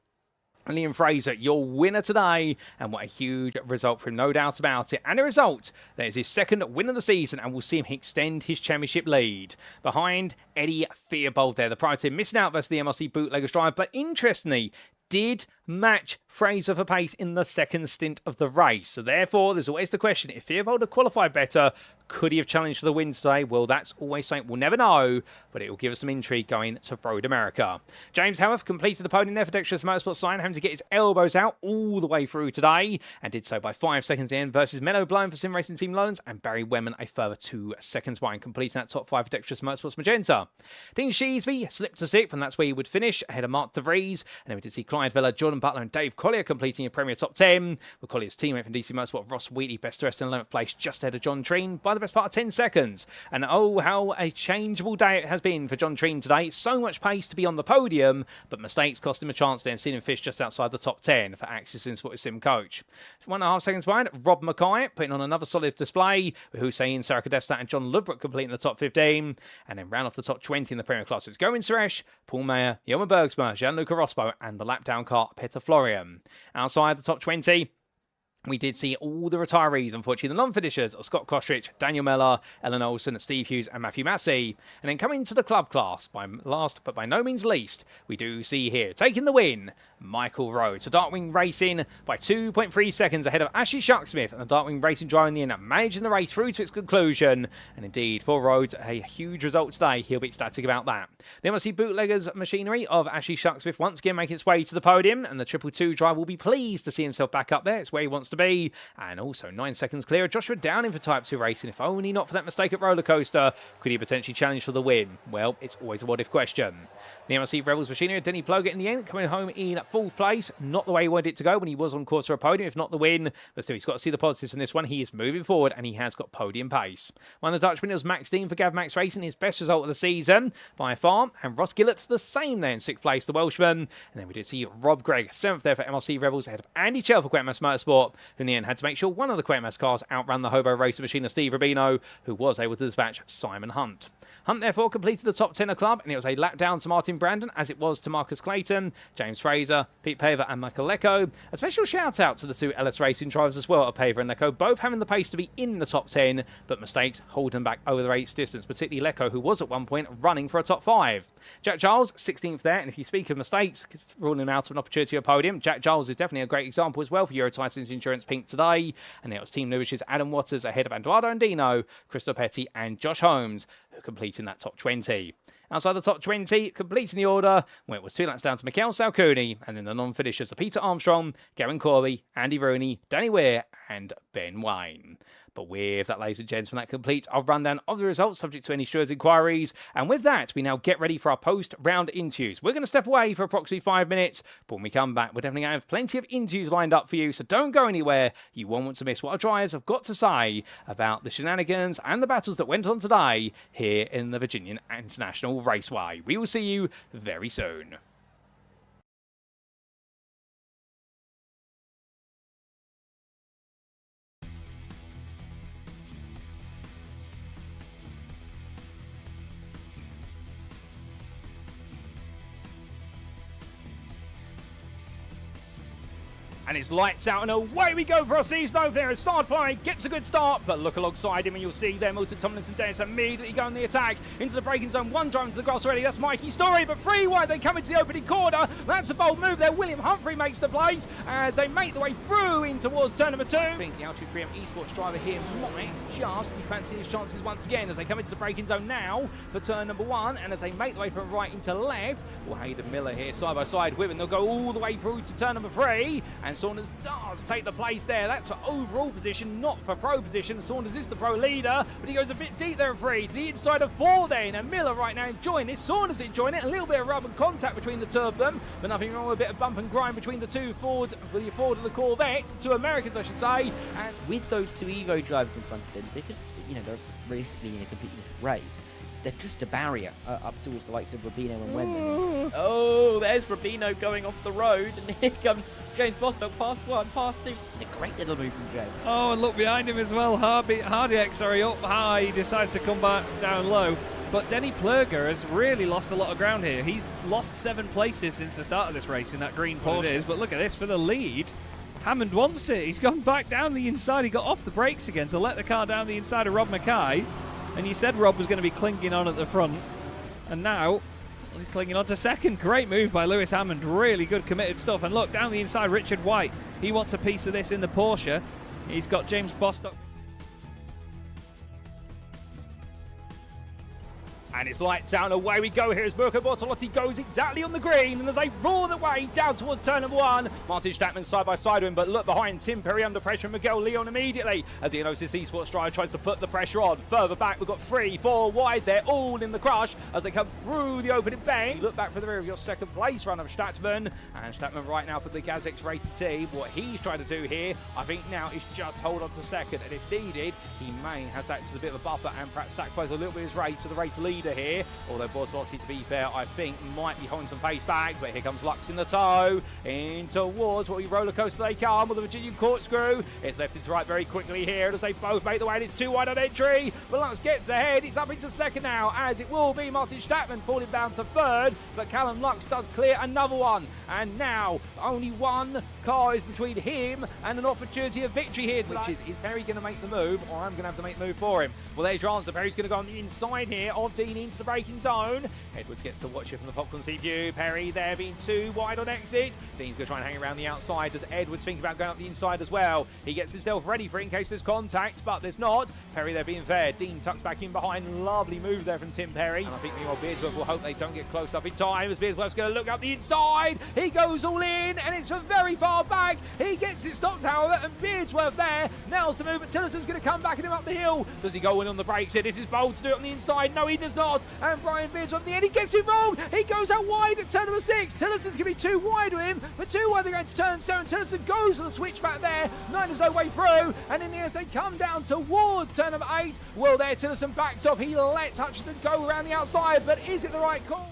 Liam Fraser, your winner today, and what a huge result for him, no doubt about it. And a result that is his second win of the season, and we'll see him extend his championship lead. Behind, Eddie Theobald there, the prior team missing out versus the MLC Bootleggers drive, but interestingly, did match Fraser for pace in the second stint of the race. So therefore, there's always the question, if Theobald had qualified better, could he have challenged for the win today? Well, that's always something we'll never know, but it will give us some intrigue going to Road America. James Haworth completed the podium there for Dexterous Motorsports Sign, having to get his elbows out all the way through today, and did so by 5 seconds in versus Menno Bloem for SimRacing Team Lowlands, and Barry Wenman a further 2 seconds behind, completing that top 5 for Dexterous Motorsports Magenta. Dean Sheesby slipped to 6th, and that's where he would finish, ahead of Mark De Vries, and then we did see Clyde Vella, Jordan Butler and Dave Collier completing a Premier top 10, with Collier's teammate from DC Motorsport, Ross Wheatley, best to rest in 11th place, just ahead of John Treen by the best part of 10 seconds. And oh, how a changeable day it has been for John Treen today. So much pace to be on the podium, but mistakes cost him a chance there, and seen him fish just outside the top 10 for Axis and Sport Sim Coach. 1.5 seconds behind, Rob Mackay putting on another solid display, with Hussein, Sarah Cadesta and John Ludbrook completing the top 15, and then round off the top 20 in the Premier class. It's Goin Suresh, Paul Mayer, Yoma Bergsma, Gianluca Rospo, and the lap down car, Petter Florian. Outside the top 20, we did see all the retirees, unfortunately, the non-finishers of Scott Kostrich, Daniel Miller, Ellen Olsen, Steve Hughes and Matthew Massey. And then coming to the club class, by last but by no means least, we do see here, taking the win, Michael Rhodes. So Darkwing Racing by 2.3 seconds ahead of Ashley Shucksmith, and the Darkwing Racing driver in the end managing the race through to its conclusion. And indeed, for Rhodes, a huge result today. He'll be ecstatic about that. The MLC Bootleggers machinery of Ashley Shucksmith once again making its way to the podium, and the 222 driver will be pleased to see himself back up there. It's where he wants to be, and also 9 seconds clear of Joshua Downing for Type 2 Racing. If only not for that mistake at Roller Coaster, could he potentially challenge for the win? Well, it's always a what-if question. The MLC Rebels machinery, Denny Plogat in the end, coming home in 4th place. Not the way he wanted it to go when he was on course for a podium, if not the win, but still he's got to see the positives in this one. He is moving forward, and he has got podium pace. One of the Dutchmen was Max Dean for Gav Max Racing, his best result of the season by far, and Ross Gillett the same there in 6th place, the Welshman. And then we did see Rob Gregg 7th there for MLC Rebels, ahead of Andy Chell for Quetmas Motorsport, who in the end had to make sure one of the Quetmas cars outran the Hobo Racer machine of Steve Rubino, who was able to dispatch Simon Hunt. Hunt therefore completed the top 10 of club, and it was a lap down to Martin Brandon, as it was to Marcus Clayton, James Fraser, Pete Paver and Michael Lecco. A special shout out to the 2 Ellis Racing drivers as well, Paver and Lecco, both having the pace to be in the top 10, but mistakes holding them back over the race distance, particularly Lecco, who was at one point running for a top 5. Jack Giles 16th there, and if you speak of mistakes ruling him out of an opportunity of a podium, Jack Giles is definitely a great example as well for Euro Titans Insurance Pink today. And it was Team Lewish's Adam Waters ahead of Eduardo Andino, Christopher Petty and Josh Holmes, who completing that top 20. Outside the top 20, completing the order, where it was 2 laps down to Mikhail Salkuni, and then the non-finishers are Peter Armstrong, Gavin Corby, Andy Rooney, Danny Weir and Ben Wayne. But with that, ladies and gentlemen, that completes our rundown of the results, subject to any stewards' inquiries. And with that, we now get ready for our post-round interviews. We're going to step away for approximately 5 minutes, but when we come back, we're definitely going to have plenty of interviews lined up for you, so don't go anywhere. You won't want to miss what our drivers have got to say about the shenanigans and the battles that went on today here in the Virginia International Raceway. We will see you very soon. And it's lights out and away we go for our season opener as Sardpie gets a good start, but look alongside him and you'll see there Milton Tomlinson Dennis immediately go on the attack into the braking zone. 1 drive into the grass already, that's Mikey Story, but 3 wide they come into the opening corner. That's a bold move there. William Humphrey makes the place as they make the way through in towards turn number 2. I think the Altitude 3M Esports driver here might just be fancying his chances once again as they come into the braking zone now for turn number 1, and as they make the way from right into left, well, Hayden Miller here side by side with him. They'll go all the way through to turn number 3, and Saunders does take the place there. That's for overall position, not for pro position. Saunders is the pro leader, but he goes a bit deep there in 3 to the inside of 4 then. And Miller right now enjoying this. Saunders enjoying it. A little bit of rub and contact between the two of them, but nothing wrong with a bit of bump and grind between the two Fords, for the Ford and the Corvettes, the 2 Americans, I should say. And with those 2 Evo drivers in front of them, because they're realistically in a completely different race, they're just a barrier up towards the likes of Rubino and Wenman. Oh, there's Rubino going off the road, and here comes James Bostock, past 1, past 2. This is a great little move from James. Oh, and look behind him as well. Hardiak, up high, he decides to come back down low. But Denny Plurger has really lost a lot of ground here. He's lost 7 places since the start of this race in that green Porsche. But look at this, for the lead, Hammond wants it. He's gone back down the inside. He got off the brakes again to let the car down the inside of Rob Mackay. And you said Rob was going to be clinging on at the front. And now he's clinging on to second. Great move by Lewis Hammond. Really good committed stuff. And look, down the inside, Richard White. He wants a piece of this in the Porsche. He's got James Bostock. And it's lights out and away we go here as Mirko Bortolotti goes exactly on the green, and as they roar the way down towards turn number 1, Martin Statman side by side with him, but look behind, Tim Perry under pressure, Miguel Leon immediately as the Enosis Esports driver tries to put the pressure on. Further back we've got 3, 4 wide, they're all in the crush as they come through the opening bank. Look back for the rear of your second place runner, Statman, and Statman right now for the Gazex Racing team. What he's trying to do here, I think now, is just hold on to second, and if needed, he may have to act as a bit of a buffer and perhaps sacrifice a little bit of his race for the race leader here. Although Bortolotti, to be fair, I think might be holding some pace back, but here comes Lux in the tow, in towards what we roller coaster they come with the Virginian corkscrew. It's left into right very quickly here as they both make the way, and it's too wide on entry, but Lux gets ahead. It's up into second now, as it will be Martin Statman falling down to third, but Callum Lux does clear another one, and now only one car is between him and an opportunity of victory here today. Which is Perry going to make the move, or I'm going to have to make the move for him? Well, there's your answer. Perry's going to go on the inside here of Dean into the braking zone. Edwards gets to watch it from the popcorn seat view. Perry there being too wide on exit. Dean's going to try and hang around the outside. Does Edwards think about going up the inside as well? He gets himself ready for it in case there's contact, but there's not. Perry there being fair. Dean tucks back in behind. Lovely move there from Tim Perry. And I think meanwhile Beardsworth will hope they don't get close up in time as Beardsworth's going to look up the inside. He goes all in, and it's from very far back. He gets it stopped, however, and Beardsworth there nails the move, but Tillerson's going to come back at him up the hill. Does he go in on the brakes here? This is bold to do it on the inside. No, he does not. And Brian Beardsworth at the end, he gets it wrong. He goes out wide at turn number 6. Tillerson's going to be too wide with him, but too wide they're going to turn 7. Tillerson goes to the switch back there. 9 is no way through, and in the end they come down towards turn number 8. Well, there Tillerson backs off. He lets Hutchinson go around the outside, but is it the right call?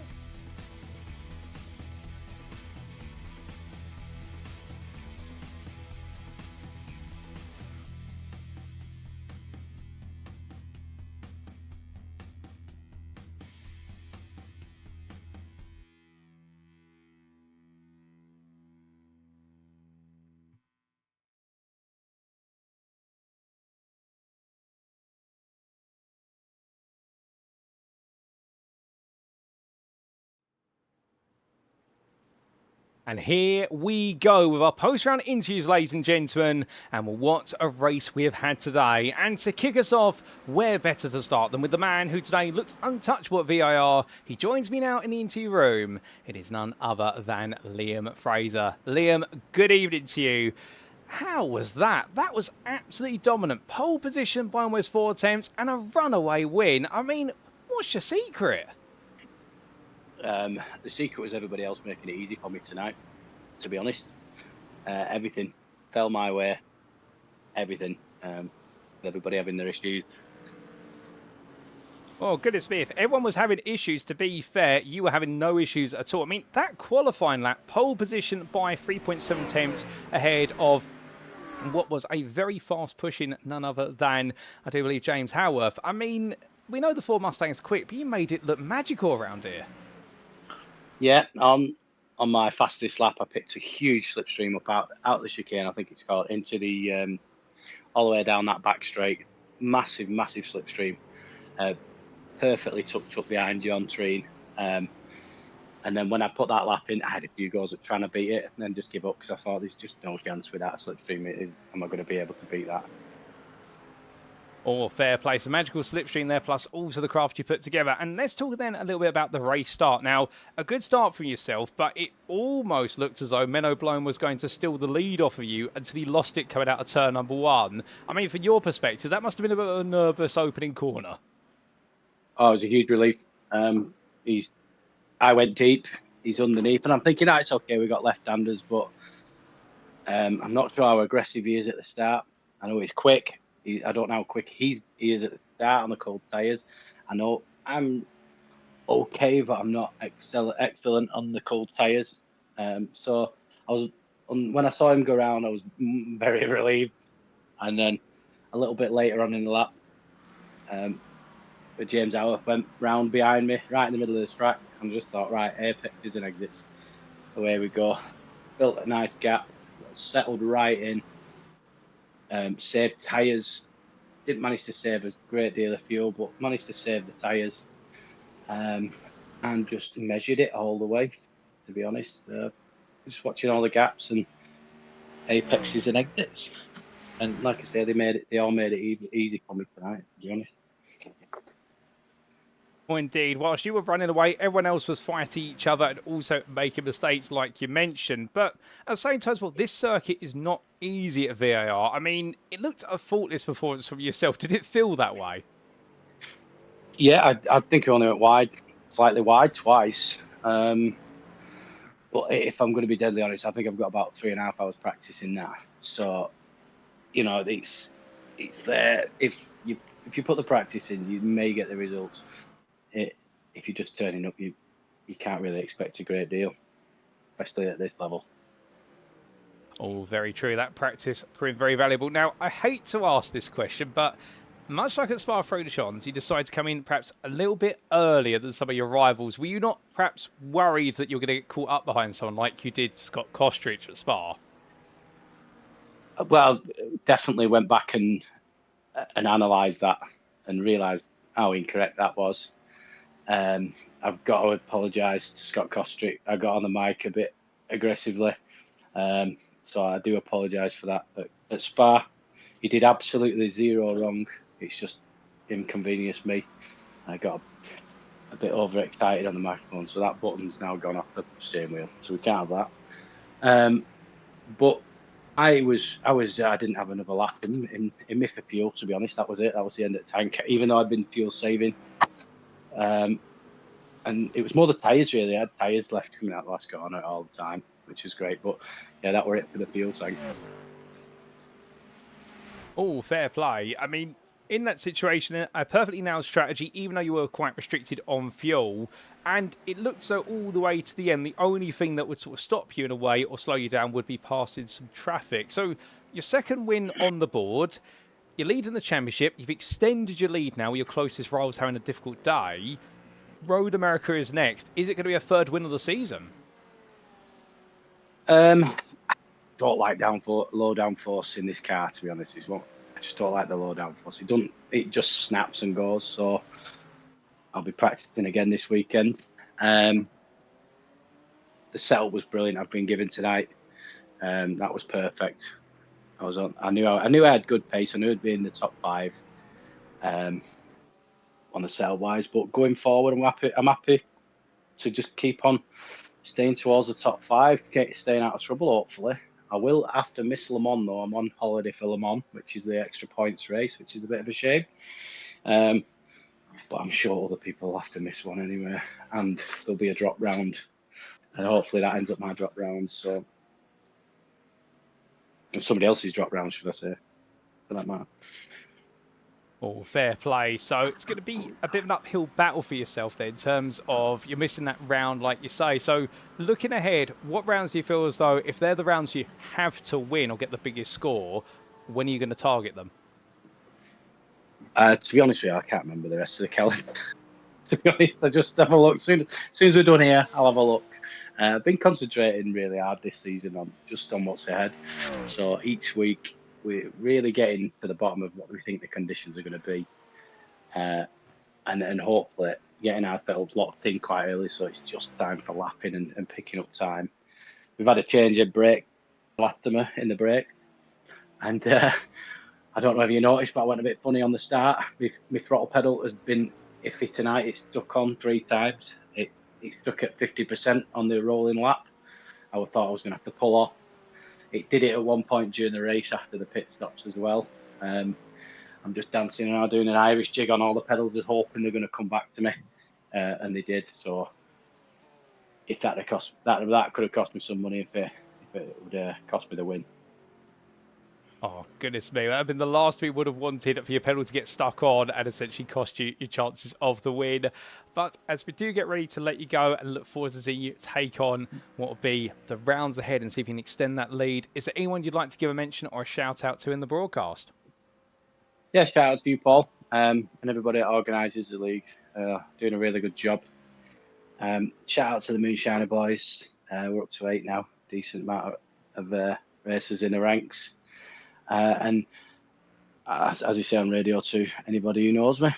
And here we go with our post-round interviews, ladies and gentlemen. And what a race we have had today. And to kick us off, where better to start than with the man who today looked untouchable at VIR. He joins me now in the interview room. It is none other than Liam Fraser. Liam, good evening to you. How was that? That was absolutely dominant. Pole position by almost 4 attempts and a runaway win. I mean, what's your secret? The secret was everybody else making it easy for me tonight, to be honest. Everything fell my way, everything. Everybody having their issues. Oh, goodness me, if everyone was having issues, to be fair, you were having no issues at all. I mean, that qualifying lap, pole position by 3.7 attempts ahead of what was a very fast pushing none other than, I do believe, James Haworth. I mean, we know the Ford Mustang is quick, but you made it look magical around here. Yeah, on my fastest lap, I picked a huge slipstream up out the chicane, I think it's called, into the all the way down that back straight. Massive slipstream. Perfectly tucked up behind John Treen. And then when I put that lap in, I had a few goes at trying to beat it and then just give up because I thought there's just no chance with that slipstream. Am I going to be able to beat that? Oh, fair play. So magical slipstream there, plus also the craft you put together. And let's talk then a little bit about the race start. Now, a good start for yourself, but it almost looked as though Menno Bloem was going to steal the lead off of you until he lost it coming out of turn number 1. I mean, from your perspective, that must have been a bit of a nervous opening corner. Oh, it was a huge relief. I went deep. He's underneath, and I'm thinking, it's okay. We got left-handers, but I'm not sure how aggressive he is at the start. I know he's quick. I don't know how quick he is at the start on the cold tyres. I know I'm okay, but I'm not excellent on the cold tyres. So when I saw him go around, I was very relieved. And then a little bit later on in the lap, but James Haworth went round behind me, right in the middle of the track, and just thought, right, apexes and exits. Away we go. Built a nice gap, settled right in. Saved tyres. Didn't manage to save a great deal of fuel, but managed to save the tyres. And just measured it all the way, to be honest. Just watching all the gaps and apexes and exits. And like I say, they all made it easy for me tonight, to be honest. Well, indeed. Whilst you were running away, everyone else was fighting each other and also making mistakes like you mentioned. But at the same time, well, this circuit is not easy at VIR. I mean, it looked a faultless performance from yourself. Did it feel that way? Yeah, I think I only went slightly wide twice. But if I'm going to be deadly honest, I think I've got about 3.5 hours practicing now. So, it's there. If you put the practice in, you may get the results. If you're just turning up, you can't really expect a great deal, especially at this level. Oh, very true. That practice proved very valuable. Now, I hate to ask this question, but much like at Spa-Francorchamps, you decided to come in perhaps a little bit earlier than some of your rivals. Were you not perhaps worried that you were going to get caught up behind someone like you did Scott Kostridge at Spa? Well, definitely went back and analysed that and realised how incorrect that was. I've got to apologise to Scott Kostridge. I got on the mic a bit aggressively, so I do apologise for that. But at Spa, he did absolutely zero wrong. It's just inconvenienced me. I got a bit overexcited on the microphone, so that button's now gone off the steering wheel, so we can't have that. But I didn't have another lap in me for fuel, to be honest. That was it. That was the end of the tank, even though I'd been fuel saving. And it was more the tyres, really. I had tyres left coming out the last corner all the time, which is great. But yeah, that were it for the fuel tank. Oh, fair play. I mean, in that situation, a perfectly nailed strategy, even though you were quite restricted on fuel. And it looked so all the way to the end. The only thing that would sort of stop you in a way or slow you down would be passing some traffic. So your second win on the board, you're leading the championship. You've extended your lead now. Your closest rival's having a difficult day. Road America is next. Is it going to be a third win of the season? I don't like low downforce in this car, to be honest. I just don't like the low downforce. It just snaps and goes. So I'll be practicing again this weekend. The setup was brilliant. I've been given tonight. That was perfect. I knew I had good pace. I knew I'd be in the top 5. On the setup wise, but going forward, I'm happy to just keep on staying towards the top 5, staying out of trouble. Hopefully, I will have to miss Le Mans though. I'm on holiday for Le Mans, which is the extra points race, which is a bit of a shame. But I'm sure other people will have to miss one anyway, and there'll be a drop round, and hopefully that ends up my drop round. So, and somebody else's drop round, should I say, for that matter. Oh, fair play. So it's going to be a bit of an uphill battle for yourself there in terms of you're missing that round, like you say. So looking ahead, what rounds do you feel as though, if they're the rounds you have to win or get the biggest score, when are you going to target them? To be honest with you, I can't remember the rest of the calendar. To be honest, I just have a look. As soon as we're done here, I'll have a look. I've been concentrating really hard this season on what's ahead. So each week, we're really getting to the bottom of what we think the conditions are going to be, and hopefully getting ourselves locked in quite early, so it's just time for lapping and picking up time. We've had a change of brake elastomer in the brake, and I don't know if you noticed, but I went a bit funny on the start. My throttle pedal has been iffy tonight. It's stuck on 3 times. It stuck at 50% on the rolling lap. I thought I was going to have to pull off. It did it at one point during the race after the pit stops as well. I'm just dancing around doing an Irish jig on all the pedals, just hoping they're going to come back to me, and they did. So if that could have cost me some money if it would cost me the win. Oh, goodness me. That would have been the last we would have wanted for your pedal to get stuck on and essentially cost you your chances of the win. But as we do get ready to let you go and look forward to seeing you take on what will be the rounds ahead and see if you can extend that lead, is there anyone you'd like to give a mention or a shout out to in the broadcast? Yeah, shout out to you, Paul, and everybody that organises the league. Doing a really good job. Shout out to the Moonshiner boys. We're up to 8 now. Decent amount of racers in the ranks. And as you say on radio to anybody who knows me.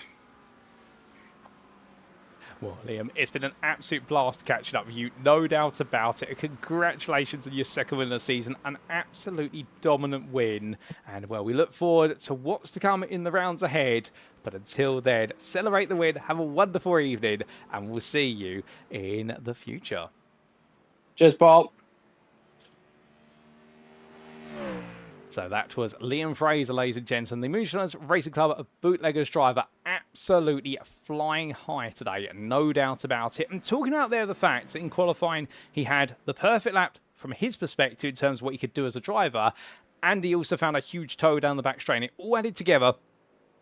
Well, Liam, it's been an absolute blast catching up with you, no doubt about it. Congratulations on your second win of the season, an absolutely dominant win. And, well, we look forward to what's to come in the rounds ahead. But until then, celebrate the win, have a wonderful evening, and we'll see you in the future. Cheers, Paul. So that was Liam Fraser, ladies and gentlemen, the Moonshiners Racing Club bootleggers driver, absolutely flying high today, no doubt about it. And talking out there the fact that in qualifying he had the perfect lap from his perspective in terms of what he could do as a driver, and he also found a huge toe down the back straight. It all added together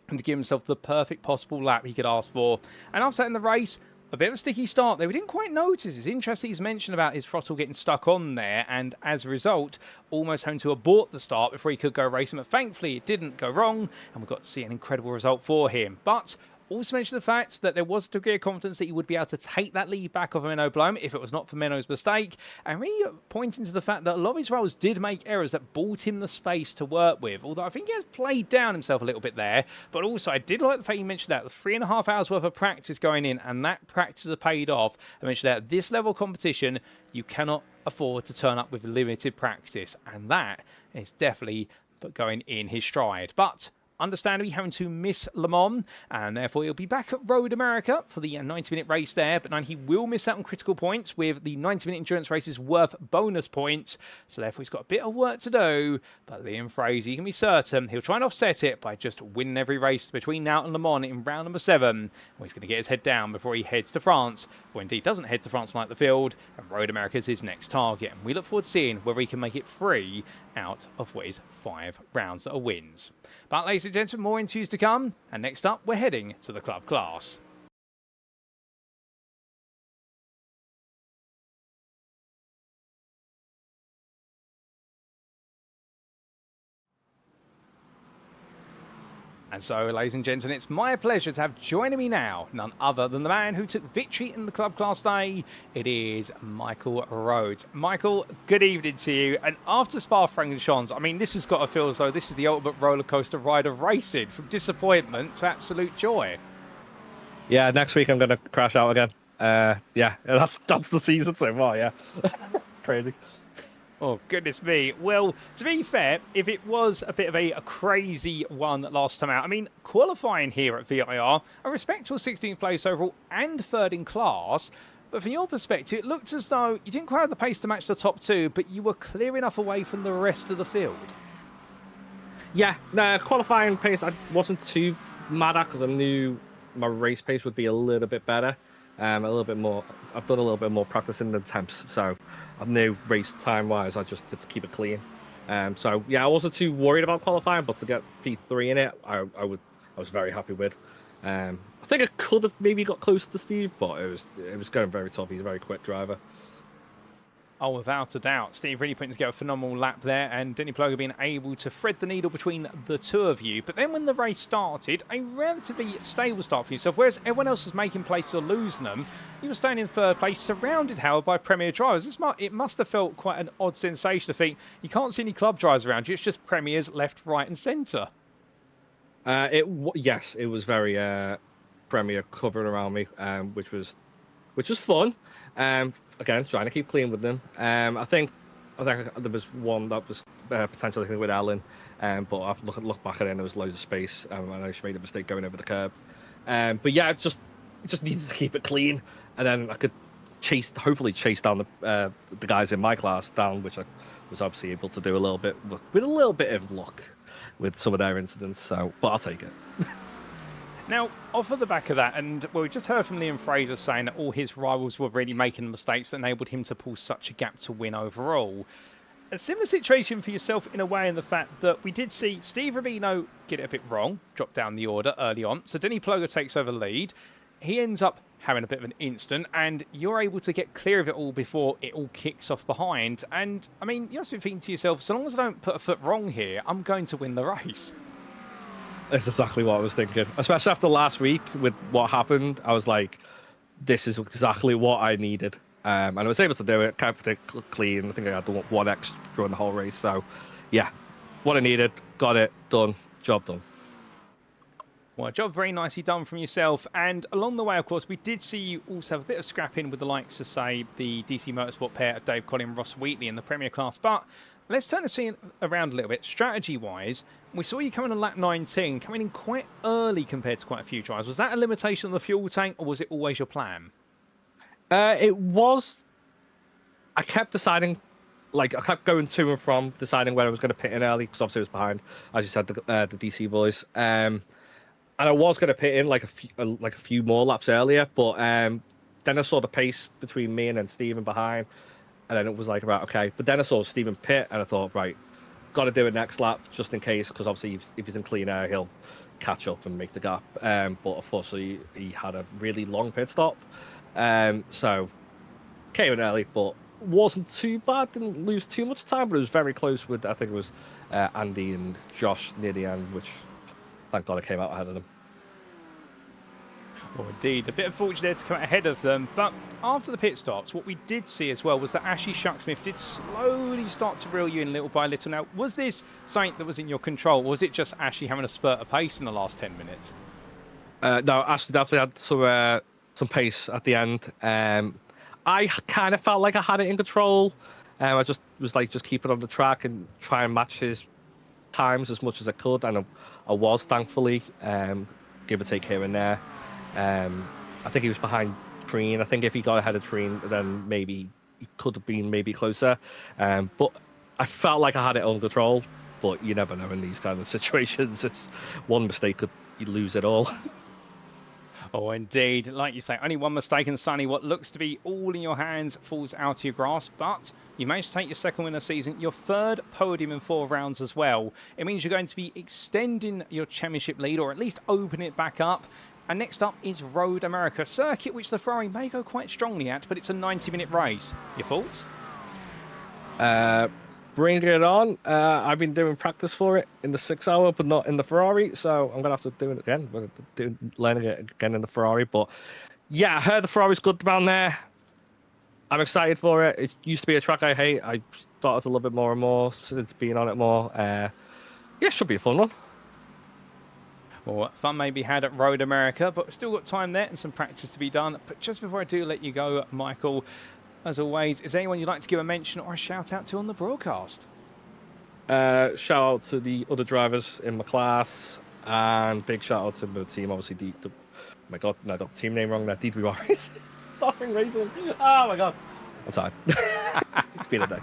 and to give himself the perfect possible lap he could ask for. And after that in the race, a bit of a sticky start there. We didn't quite notice. It's interesting he's mentioned about his throttle getting stuck on there, and as a result, almost having to abort the start before he could go racing. But thankfully, it didn't go wrong, and we got to see an incredible result for him. But also mentioned the fact that there was a degree of confidence that he would be able to take that lead back of Menno Bloem if it was not for Menno's mistake, and really pointing to the fact that a lot of his rivals did make errors that bought him the space to work with, although I think he has played down himself a little bit there. But also, I did like the fact you mentioned that the 3.5 hours worth of practice going in, and that practice has paid off. I mentioned that at this level of competition, you cannot afford to turn up with limited practice, and that is definitely going in his stride. But understandably having to miss Le Mans, and therefore he'll be back at Road America for the 90-minute race there, but he will miss out on critical points with the 90-minute endurance races worth bonus points, so therefore he's got a bit of work to do. But Liam Fraser, you can be certain he'll try and offset it by just winning every race between now and Le Mans in round number 7, where he's going to get his head down before he heads to France, or indeed doesn't head to France like the field, and Road America is his next target, and we look forward to seeing whether he can make it 3 out of what is 5 rounds that are wins. But ladies and gentlemen, more interviews to come, and next up we're heading to the club class. And so, ladies and gentlemen, it's my pleasure to have joining me now none other than the man who took victory in the club class day. It is Michael Rhodes. Michael, good evening to you. And after Spa-Francorchamps, I mean, this has got to feel as though this is the ultimate roller coaster ride of racing, from disappointment to absolute joy. Yeah, next week I'm going to crash out again. Yeah, that's the season so far, yeah. It's crazy. Oh, goodness me. Well, to be fair, if it was a bit of a crazy one last time out, I mean, qualifying here at VIR, a respectable 16th place overall and 3rd in class. But from your perspective, it looked as though you didn't quite have the pace to match the top 2, but you were clear enough away from the rest of the field. Yeah, no, qualifying pace I wasn't too mad at because I knew my race pace would be a little bit better. A little bit more. I've done a little bit more practice in the temps, so I knew race time wise I just had to keep it clean. So yeah, I wasn't too worried about qualifying, but to get P3 in it, I was very happy with. I think I could have maybe got close to Steve, but it was going very tough. He's a very quick driver. Oh, without a doubt. Steve really putting together a phenomenal lap there, and Denny Ploger being able to thread the needle between the two of you. But then when the race started, a relatively stable start for yourself, whereas everyone else was making places or losing them, you were staying in 3rd place, surrounded, Howard, by Premier drivers. It must have felt quite an odd sensation to think you can't see any club drivers around you, it's just Premiers left, right and centre. Yes, it was very Premier covering around me, which was fun. Again, trying to keep clean with them. I think I think there was one that was potentially with Ellen, but I've looked back at it and there was loads of space. I know she made a mistake going over the curb. But yeah, it just needs to keep it clean, and then I could hopefully chase down the guys in my class down, which I was obviously able to do a little bit with a little bit of luck with some of their incidents. So, but I'll take it. Now, off of the back of that, and well, we just heard from Liam Fraser saying that all his rivals were really making mistakes that enabled him to pull such a gap to win overall. A similar situation for yourself in a way, in the fact that we did see Steve Rubino get it a bit wrong, drop down the order early on. So Denny Ploger takes over lead. He ends up having a bit of an instant, and you're able to get clear of it all before it all kicks off behind. And, I mean, you must be thinking to yourself, so long as I don't put a foot wrong here, I'm going to win the race. That's exactly what I was thinking. Especially after last week with what happened, I was like, this is exactly what I needed. And I was able to do it, kept it clean. I think I had the one extra in the whole race. So, yeah, what I needed, got it, done, job done. Well, a job very nicely done from yourself. And along the way, of course, we did see you also have a bit of scrapping with the likes of, say, the DC Motorsport pair of Dave Collin and Ross Wheatley in the Premier class. But let's turn the scene around a little bit. Strategy-wise, we saw you coming on lap 19, coming in quite early compared to quite a few drivers. Was that a limitation on the fuel tank, or was it always your plan? It was. I kept deciding, like, I kept going to and from, deciding where I was going to pit in early, because obviously I was behind, as you said, the DC boys. And I was going to pit in like a few more laps earlier, but then I saw the pace between me and then Stephen behind, and then it was like, right, okay. But then I saw Stephen pit, and I thought, right, got to do it next lap just in case, because obviously if he's in clean air, he'll catch up and make the gap. But unfortunately, he had a really long pit stop, so came in early, but wasn't too bad. Didn't lose too much time, but it was very close with, I think it was Andy and Josh near the end, which thank God I came out ahead of them. Well, indeed, a bit of fortune there to come ahead of them. But after the pit stops, what we did see as well was that Ashley Shucksmith did slowly start to reel you in little by little. Now, was this something that was in your control, or was it just Ashley having a spurt of pace in the last 10 minutes? No, Ashley definitely had some pace at the end. I kind of felt like I had it in control. I just was like, just keep it on the track and try and match his times as much as I could, and I was, thankfully, give or take here and there. I think he was behind Treen. I think if he got ahead of Treen, then maybe he could have been maybe closer. But I felt like I had it under control. But you never know in these kind of situations. It's one mistake could you lose it all. Oh, indeed. Like you say, only one mistake, and Sonny, what looks to be all in your hands falls out of your grasp. But you managed to take your second win of the season, your third podium in 4 rounds as well. It means you're going to be extending your championship lead, or at least opening it back up. And next up is Road America, a circuit which the Ferrari may go quite strongly at, but it's a 90-minute race. Your thoughts? Bring it on. I've been doing practice for it in the 6 hour, but not in the Ferrari, so I'm going to have to do it again. I'm learning it again in the Ferrari. But yeah, I heard the Ferrari's good around there. I'm excited for it. It used to be a track I hate. I started to love it more and more since being on it more. Yeah, it should be a fun one. Well, fun may be had at Road America, but we've still got time there and some practice to be done. But just before I do let you go, Michael, as always, is there anyone you'd like to give a mention or a shout out to on the broadcast? Shout out to the other drivers in my class, and big shout out to the team, obviously. Oh my God, no, I got the team name wrong there. DWR Racing. Racing. Oh my God. I'm tired. It's been a day.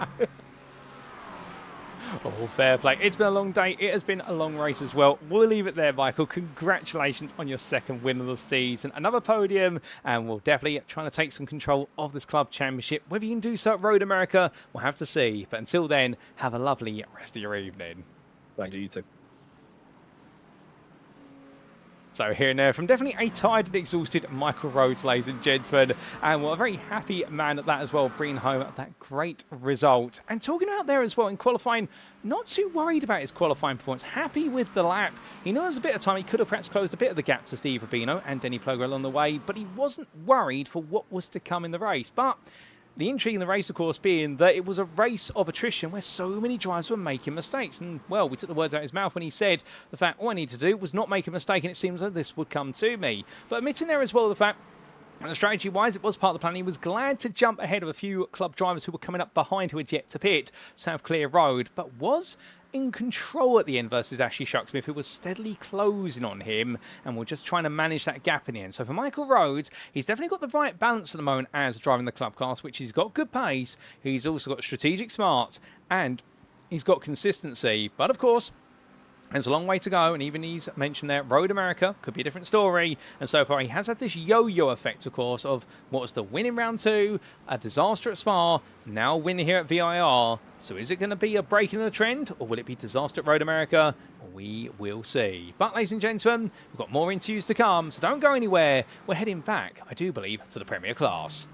Oh, fair play. It's been a long day. It has been a long race as well. We'll leave it there, Michael. Congratulations on your second win of the season. Another podium, and we'll definitely try to take some control of this club championship. Whether you can do so at Road America, we'll have to see. But until then, have a lovely rest of your evening. Thank you, you too. So here and there from definitely a tired and exhausted Michael Rhodes, ladies and gentlemen. And what a very happy man at that as well, bringing home that great result. And talking out there as well in qualifying, not too worried about his qualifying performance. Happy with the lap. He knows a bit of time. He could have perhaps closed a bit of the gap to Steve Rubino and Denny Ploger along the way, but he wasn't worried for what was to come in the race. But the intrigue in the race, of course, being that it was a race of attrition where so many drivers were making mistakes. And, well, we took the words out of his mouth when he said the fact all I need to do was not make a mistake, and it seems like this would come to me. But admitting there as well the fact And strategy-wise, it was part of the plan. He was glad to jump ahead of a few club drivers who were coming up behind who had yet to pit, so have clear road, but was in control at the end versus Ashley Shucksmith, who was steadily closing on him, and we're just trying to manage that gap in the end. So for Michael Rhodes, he's definitely got the right balance at the moment as driving the club class, which he's got good pace, he's also got strategic smarts, and he's got consistency. But of course, there's a long way to go, and even he's mentioned there, Road America could be a different story. And so far, he has had this yo-yo effect, of course, of what was the win in round 2, a disaster at Spa, now a win here at VIR. So is it going to be a break in the trend, or will it be disaster at Road America? We will see. But, ladies and gentlemen, we've got more interviews to come, so don't go anywhere. We're heading back, I do believe, to the Premier class.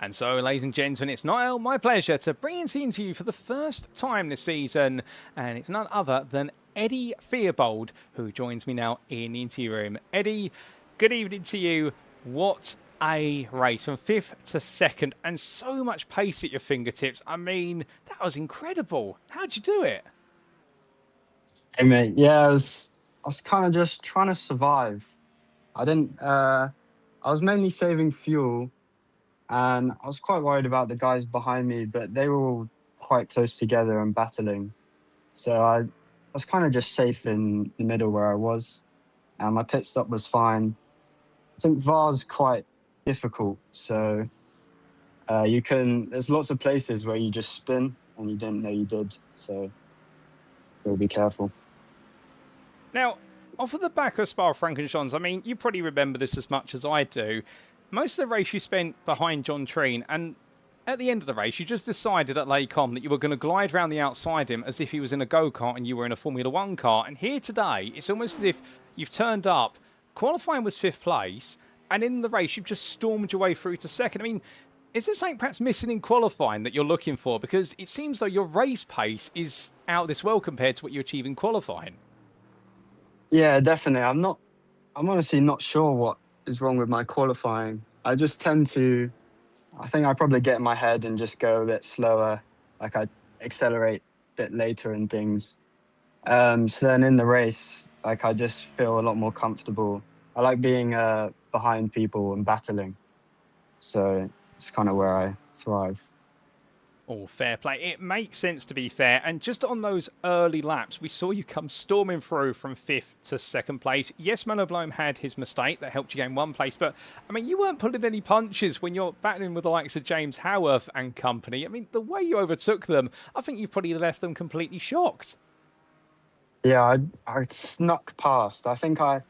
And so, ladies and gentlemen, it's now my pleasure to bring into the interview for the first time this season, and it's none other than Eddie Theobald, who joins me now in the interview room. Eddie, good evening to you. What a race from 5th to 2nd, and so much pace at your fingertips. I mean, that was incredible. How'd you do it? Hey mate, yeah, I was kind of just trying to survive. I was mainly saving fuel, and I was quite worried about the guys behind me, but they were all quite close together and battling. So I was kind of just safe in the middle where I was, and my pit stop was fine. I think VAR's quite difficult, so there's lots of places where you just spin and you didn't know you did, so you'll be careful. Now, off of the back of Spa-Francorchamps, I mean, you probably remember this as much as I do. Most of the race you spent behind John Treen, and at the end of the race, you just decided at Les Combes that you were going to glide around the outside him as if he was in a go-kart and you were in a Formula 1 car. And here today, it's almost as if you've turned up, qualifying was 5th place, and in the race, you've just stormed your way through to 2nd. I mean, is there something perhaps missing in qualifying that you're looking for? Because it seems though your race pace is out of this world compared to what you achieve in qualifying. Yeah, definitely. I'm honestly not sure what is wrong with my qualifying. I think I probably get in my head and just go a bit slower. Like I accelerate a bit later and things. So then in the race, like I just feel a lot more comfortable. I like being behind people and battling. So it's kind of where I thrive. Oh, fair play. It makes sense, to be fair. And just on those early laps, we saw you come storming through from 5th to 2nd place. Yes, Menno Bloem had his mistake that helped you gain 1 place, but I mean, you weren't pulling any punches when you're battling with the likes of James Haworth and company. I mean, the way you overtook them, I think you probably left them completely shocked. Yeah, I snuck past. I think I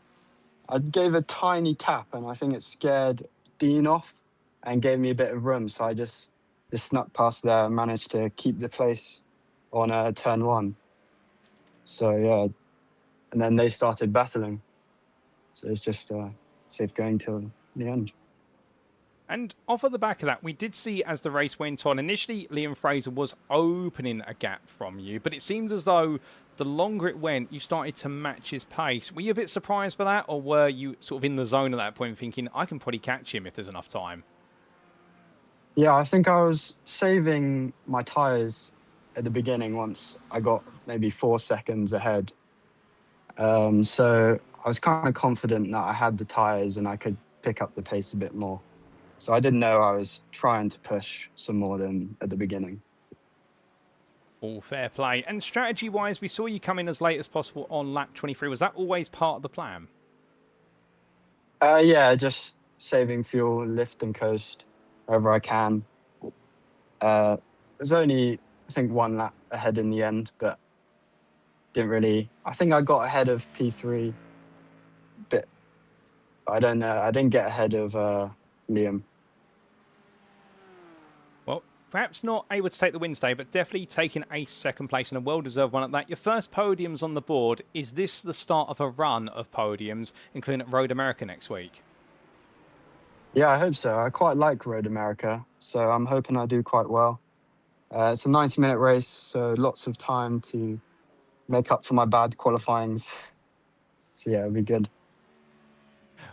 gave a tiny tap, and I think it scared Dean off and gave me a bit of room. So I just snuck past there and managed to keep the place on turn 1. So yeah, and then they started battling. So it's just safe going till the end. And off of the back of that, we did see as the race went on, initially Liam Fraser was opening a gap from you, but it seemed as though the longer it went, you started to match his pace. Were you a bit surprised by that, or were you sort of in the zone at that point thinking, I can probably catch him if there's enough time? Yeah, I think I was saving my tyres at the beginning once I got maybe 4 seconds ahead. So I was kind of confident that I had the tyres and I could pick up the pace a bit more. So I didn't know I was trying to push some more than at the beginning. All fair play. And strategy-wise, we saw you come in as late as possible on lap 23. Was that always part of the plan? Yeah, just saving fuel, lift and coast wherever I can. There's only, I think, 1 lap ahead in the end, but I think I got ahead of P3 a bit. I don't know. I didn't get ahead of Liam. Well, perhaps not able to take the win today, but definitely taking a 2nd place and a well-deserved one at that. Your first podiums on the board. Is this the start of a run of podiums, including at Road America next week? Yeah, I hope so. I quite like Road America, so I'm hoping I do quite well. It's a 90-minute race, so lots of time to make up for my bad qualifyings. So yeah, it'll be good.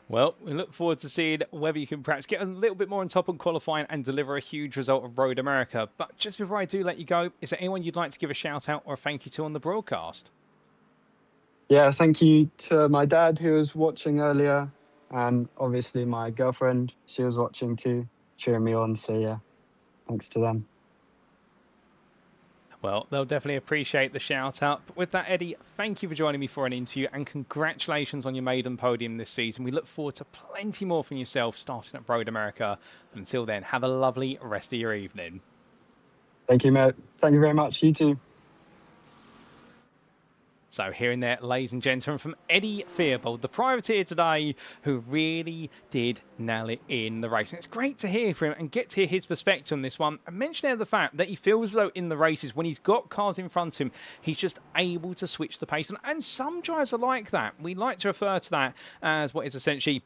Well, we look forward to seeing whether you can perhaps get a little bit more on top on qualifying and deliver a huge result of Road America. But just before I do let you go, is there anyone you'd like to give a shout out or a thank you to on the broadcast? Yeah, thank you to my dad who was watching earlier, and obviously my girlfriend. She was watching too, cheering me on. So yeah, thanks to them. Well, they'll definitely appreciate the shout out. But with that, Eddie, thank you for joining me for an interview and congratulations on your maiden podium this season. We look forward to plenty more from yourself starting at Road America. Until then, have a lovely rest of your evening. Thank you, mate. Thank you very much. You too. So hearing there, ladies and gentlemen, from Eddie Theobald, the privateer today, who really did nail it in the race. And it's great to hear from him and get to hear his perspective on this one. And mention there the fact that he feels as though in the races, when he's got cars in front of him, he's just able to switch the pace. And some drivers are like that. We like to refer to that as what is essentially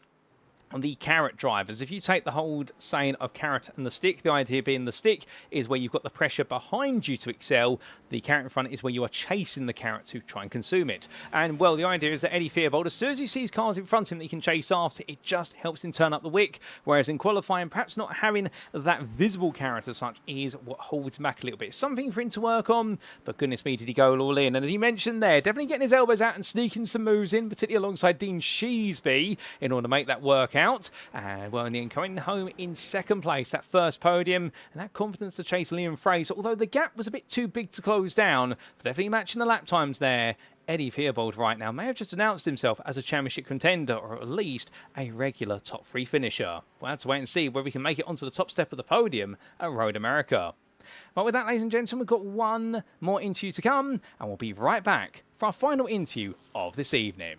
the carrot drivers. If you take the whole saying of carrot and the stick, the idea being the stick is where you've got the pressure behind you to excel. The carrot in front is where you are chasing the carrot to try and consume it. And well, the idea is that Eddie Theobald, as soon as he sees cars in front of him that he can chase after, it just helps him turn up the wick. Whereas in qualifying, perhaps not having that visible carrot as such is what holds him back a little bit. Something for him to work on, but goodness me, did he go all in. And as he mentioned there, definitely getting his elbows out and sneaking some moves in, particularly alongside Dean Sheesby, in order to make that work out. And well, in the end, coming home in second place, that first podium, and that confidence to chase Liam Fraser, although the gap was a bit too big to close down, but definitely matching the lap times there. Eddie Theobald right now may have just announced himself as a championship contender, or at least a regular top 3 finisher. We'll have to wait and see whether he can make it onto the top step of the podium at Road America. But with that, ladies and gentlemen, we've got one more interview to come, and we'll be right back for our final interview of this evening.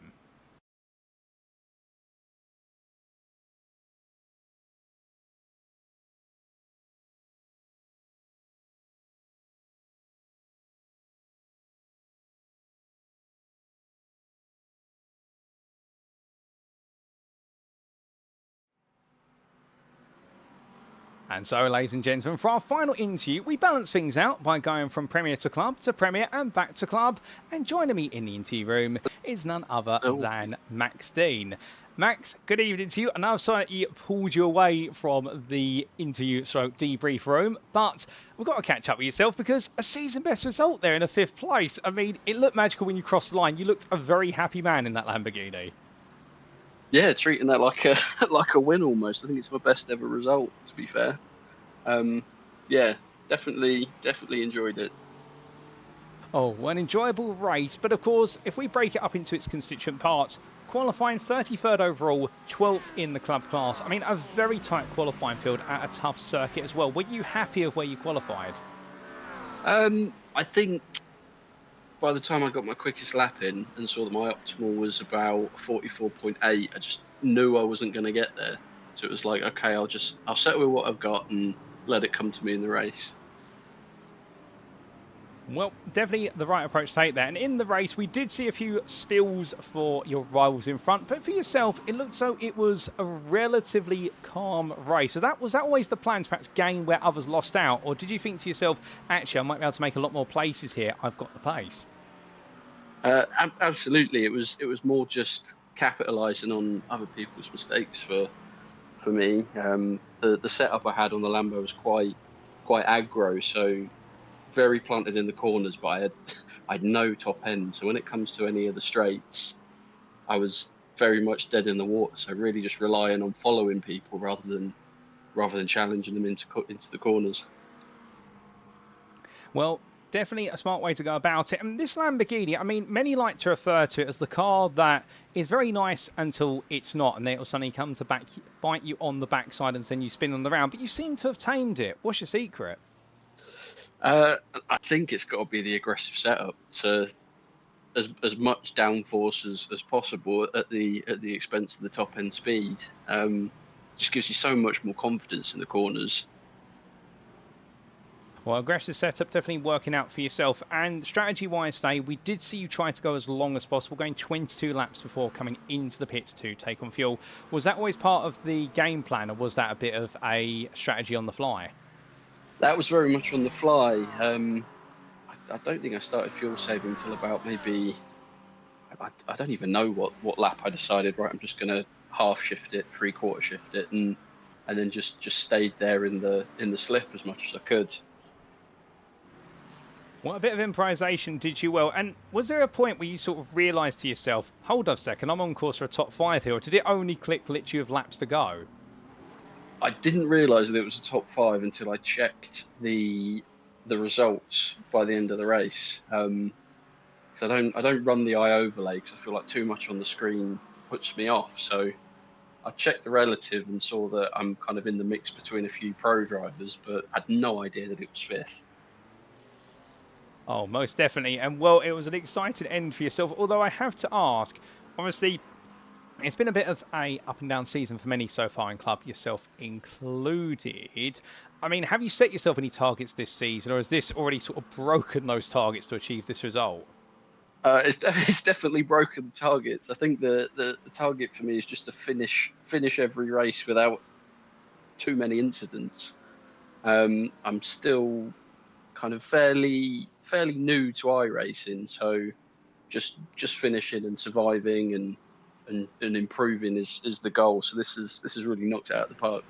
And so, ladies and gentlemen, for our final interview, we balance things out by going from Premier to Club to Premier and back to Club. And joining me in the interview room is none other than Max Dean. Max, good evening to you. And I'm sorry that you pulled you away from the interview debrief room, but we've got to catch up with yourself because a season best result there in a 5th place. I mean, it looked magical when you crossed the line. You looked a very happy man in that Lamborghini. Yeah, treating that like a win almost. I think it's my best ever result, to be fair. Yeah, definitely enjoyed it. Oh, an enjoyable race, but of course, if we break it up into its constituent parts, qualifying 33rd overall, 12th in the club class. I mean, a very tight qualifying field at a tough circuit as well. Were you happy of where you qualified? I think by the time I got my quickest lap in and saw that my optimal was about 44.8, I just knew I wasn't going to get there. So it was like, okay, I'll settle with what I've got and let it come to me in the race. Well, definitely the right approach to take there. And in the race, we did see a few spills for your rivals in front. But for yourself, it looked so it was a relatively calm race. So was that always the plan to perhaps gain where others lost out? Or did you think to yourself, actually, I might be able to make a lot more places here. I've got the pace. Absolutely. It was more just capitalising on other people's mistakes for me. The setup I had on the Lambo was quite aggro, so very planted in the corners, but I had no top end. So when it comes to any of the straights, I was very much dead in the water. So really just relying on following people rather than challenging them into the corners. Well, definitely a smart way to go about it. And this Lamborghini, I mean, many like to refer to it as the car that is very nice until it's not, and then it'll suddenly come to bite you on the backside and send you spinning around. But you seem to have tamed it. What's your secret? I think it's got to be the aggressive setup to as much downforce as possible at the expense of the top end speed. Just gives you so much more confidence in the corners. Well, aggressive setup definitely working out for yourself. And strategy-wise today, we did see you try to go as long as possible, going 22 laps before coming into the pits to take on fuel. Was that always part of the game plan, or was that a bit of a strategy on the fly? That was very much on the fly. I don't think I started fuel saving until about maybe, I don't even know what lap I decided, right, I'm just going to half shift it, 3/4 shift it, and then just stayed there in the slip as much as I could. What a bit of improvisation did you well? And was there a point where you sort of realised to yourself, hold on a second, I'm on course for a top 5 here, or did it only click literally with laps to go? I didn't realise that it was a top 5 until I checked the results by the end of the race. Because I don't run the eye overlay because I feel like too much on the screen puts me off. So I checked the relative and saw that I'm kind of in the mix between a few pro drivers, but had no idea that it was 5th. Oh, most definitely. And well, it was an exciting end for yourself. Although I have to ask, obviously, it's been a bit of a up and down season for many so far in club, yourself included. I mean, have you set yourself any targets this season, or has this already sort of broken those targets to achieve this result? It's definitely broken the targets. I think the target for me is just to finish every race without too many incidents. I'm still kind of fairly new to iRacing, so just finishing and surviving and improving is the goal. So this is really knocked it out of the park.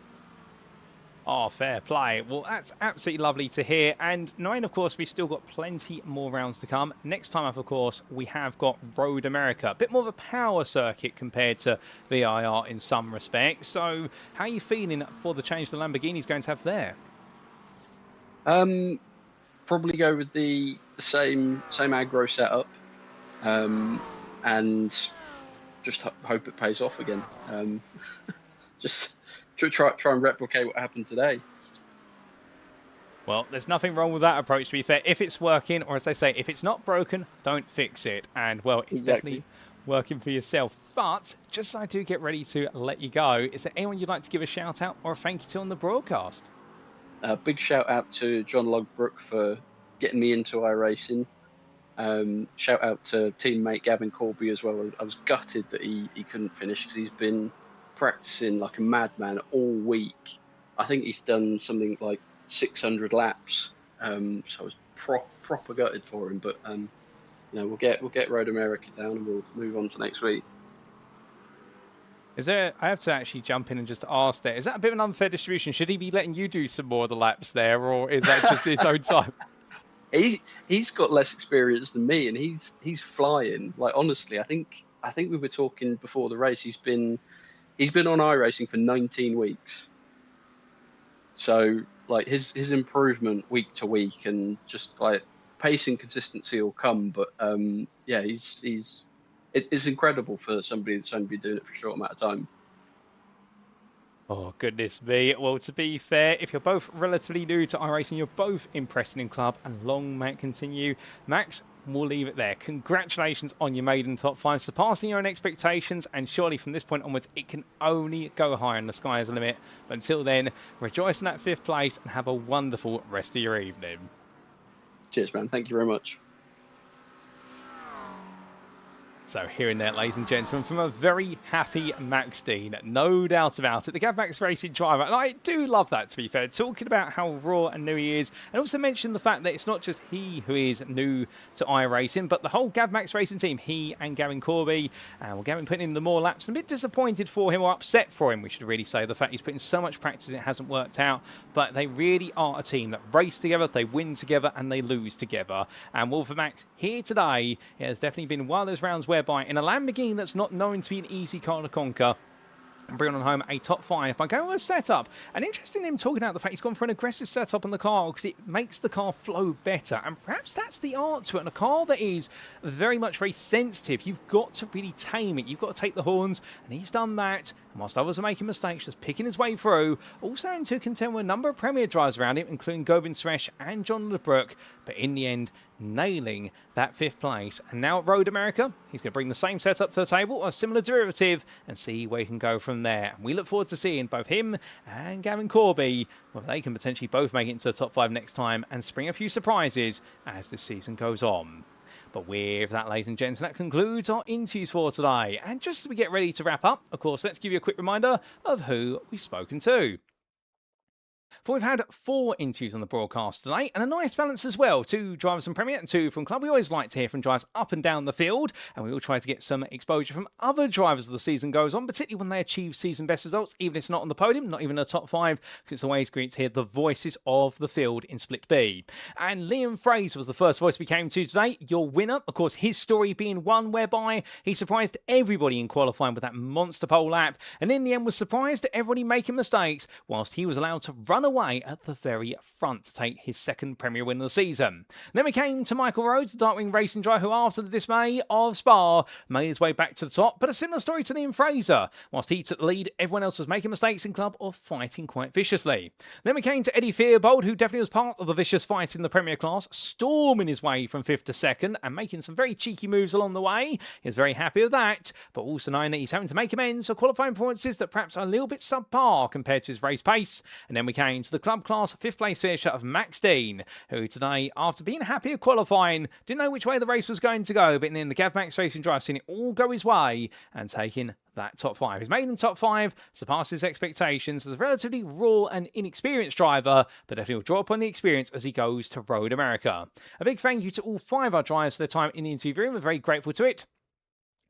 Oh, fair play. Well, that's absolutely lovely to hear. And knowing, of course, we've still got plenty more rounds to come. Next time up, of course, we have got Road America. A bit more of a power circuit compared to VIR in some respects. So how are you feeling for the change the Lamborghini's going to have there? Probably go with the same aggro setup, and just hope it pays off again. Just try and replicate what happened today. Well, there's nothing wrong with that approach, to be fair. If it's working, or as they say, if it's not broken, don't fix it. And, well, it's definitely working for yourself. But just so I do get ready to let you go, is there anyone you'd like to give a shout out or a thank you to on the broadcast? Big shout out to John Logbrook for getting me into iRacing. Shout out to teammate Gavin Corby as well. I was gutted that he couldn't finish because he's been practicing like a madman all week. I think he's done something like 600 laps. So I was proper gutted for him. But we'll get Road America down and we'll move on to next week. I have to actually jump in and just ask there, is that a bit of an unfair distribution? Should he be letting you do some more of the laps there, or is that just his own time? He's got less experience than me, and he's flying. Like, honestly, I think we were talking before the race. He's been on iRacing for 19 weeks. So like his improvement week to week, and just like pace and consistency will come. But yeah, it's incredible for somebody that's only been doing it for a short amount of time. Oh, goodness me. Well, to be fair, if you're both relatively new to iRacing, you're both impressing in club, and long may it continue. Max, we'll leave it there. Congratulations on your maiden top 5, surpassing your own expectations, and surely from this point onwards, it can only go higher, and the sky is the limit. But until then, rejoice in that 5th place, and have a wonderful rest of your evening. Cheers, man. Thank you very much. So hearing that, ladies and gentlemen, from a very happy Max Dean, no doubt about it, the GavMax Racing driver, and I do love that, to be fair, talking about how raw and new he is, and also mention the fact that it's not just he who is new to iRacing, but the whole GavMax Racing team, he and Gavin Corby, well, Gavin putting in the more laps, a bit disappointed for him, or upset for him, we should really say, the fact he's put in so much practice it hasn't worked out, but they really are a team that race together, they win together, and they lose together, and well, for Max, here today, it has definitely been one of those rounds whereby in a Lamborghini that's not known to be an easy car to conquer, and bring on home a top 5 by going with a setup. And interesting in him talking about the fact he's gone for an aggressive setup on the car because it makes the car flow better. And perhaps that's the art to it. And a car that is very sensitive, you've got to really tame it. You've got to take the horns, and he's done that. And whilst others are making mistakes, just picking his way through, also having to contend with a number of Premier drivers around him, including Govind Suresh and John Lebrook. But in the end, nailing that 5th place. And now at Road America, he's going to bring the same setup to the table, a similar derivative, and see where he can go from there. And we look forward to seeing both him and Gavin Corby, well, they can potentially both make it into the top 5 next time and spring a few surprises as this season goes on. But with that, ladies and gents, that concludes our interviews for today. And just as we get ready to wrap up, of course, let's give you a quick reminder of who we've spoken to. But we've had 4 interviews on the broadcast today, and a nice balance as well. 2 drivers from Premier and 2 from Club. We always like to hear from drivers up and down the field, and we will try to get some exposure from other drivers as the season goes on, particularly when they achieve season best results, even if it's not on the podium, not even in the top 5, because it's always great to hear the voices of the field in Split B. And Liam Fraser was the first voice we came to today, your winner. Of course, his story being one whereby he surprised everybody in qualifying with that monster pole lap, and in the end was surprised at everybody making mistakes, whilst he was allowed to run away at the very front to take his second Premier win of the season. Then we came to Michael Rhodes, the Darkwing racing driver who, after the dismay of Spa, made his way back to the top, but a similar story to Liam Fraser. Whilst he took the lead, everyone else was making mistakes in club or fighting quite viciously. Then we came to Eddie Fearbold, who definitely was part of the vicious fight in the Premier class, storming his way from 5th to 2nd and making some very cheeky moves along the way. He was very happy with that, but also knowing that he's having to make amends for qualifying performances that perhaps are a little bit subpar compared to his race pace. And then we came to the club class 5th place finisher of Max Dean, who today, after being happy with qualifying, didn't know which way the race was going to go, but in the end, the Gav Max Racing driver seen it all go his way and taking that top 5. His maiden top 5 surpassed his expectations as a relatively raw and inexperienced driver, but definitely will draw upon the experience as he goes to Road America. A big thank you to all 5 of our drivers for their time in the interview room. We're very grateful to it.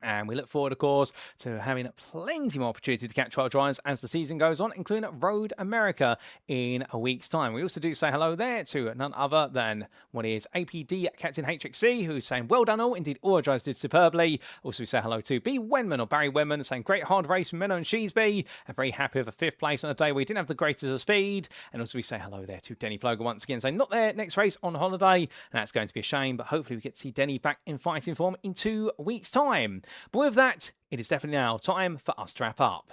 And we look forward, of course, to having plenty more opportunity to catch our drivers as the season goes on, including Road America in a week's time. We also do say hello there to none other than what is APD Captain HXC, who's saying, well done all. Indeed, all our drivers did superbly. Also, we say hello to B. Wenman, or Barry Wenman, saying, great hard race from Menno and Sheesby. And very happy with a 5th place on a day where we didn't have the greatest of speed. And also, we say hello there to Denny Ploger once again, saying, not there next race on holiday. And that's going to be a shame, but hopefully we get to see Denny back in fighting form in 2 weeks' time. But with that, it is definitely now time for us to wrap up.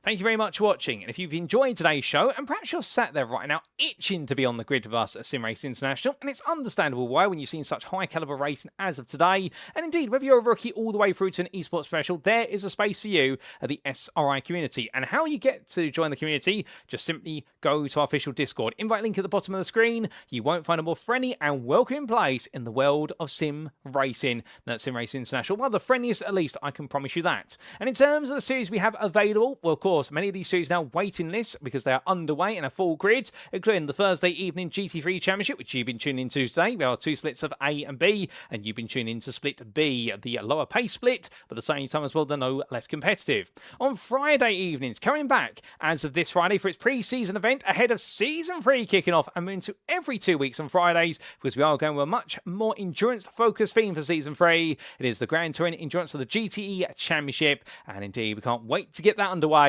Thank you very much for watching, and if you've enjoyed today's show, and perhaps you're sat there right now itching to be on the grid with us at SimRacing International, and it's understandable why when you've seen such high caliber racing as of today, and indeed whether you're a rookie all the way through to an esports professional, there is a space for you at the SRI community. And how you get to join the community, just simply go to our official Discord, invite link at the bottom of the screen. You won't find a more friendly and welcoming place in the world of sim racing than SimRacing International. Well, the friendliest at least, I can promise you that. And in terms of the series we have available, well, of course, many of these series now waiting lists because they are underway in a full grid, including the Thursday evening GT3 Championship, which you've been tuning into today. We are 2 splits of A and B, and you've been tuning into Split B, the lower pace split, but at the same time as well, the no less competitive. On Friday evenings, coming back as of this Friday for its pre-season event ahead of Season 3 kicking off, and moving to every 2 weeks on Fridays, because we are going with a much more endurance-focused theme for Season 3. It is the Grand Touring Endurance of the GTE Championship, and indeed, we can't wait to get that underway.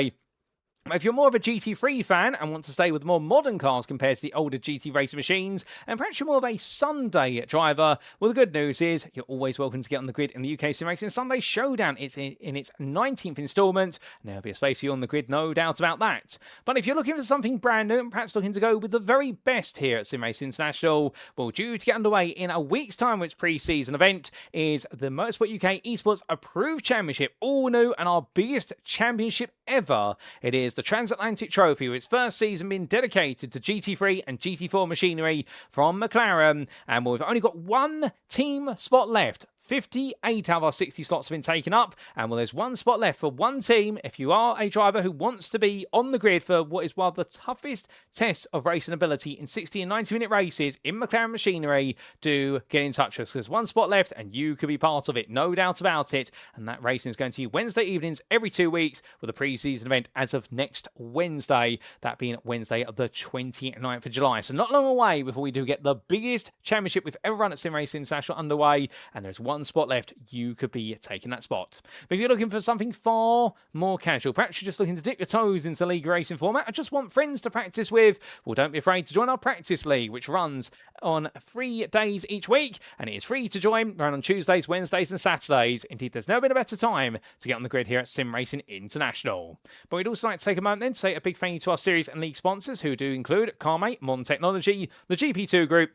If you're more of a GT3 fan and want to stay with more modern cars compared to the older GT racing machines, and perhaps you're more of a Sunday driver, well, the good news is you're always welcome to get on the grid in the UK SimRacing Sunday Showdown. It's in its 19th instalment, and there'll be a space for you on the grid, no doubt about that. But if you're looking for something brand new and perhaps looking to go with the very best here at SimRacing International, well, due to get underway in a week's time with its pre-season event is the Motorsport UK Esports Approved Championship, all new and our biggest championship ever. It is the Transatlantic Trophy, with its first season being dedicated to GT3 and GT4 machinery from McLaren, and we've only got 1 team spot left. 58 out of our 60 slots have been taken up, and well, there's 1 spot left for 1 team. If you are a driver who wants to be on the grid for what is one of the toughest tests of racing ability in 60 and 90-minute races in McLaren machinery, do get in touch with us. There's 1 spot left, and you could be part of it, no doubt about it. And that racing is going to be Wednesday evenings every 2 weeks, with a pre-season event as of next Wednesday, that being Wednesday of the 29th of July. So not long away before we do get the biggest championship we've ever run at SimRacing International underway, and there's 1 spot left. You could be taking that spot. But if you're looking for something far more casual, perhaps you're just looking to dip your toes into league racing format, or just want friends to practice with, well, don't be afraid to join our practice league, which runs on 3 days each week, and it is free to join, run on Tuesdays, Wednesdays and Saturdays. Indeed, there's never been a better time to get on the grid here at SimRacing International. But we'd also like to take a moment then to say a big thank you to our series and league sponsors, who do include CarMate, Modern Technology, the GP2 Group,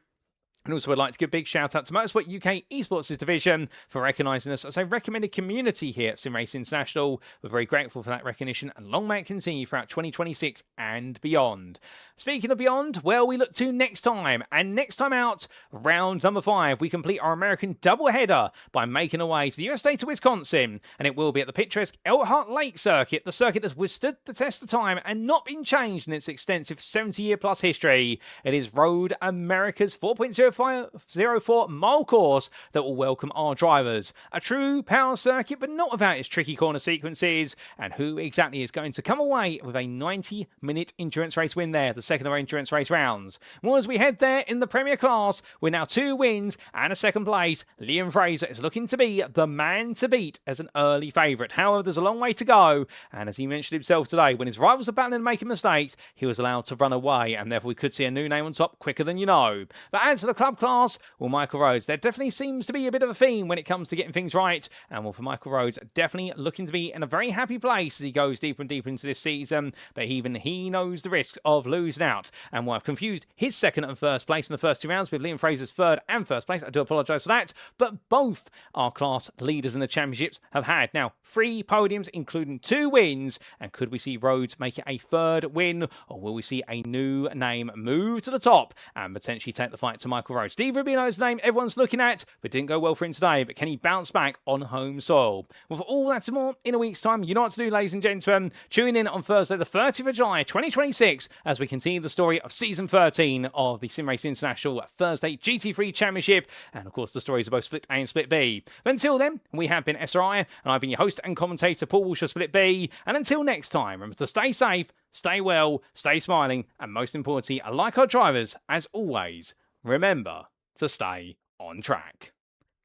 And also, I'd like to give a big shout out to Motorsport UK Esports division for recognising us as a recommended community here at SimRacing International. We're very grateful for that recognition, and long may it continue throughout 2026 and beyond. Speaking of beyond, well, we look to next time. And next time out, round number 5, we complete our American doubleheader by making our way to the US state of Wisconsin. And it will be at the picturesque Elkhart Lake circuit, the circuit that's withstood the test of time and not been changed in its extensive 70-year-plus history. It is Road America's 4.04-mile course that will welcome our drivers. A true power circuit, but not without its tricky corner sequences. And who exactly is going to come away with a 90-minute endurance race win there, the second of our endurance race rounds? Well, as we head there in the Premier class, with now 2 wins and a second place, Liam Fraser is looking to be the man to beat as an early favourite. However, there's a long way to go, and as he mentioned himself today, when his rivals are battling and making mistakes, he was allowed to run away, and therefore we could see a new name on top quicker than you know. But as to the club class, well, Michael Rhodes, there definitely seems to be a bit of a theme when it comes to getting things right, and well, for Michael Rhodes, definitely looking to be in a very happy place as he goes deeper and deeper into this season, but even he knows the risks of losing out, and well, I've confused his second and first place in the first 2 rounds with Liam Fraser's third and first place. I do apologise for that, but both our class leaders in the championships have had now 3 podiums, including 2 wins, and could we see Rhodes make it a third win, or will we see a new name move to the top and potentially take the fight to Michael Rhodes? Steve Rubino's name everyone's looking at, but didn't go well for him today, but can he bounce back on home soil? Well, for all that and more, in a week's time, you know what to do, ladies and gentlemen. Tune in on Thursday the 30th of July 2026 as we continue the story of Season 13 of the SimRacing International Thursday GT3 Championship, and of course the stories of both Split A and Split B. But until then, we have been SRI, and I've been your host and commentator Paul Walsh of Split B, and until next time, remember to stay safe, stay well, stay smiling, and most importantly, like our drivers, as always, remember to stay on track.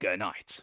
Good night.